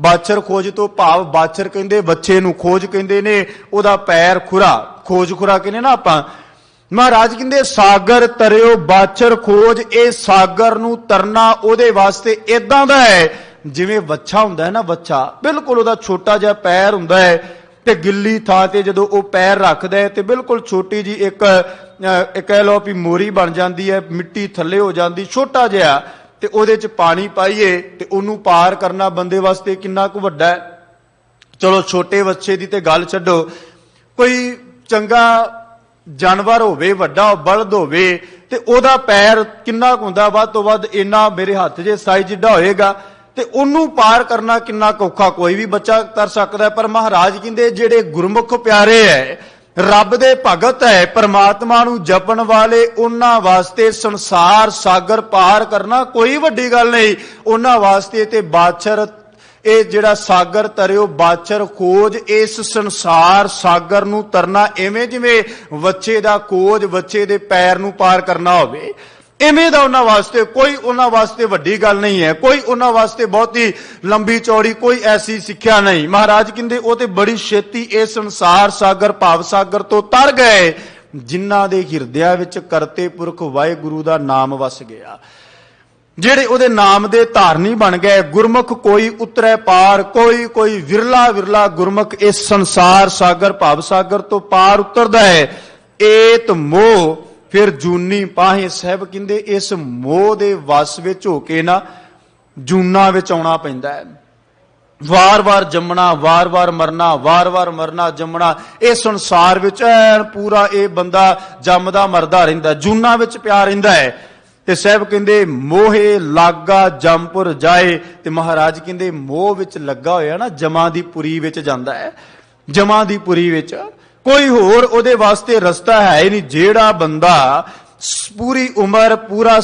ਬਾਛਰ ਖੋਜ ਤੋਂ ਭਾਵ ਬਾਛਰ ਕਹਿੰਦੇ ਬੱਚੇ ਨੂੰ, ਖੋਜ ਕਹਿੰਦੇ ਨੇ ਉਹਦਾ ਪੈਰ ਖੁਰਾ, ਖੋਜ ਖੁਰਾ ਕਹਿੰਦੇ ਨਾ ਆਪਾਂ। ਮਹਾਰਾਜ ਕਹਿੰਦੇ ਸਾਗਰ ਤਰਿਓ ਬਾਛਰ ਖੋਜ। ਇਹ ਸਾਗਰ ਨੂੰ ਤਰਨਾ ਉਹਦੇ ਵਾਸਤੇ ਇਦਾਂ ਦਾ ਹੈ ਜਿਵੇਂ ਵੱਛਾ ਹੁੰਦਾ ਹੈ ਨਾ, ਵੱਛਾ ਬਿਲਕੁਲ ਉਹਦਾ ਛੋਟਾ ਜਿਹਾ ਪੈਰ ਹੁੰਦਾ ਹੈ, ਤੇ ਗਿੱਲੀ ਥਾਂ ਤੇ ਜਦੋਂ ਉਹ ਪੈਰ ਰੱਖਦਾ ਹੈ ਤੇ ਬਿਲਕੁਲ ਛੋਟੀ ਜੀ ਇੱਕ ਕਹਿ ਲਓ ਵੀ ਮੋਰੀ ਬਣ ਜਾਂਦੀ ਹੈ, ਮਿੱਟੀ ਥੱਲੇ ਹੋ ਜਾਂਦੀ, ਛੋਟਾ ਜਿਹਾ। ਤੇ ਉਹਦੇ ਚ ਪਾਣੀ ਪਾਈਏ ਤੇ ਉਹਨੂੰ ਪਾਰ ਕਰਨਾ ਬੰਦੇ ਵਾਸਤੇ ਕਿੰਨਾ ਕੁ ਵੱਡਾ ਹੈ। ਚਲੋ ਛੋਟੇ ਵੱਛੇ ਦੀ ਤੇ ਗੱਲ ਛੱਡੋ, ਕੋਈ ਚੰਗਾ ਜਾਨਵਰ ਹੋਵੇ, ਵੱਡਾ ਬਲਦ ਹੋਵੇ, ਤੇ ਉਹਦਾ ਪੈਰ ਕਿੰਨਾ ਕੁ ਹੁੰਦਾ, ਵੱਧ ਤੋਂ ਵੱਧ ਇੰਨਾ ਮੇਰੇ ਹੱਥ ਜੇ ਸਾਈਜ਼ ਜਿੱਡਾ ਹੋਏਗਾ। ਤੇ ਉਹਨੂੰ ਪਾਰ ਕਰਨਾ ਕਿੰਨਾ ਔਖਾ, ਕੋਈ ਵੀ ਬੱਚਾ ਕਰ ਸਕਦਾ। ਪਰ ਮਹਾਰਾਜ ਕਹਿੰਦੇ ਜਿਹੜੇ ਗੁਰਮੁਖ ਪਿਆਰੇ ਹੈ, ਰੱਬ ਦੇ ਭਗਤ ਹੈ, ਪਰਮਾਤਮਾ ਨੂੰ ਜਪਣ ਵਾਲੇ, ਉਹਨਾਂ ਵਾਸਤੇ ਸੰਸਾਰ ਸਾਗਰ ਪਾਰ ਕਰਨਾ ਕੋਈ ਵੱਡੀ ਗੱਲ ਨਹੀਂ। ਉਹਨਾਂ ਵਾਸਤੇ ਤੇ ਬਾਛਰ, ਇਹ ਜਿਹੜਾ ਸਾਗਰ ਤਰਿਓ ਬਾਛਰ ਖੋਜ, ਇਸ ਸੰਸਾਰ ਸਾਗਰ ਨੂੰ ਤਰਨਾ ਐਵੇਂ ਜਿਵੇਂ ਵੱਛੇ ਦਾ ਖੋਜ, ਵੱਛੇ ਦੇ ਪੈਰ ਨੂੰ ਪਾਰ ਕਰਨਾ ਹੋਵੇ, ਐਵੇਂ ਦਾ ਉਹਨਾਂ ਵਾਸਤੇ ਕੋਈ, ਉਹਨਾਂ ਵਾਸਤੇ ਵੱਡੀ ਗੱਲ ਨਹੀਂ ਹੈ। ਕੋਈ ਉਹਨਾਂ ਵਾਸਤੇ ਬਹੁਤੀ ਲੰਬੀ ਚੌੜੀ ਕੋਈ ਐਸੀ ਸਿੱਖਿਆ ਨਹੀਂ। ਮਹਾਰਾਜ ਕਹਿੰਦੇ ਉਹ ਤੇ ਬੜੀ ਛੇਤੀ ਇਹ ਸੰਸਾਰ ਸਾਗਰ ਭਾਵ ਸਾਗਰ ਤੋਂ ਤਰ ਗਏ ਜਿਨ੍ਹਾਂ ਦੇ ਹਿਰਦਿਆਂ ਵਿੱਚ ਕਰਤੇ ਪੁਰਖ ਵਾਹਿਗੁਰੂ ਦਾ ਨਾਮ ਵਸ ਗਿਆ, ਜਿਹੜੇ ਉਹਦੇ ਨਾਮ ਦੇ ਧਾਰਨੀ ਬਣ ਗਏ। ਗੁਰਮੁਖ ਕੋਈ ਉਤਰੈ ਪਾਰ, ਕੋਈ ਵਿਰਲਾ ਵਿਰਲਾ ਗੁਰਮੁਖ ਇਸ ਸੰਸਾਰ ਸਾਗਰ ਭਾਵ ਸਾਗਰ ਤੋਂ ਪਾਰ ਉਤਰਦਾ ਹੈ। ਏਤ ਮੋਹ ਫਿਰ ਜੂਨੀ ਪਾਹੇ। ਸਾਹਿਬ ਕਹਿੰਦੇ ਇਸ ਮੋਹ ਦੇ ਵਸ ਵਿੱਚ ਹੋ ਕੇ ਨਾ ਜੂਨਾ ਵਿੱਚ ਆਉਣਾ ਪੈਂਦਾ ਹੈ। ਵਾਰ-ਵਾਰ ਜੰਮਣਾ, ਵਾਰ-ਵਾਰ ਮਰਨਾ, ਵਾਰ-ਵਾਰ ਮਰਨਾ, ਜੰਮਣਾ। ਇਹ ਸੰਸਾਰ ਵਿੱਚ ਐਨ ਪੂਰਾ ਇਹ ਬੰਦਾ ਜੰਮਦਾ ਮਰਦਾ ਰਹਿੰਦਾ, ਜੂਨਾ ਵਿੱਚ ਪਿਆ ਰਹਿੰਦਾ ਹੈ। ਤੇ ਸਾਹਿਬ ਕਹਿੰਦੇ ਮੋਹੇ ਲਾਗਾ ਜੰਮਪੁਰ ਜਾਏ। ਤੇ ਮਹਾਰਾਜ ਕਹਿੰਦੇ ਮੋਹ ਵਿੱਚ ਲੱਗਾ ਹੋਇਆ ਨਾ ਜਮਾਂ ਦੀ ਪੁਰੀ ਵਿੱਚ ਜਾਂਦਾ ਹੈ। ਜਮਾਂ ਦੀ ਪੁਰੀ ਵਿੱਚ ਕੋਈ ਹੋਰ ਉਹਦੇ ਵਾਸਤੇ ਰਸਤਾ ਹੈ ਹੀ ਨਹੀਂ। ਜਿਹੜਾ ਬੰਦਾ ਪੂਰੀ ਉਮਰ ਪੂਰਾ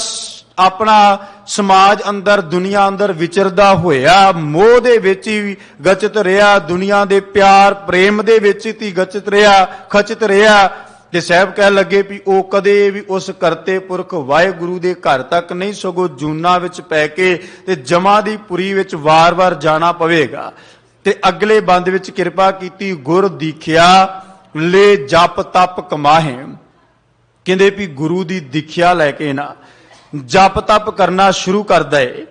ਆਪਣਾ ਸਮਾਜ ਅੰਦਰ, ਦੁਨੀਆ ਅੰਦਰ ਵਿਚਰਦਾ ਹੋਇਆ ਮੋਹ ਦੇ ਵਿੱਚ ਹੀ ਗਚਤ ਰਿਹਾ, ਦੁਨੀਆ ਦੇ ਪਿਆਰ ਪ੍ਰੇਮ ਦੇ ਵਿੱਚ ਹੀ ਗਚਤ ਰਿਹਾ, ਖਚਤ ਰਿਹਾ, ਤੇ ਸਾਹਿਬ ਕਹਿ ਲੱਗੇ ਵੀ ਉਹ ਕਦੇ ਵੀ ਉਸ ਕਰਤੇ ਪੁਰਖ ਵਾਹਿਗੁਰੂ ਦੇ ਘਰ ਤੱਕ ਨਹੀਂ, ਸਗੋਂ ਜੂਨਾ ਵਿੱਚ ਪੈ ਕੇ ਤੇ ਜਮਾ ਦੀ ਪੁਰੀ ਵਿੱਚ ਵਾਰ-ਵਾਰ ਜਾਣਾ ਪਵੇਗਾ। ਤੇ ਅਗਲੇ ਬੰਦ ਵਿੱਚ ਕਿਰਪਾ ਕੀਤੀ, ਗੁਰ ਦੀਖਿਆ ਲੈ ਜਪ ਤਪ ਕਮਾਹੇ। ਕਹਿੰਦੇ ਵੀ ਗੁਰੂ ਦੀ ਦੀਖਿਆ ਲੈ ਕੇ ਨਾ ਜਪ ਤਪ ਕਰਨਾ ਸ਼ੁਰੂ ਕਰਦਾ ਏ।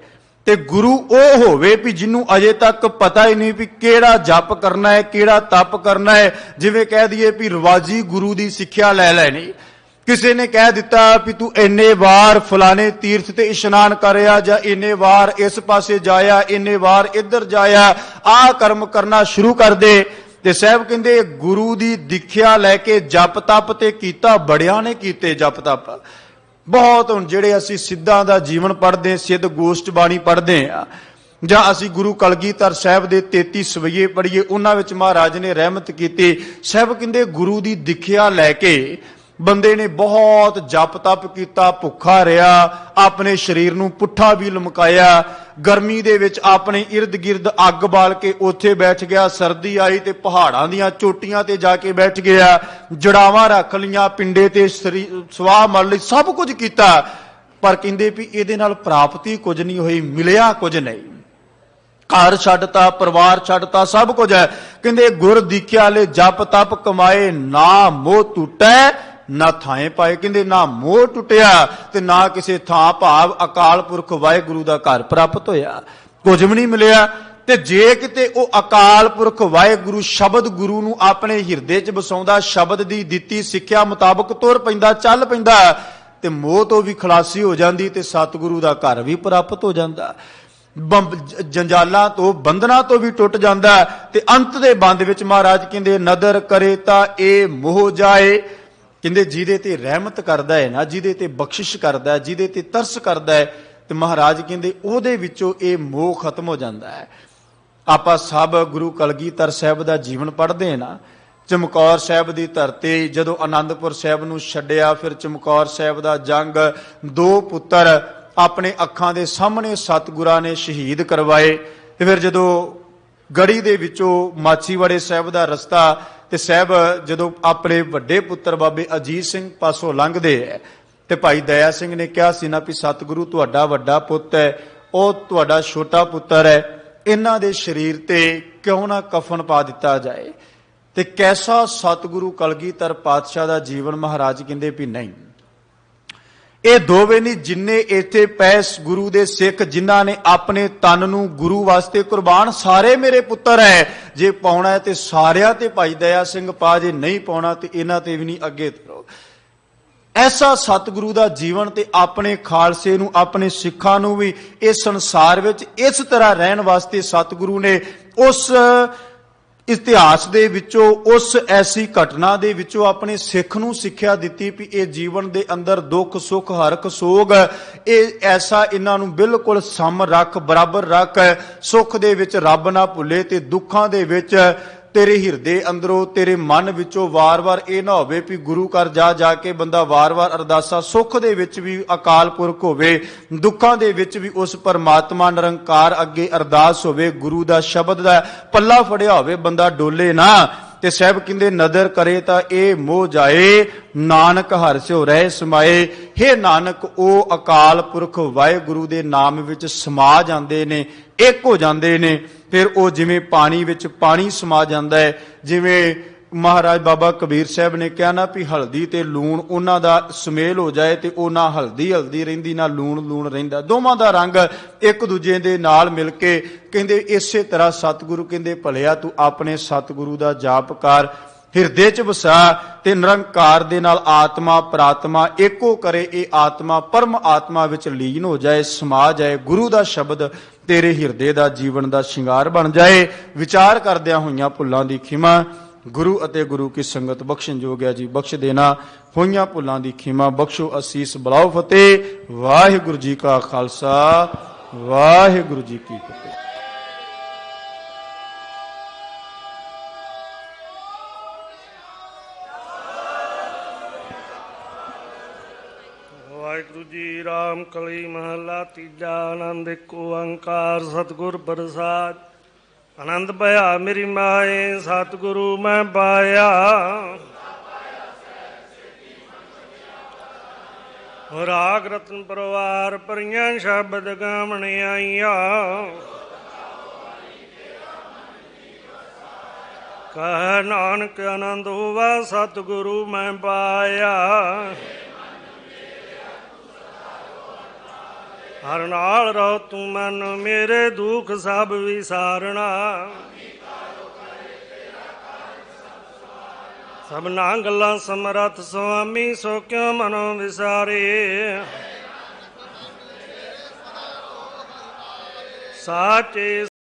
ਤੇ ਗੁਰੂ ਉਹ ਹੋਵੇ ਵੀ ਜਿਹਨੂੰ ਅਜੇ ਤੱਕ ਪਤਾ ਹੀ ਨਹੀਂ ਵੀ ਕਿਹੜਾ ਜਪ ਕਰਨਾ ਹੈ, ਕਿਹੜਾ ਤਪ ਕਰਨਾ ਹੈ। ਜਿਵੇਂ ਕਹਿ ਦਈਏ ਵੀ ਰਿਵਾਜੀ ਗੁਰੂ ਦੀ ਸਿੱਖਿਆ ਲੈ ਲੈਣੀ। ਕਿਸੇ ਨੇ ਕਹਿ ਦਿੱਤਾ ਵੀ ਤੂੰ ਇੰਨੇ ਵਾਰ ਫਲਾਣੇ ਤੀਰਥ ਤੇ ਇਸ਼ਨਾਨ ਕਰਿਆ, ਜਾਂ ਇੰਨੇ ਵਾਰ ਇਸ ਪਾਸੇ ਜਾਇਆ, ਇੰਨੇ ਵਾਰ ਇੱਧਰ ਜਾਇਆ, ਆਹ ਕਰਮ ਕਰਨਾ ਸ਼ੁਰੂ ਕਰ ਦੇ। ਤੇ ਸਾਹਿਬ ਕਹਿੰਦੇ ਗੁਰੂ ਦੀ ਦੀਖਿਆ ਲੈ ਕੇ ਜਪ ਤਪ ਤੇ ਕੀਤਾ, ਬੜਿਆਂ ਨੇ ਕੀਤੇ ਜਪ ਤਪ ਬਹੁਤ। ਹੁਣ ਜਿਹੜੇ ਅਸੀਂ ਸਿੱਧਾਂ ਦਾ ਜੀਵਨ ਪੜ੍ਹਦੇ, ਸਿੱਧ ਗੋਸ਼ਟ ਬਾਣੀ ਪੜ੍ਹਦੇ ਆ, ਜਾਂ ਅਸੀਂ ਗੁਰੂ ਕਲਗੀਧਰ ਸਾਹਿਬ ਦੇ 33 ਸਵਈਏ ਪੜ੍ਹੀਏ, ਉਹਨਾਂ ਵਿੱਚ ਮਹਾਰਾਜ ਨੇ ਰਹਿਮਤ ਕੀਤੀ। ਸਾਹਿਬ ਕਹਿੰਦੇ ਗੁਰੂ ਦੀ ਦੀਖਿਆ ਲੈ ਕੇ ਬੰਦੇ ਨੇ ਬਹੁਤ ਜਪ ਤਪ ਕੀਤਾ, ਭੁੱਖਾ ਰਿਹਾ, ਆਪਣੇ ਸਰੀਰ ਨੂੰ ਪੁੱਠਾ ਵੀ ਲਮਕਾਇਆ, ਗਰਮੀ ਦੇ ਵਿੱਚ ਆਪਣੇ ਇਰਦ ਗਿਰਦ ਅੱਗ ਬਾਲ ਕੇ ਉੱਥੇ ਬੈਠ ਗਿਆ, ਸਰਦੀ ਆਈ ਤੇ ਪਹਾੜਾਂ ਦੀਆਂ ਚੋਟੀਆਂ ਤੇ ਜਾ ਕੇ ਬੈਠ ਗਿਆ, ਜੜਾਵਾਂ ਰੱਖ ਲੀਆਂ, ਪਿੰਡੇ ਤੇ ਸਵਾਹ ਮਲ ਲਈ, ਸਭ ਕੁਝ ਕੀਤਾ। ਪਰ ਕਹਿੰਦੇ ਵੀ ਇਹਦੇ ਨਾਲ ਪ੍ਰਾਪਤੀ ਕੁਝ ਨਹੀਂ ਹੋਈ, ਮਿਲਿਆ ਕੁਝ ਨਹੀਂ। ਘਰ ਛੱਡਤਾ, ਪਰਿਵਾਰ ਛੱਡਤਾ, ਸਭ ਕੁਝ ਹੈ। ਕਹਿੰਦੇ ਗੁਰ ਦੀਖਿਆ ਲੈ ਜਪ ਤਪ ਕਮਾਏ, ਨਾ ਮੋਹ ਟੁੱਟੈ ਨਾ ਥਾਂ ਪਾਏ। ਕਹਿੰਦੇ ਨਾ ਮੋਹ ਟੁੱਟਿਆ ਤੇ ਨਾ ਕਿਸੇ ਥਾਂ ਭਾਵ ਅਕਾਲ ਪੁਰਖ ਵਾਹਿਗੁਰੂ ਦਾ ਘਰ ਪ੍ਰਾਪਤ ਹੋਇਆ, ਕੁਝ ਵੀ ਨਹੀਂ ਮਿਲਿਆ। ਤੇ ਜੇ ਕਿਤੇ ਉਹ ਅਕਾਲ ਪੁਰਖ ਵਾਹਿਗੁਰੂ ਸ਼ਬਦ ਗੁਰੂ ਨੂੰ ਆਪਣੇ ਹਿਰਦੇ 'ਚ ਵਸਾਉਂਦਾ, ਸ਼ਬਦ ਦੀ ਦਿੱਤੀ ਸਿੱਖਿਆ ਮੁਤਾਬਕ ਤੁਰ ਪੈਂਦਾ, ਚੱਲ ਪੈਂਦਾ, ਤੇ ਮੋਹ ਤੋਂ ਵੀ ਖਲਾਸੀ ਹੋ ਜਾਂਦੀ ਤੇ ਸਤਿਗੁਰੂ ਦਾ ਘਰ ਵੀ ਪ੍ਰਾਪਤ ਹੋ ਜਾਂਦਾ, ਜੰਜਾਲਾਂ ਤੋਂ ਬੰਧਨਾਂ ਤੋਂ ਵੀ ਟੁੱਟ ਜਾਂਦਾ। ਤੇ ਅੰਤ ਦੇ ਬੰਦ ਵਿੱਚ ਮਹਾਰਾਜ ਕਹਿੰਦੇ ਨਦਰ ਕਰੇ ਤਾਂ ਇਹ ਮੋਹ ਜਾਏ। ਕਹਿੰਦੇ ਜਿਹਦੇ ਤੇ ਰਹਿਮਤ ਕਰਦਾ ਹੈ ਨਾ, ਜਿਹਦੇ ਤੇ ਬਖਸ਼ਿਸ਼ ਕਰਦਾ ਹੈ, ਜਿਹਦੇ ਤੇ ਤਰਸ ਕਰਦਾ ਹੈ, ਤੇ ਮਹਾਰਾਜ ਕਹਿੰਦੇ ਉਹਦੇ ਵਿੱਚੋਂ ਇਹ ਮੋਹ ਖਤਮ ਹੋ ਜਾਂਦਾ ਹੈ। ਆਪਾਂ ਸਭ ਗੁਰੂ ਕਲਗੀਧਰ ਸਾਹਿਬ ਦਾ ਜੀਵਨ ਪੜ੍ਹਦੇ ਨਾ। ਚਮਕੌਰ ਸਾਹਿਬ ਦੀ ਧਰਤੀ ਜਦੋਂ ਆਨੰਦਪੁਰ ਸਾਹਿਬ ਨੂੰ ਛੱਡਿਆ, ਫਿਰ ਚਮਕੌਰ ਸਾਹਿਬ ਦਾ ਜੰਗ, 2 ਪੁੱਤਰ ਆਪਣੇ ਅੱਖਾਂ ਦੇ ਸਾਹਮਣੇ ਸਤਿਗੁਰਾਂ ਨੇ ਸ਼ਹੀਦ ਕਰਵਾਏ। ਤੇ ਫਿਰ ਜਦੋਂ ਗੜੀ ਦੇ ਵਿੱਚੋਂ ਮਾਛੀਵਾੜੇ ਸਾਹਿਬ ਦਾ ਰਸਤਾ, ਤੇ ਸਾਹਿਬ ਜਦੋਂ ਆਪਣੇ ਵੱਡੇ ਪੁੱਤਰ ਬਾਬੇ ਅਜੀਤ ਸਿੰਘ ਪਾਸੋਂ ਲੰਘਦੇ ਹੈ, ਤੇ ਭਾਈ ਦਇਆ ਸਿੰਘ ਨੇ ਕਿਹਾ ਸੀ ਨਾ ਵੀ ਸਤਿਗੁਰੂ ਤੁਹਾਡਾ ਵੱਡਾ ਪੁੱਤ ਹੈ, ਉਹ ਤੁਹਾਡਾ ਛੋਟਾ ਪੁੱਤਰ ਹੈ, ਇਹਨਾਂ ਦੇ ਸਰੀਰ ਤੇ ਕਿਉਂ ਨਾ ਕਫਨ ਪਾ ਦਿੱਤਾ ਜਾਏ। ਤੇ ਕੈਸਾ ਸਤਿਗੁਰੂ ਕਲਗੀਧਰ ਪਾਤਸ਼ਾਹ ਦਾ ਜੀਵਨ। ਮਹਾਰਾਜ ਕਹਿੰਦੇ ਵੀ ਨਹੀਂ, ਇਹ ਦੋਵੇਂ ਨਹੀਂ, ਜਿੰਨੇ ਇੱਥੇ ਪਏ ਗੁਰੂ ਦੇ ਸਿੱਖ, ਜਿਨ੍ਹਾਂ ਨੇ ਆਪਣੇ ਤਨ ਨੂੰ ਗੁਰੂ ਵਾਸਤੇ ਕੁਰਬਾਨ, ਸਾਰੇ ਮੇਰੇ ਪੁੱਤਰ ਹੈ। ਜੇ ਪਾਉਣਾ ਹੈ ਤੇ ਸਾਰਿਆਂ ਤੇ ਭਾਈ ਦਇਆ ਸਿੰਘ ਪਾ, ਜੇ ਨਹੀਂ ਪਾਉਣਾ ਤੇ ਇਹਨਾਂ ਤੇ ਵੀ ਨਹੀਂ, ਅੱਗੇ ਤਰੋ। ਐਸਾ ਸਤਿਗੁਰੂ ਦਾ ਜੀਵਨ। ਤੇ ਆਪਣੇ ਖਾਲਸੇ ਨੂੰ, ਆਪਣੇ ਸਿੱਖਾਂ ਨੂੰ ਵੀ ਇਸ ਸੰਸਾਰ ਵਿੱਚ ਇਸ ਤਰ੍ਹਾਂ ਰਹਿਣ ਵਾਸਤੇ ਸਤਿਗੁਰੂ ਨੇ ਉਸ ਇਤਿਹਾਸ ਦੇ ਵਿੱਚੋਂ, ਉਸ ਐਸੀ ਘਟਨਾ ਦੇ ਵਿੱਚੋਂ ਆਪਣੇ ਸਿੱਖ ਨੂੰ ਸਿੱਖਿਆ ਦਿੱਤੀ ਵੀ ਇਹ ਜੀਵਨ ਦੇ ਅੰਦਰ ਦੁੱਖ ਸੁੱਖ ਹਰਖ ਸੋਗ, ਇਹ ਐਸਾ ਇਹਨਾਂ ਨੂੰ ਬਿਲਕੁਲ ਸਮ ਰੱਖ, ਬਰਾਬਰ ਰੱਖ। ਸੁੱਖ ਦੇ ਵਿੱਚ ਰੱਬ ਨਾ ਭੁੱਲੇ ਤੇ ਦੁੱਖਾਂ ਦੇ ਵਿੱਚ ਤੇਰੇ ਹਿਰਦੇ ਅੰਦਰੋਂ, ਤੇਰੇ ਮਨ ਵਿੱਚੋਂ ਵਾਰ-ਵਾਰ ਇਹ ਨਾ ਹੋਵੇ ਵੀ ਗੁਰੂ ਘਰ ਜਾ ਕੇ ਬੰਦਾ ਵਾਰ-ਵਾਰ ਅਰਦਾਸਾਂ। ਸੁੱਖ ਦੇ ਵਿੱਚ ਵੀ ਅਕਾਲ ਪੁਰਖ ਹੋਵੇ, ਦੁੱਖਾਂ ਦੇ ਵਿੱਚ ਵੀ ਉਸ ਪਰਮਾਤਮਾ ਨਿਰੰਕਾਰ ਅੱਗੇ ਅਰਦਾਸ ਹੋਵੇ, ਗੁਰੂ ਦਾ ਸ਼ਬਦ ਦਾ ਪੱਲਾ ਫੜਿਆ ਹੋਵੇ, ਬੰਦਾ ਡੋਲੇ ਨਾ। ਤੇ ਸਾਹਿਬ ਕਹਿੰਦੇ ਨਦਰ ਕਰੇ ਤਾਂ ਇਹ ਮੋਹ ਜਾਏ, ਨਾਨਕ ਹਰਿ ਸਿਉ ਰਹਿ ਸਮਾਏ। ਹੇ ਨਾਨਕ, ਉਹ ਅਕਾਲ ਪੁਰਖ ਵਾਹਿਗੁਰੂ ਦੇ ਨਾਮ ਵਿੱਚ ਸਮਾ ਜਾਂਦੇ ਨੇ, ਇੱਕ ਹੋ ਜਾਂਦੇ ਨੇ। ਫਿਰ ਉਹ ਜਿਵੇਂ ਪਾਣੀ ਵਿੱਚ ਪਾਣੀ ਸਮਾ ਜਾਂਦਾ ਹੈ, ਜਿਵੇਂ ਮਹਾਰਾਜ ਬਾਬਾ ਕਬੀਰ ਸਾਹਿਬ ਨੇ ਕਿਹਾ ਨਾ ਵੀ ਹਲਦੀ ਤੇ ਲੂਣ ਉਹਨਾਂ ਦਾ ਸੁਮੇਲ ਹੋ ਜਾਏ, ਤੇ ਉਹ ਨਾ ਹਲਦੀ ਹਲਦੀ ਰਹਿੰਦੀ, ਨਾ ਲੂਣ ਲੂਣ ਰਹਿੰਦਾ, ਦੋਵਾਂ ਦਾ ਰੰਗ ਇੱਕ ਦੂਜੇ ਦੇ ਨਾਲ ਮਿਲ ਕੇ। ਕਹਿੰਦੇ ਇਸੇ ਤਰ੍ਹਾਂ ਸਤਿਗੁਰੂ ਕਹਿੰਦੇ ਭਲਿਆ ਤੂੰ ਆਪਣੇ ਸਤਿਗੁਰੂ ਦਾ ਜਾਪ ਕਰ, ਹਿਰਦੇ 'ਚ ਵਸਾ, ਤੇ ਨਿਰੰਕਾਰ ਦੇ ਨਾਲ ਆਤਮਾ ਪ੍ਰਾਤਮਾ ਇੱਕੋ ਕਰੇ। ਇਹ ਆਤਮਾ ਪਰਮ ਆਤਮਾ ਵਿੱਚ ਲੀਨ ਹੋ ਜਾਏ, ਸਮਾ ਜਾਏ। ਗੁਰੂ ਦਾ ਸ਼ਬਦ ਤੇਰੇ ਹਿਰਦੇ ਦਾ ਜੀਵਨ ਦਾ ਸ਼ਿੰਗਾਰ ਬਣ ਜਾਏ। ਵਿਚਾਰ ਕਰਦਿਆਂ ਹੋਈਆਂ ਭੁੱਲਾਂ ਦੀ ਖਿਮਾ ਗੁਰੂ ਅਤੇ ਗੁਰੂ ਕੀ ਸੰਗਤ ਬਖਸ਼ਣ ਜੋਗਿਆ ਜੀ ਬਖਸ਼ ਦੇਣਾ। ਹੋਈਆਂ ਭੁੱਲਾਂ ਦੀ ਖਿਮਾ ਬਖਸ਼ੋ, ਅਸੀਸ ਬਲਾਓ ਫਤਿਹ। ਵਾਹਿਗੁਰੂ ਜੀ ਕਾ ਖਾਲਸਾ, ਵਾਹਿਗੁਰੂ ਜੀ ਕੀ ਫਤਿਹ। ਵਾਹਿਗੁਰੂ ਜੀ। ਰਾਮ ਕਲੀ ਮਹੱਲਾ ਤੀਜਾ। ਆਨੰਦ ਏਕ ਓੰਕਾਰ ਸਤਿਗੁਰ ਪ੍ਰਸਾਦ। ਆਨੰਦ ਭਇਆ ਮੇਰੀ ਮਾਏ, ਸਤਿਗੁਰੂ ਮੈਂ ਪਾਇਆ। ਰਾਗ ਰਤਨ ਪਰਵਾਰ ਪਰੀਆਂ ਸ਼ਬਦ ਗਾਵਣ ਆਈਆ। ਕਹਿ ਨਾਨਕ ਆਨੰਦ ਹੋਵਾ ਸਤਿਗੁਰੂ ਮੈਂ ਪਾਇਆ। ਹਰ ਨਾਲ ਰਹੋ ਤੂੰ ਮਨ ਮੇਰੇ ਦੁੱਖ ਸਭ ਵਿਸਾਰਣਾ। ਸਭਨਾ ਗੱਲਾਂ ਸਮਰੱਥ ਸੁਆਮੀ ਸੋ ਕਿਉ ਮਨੋ ਵਿਸਾਰੇ। ਸਾਚੇ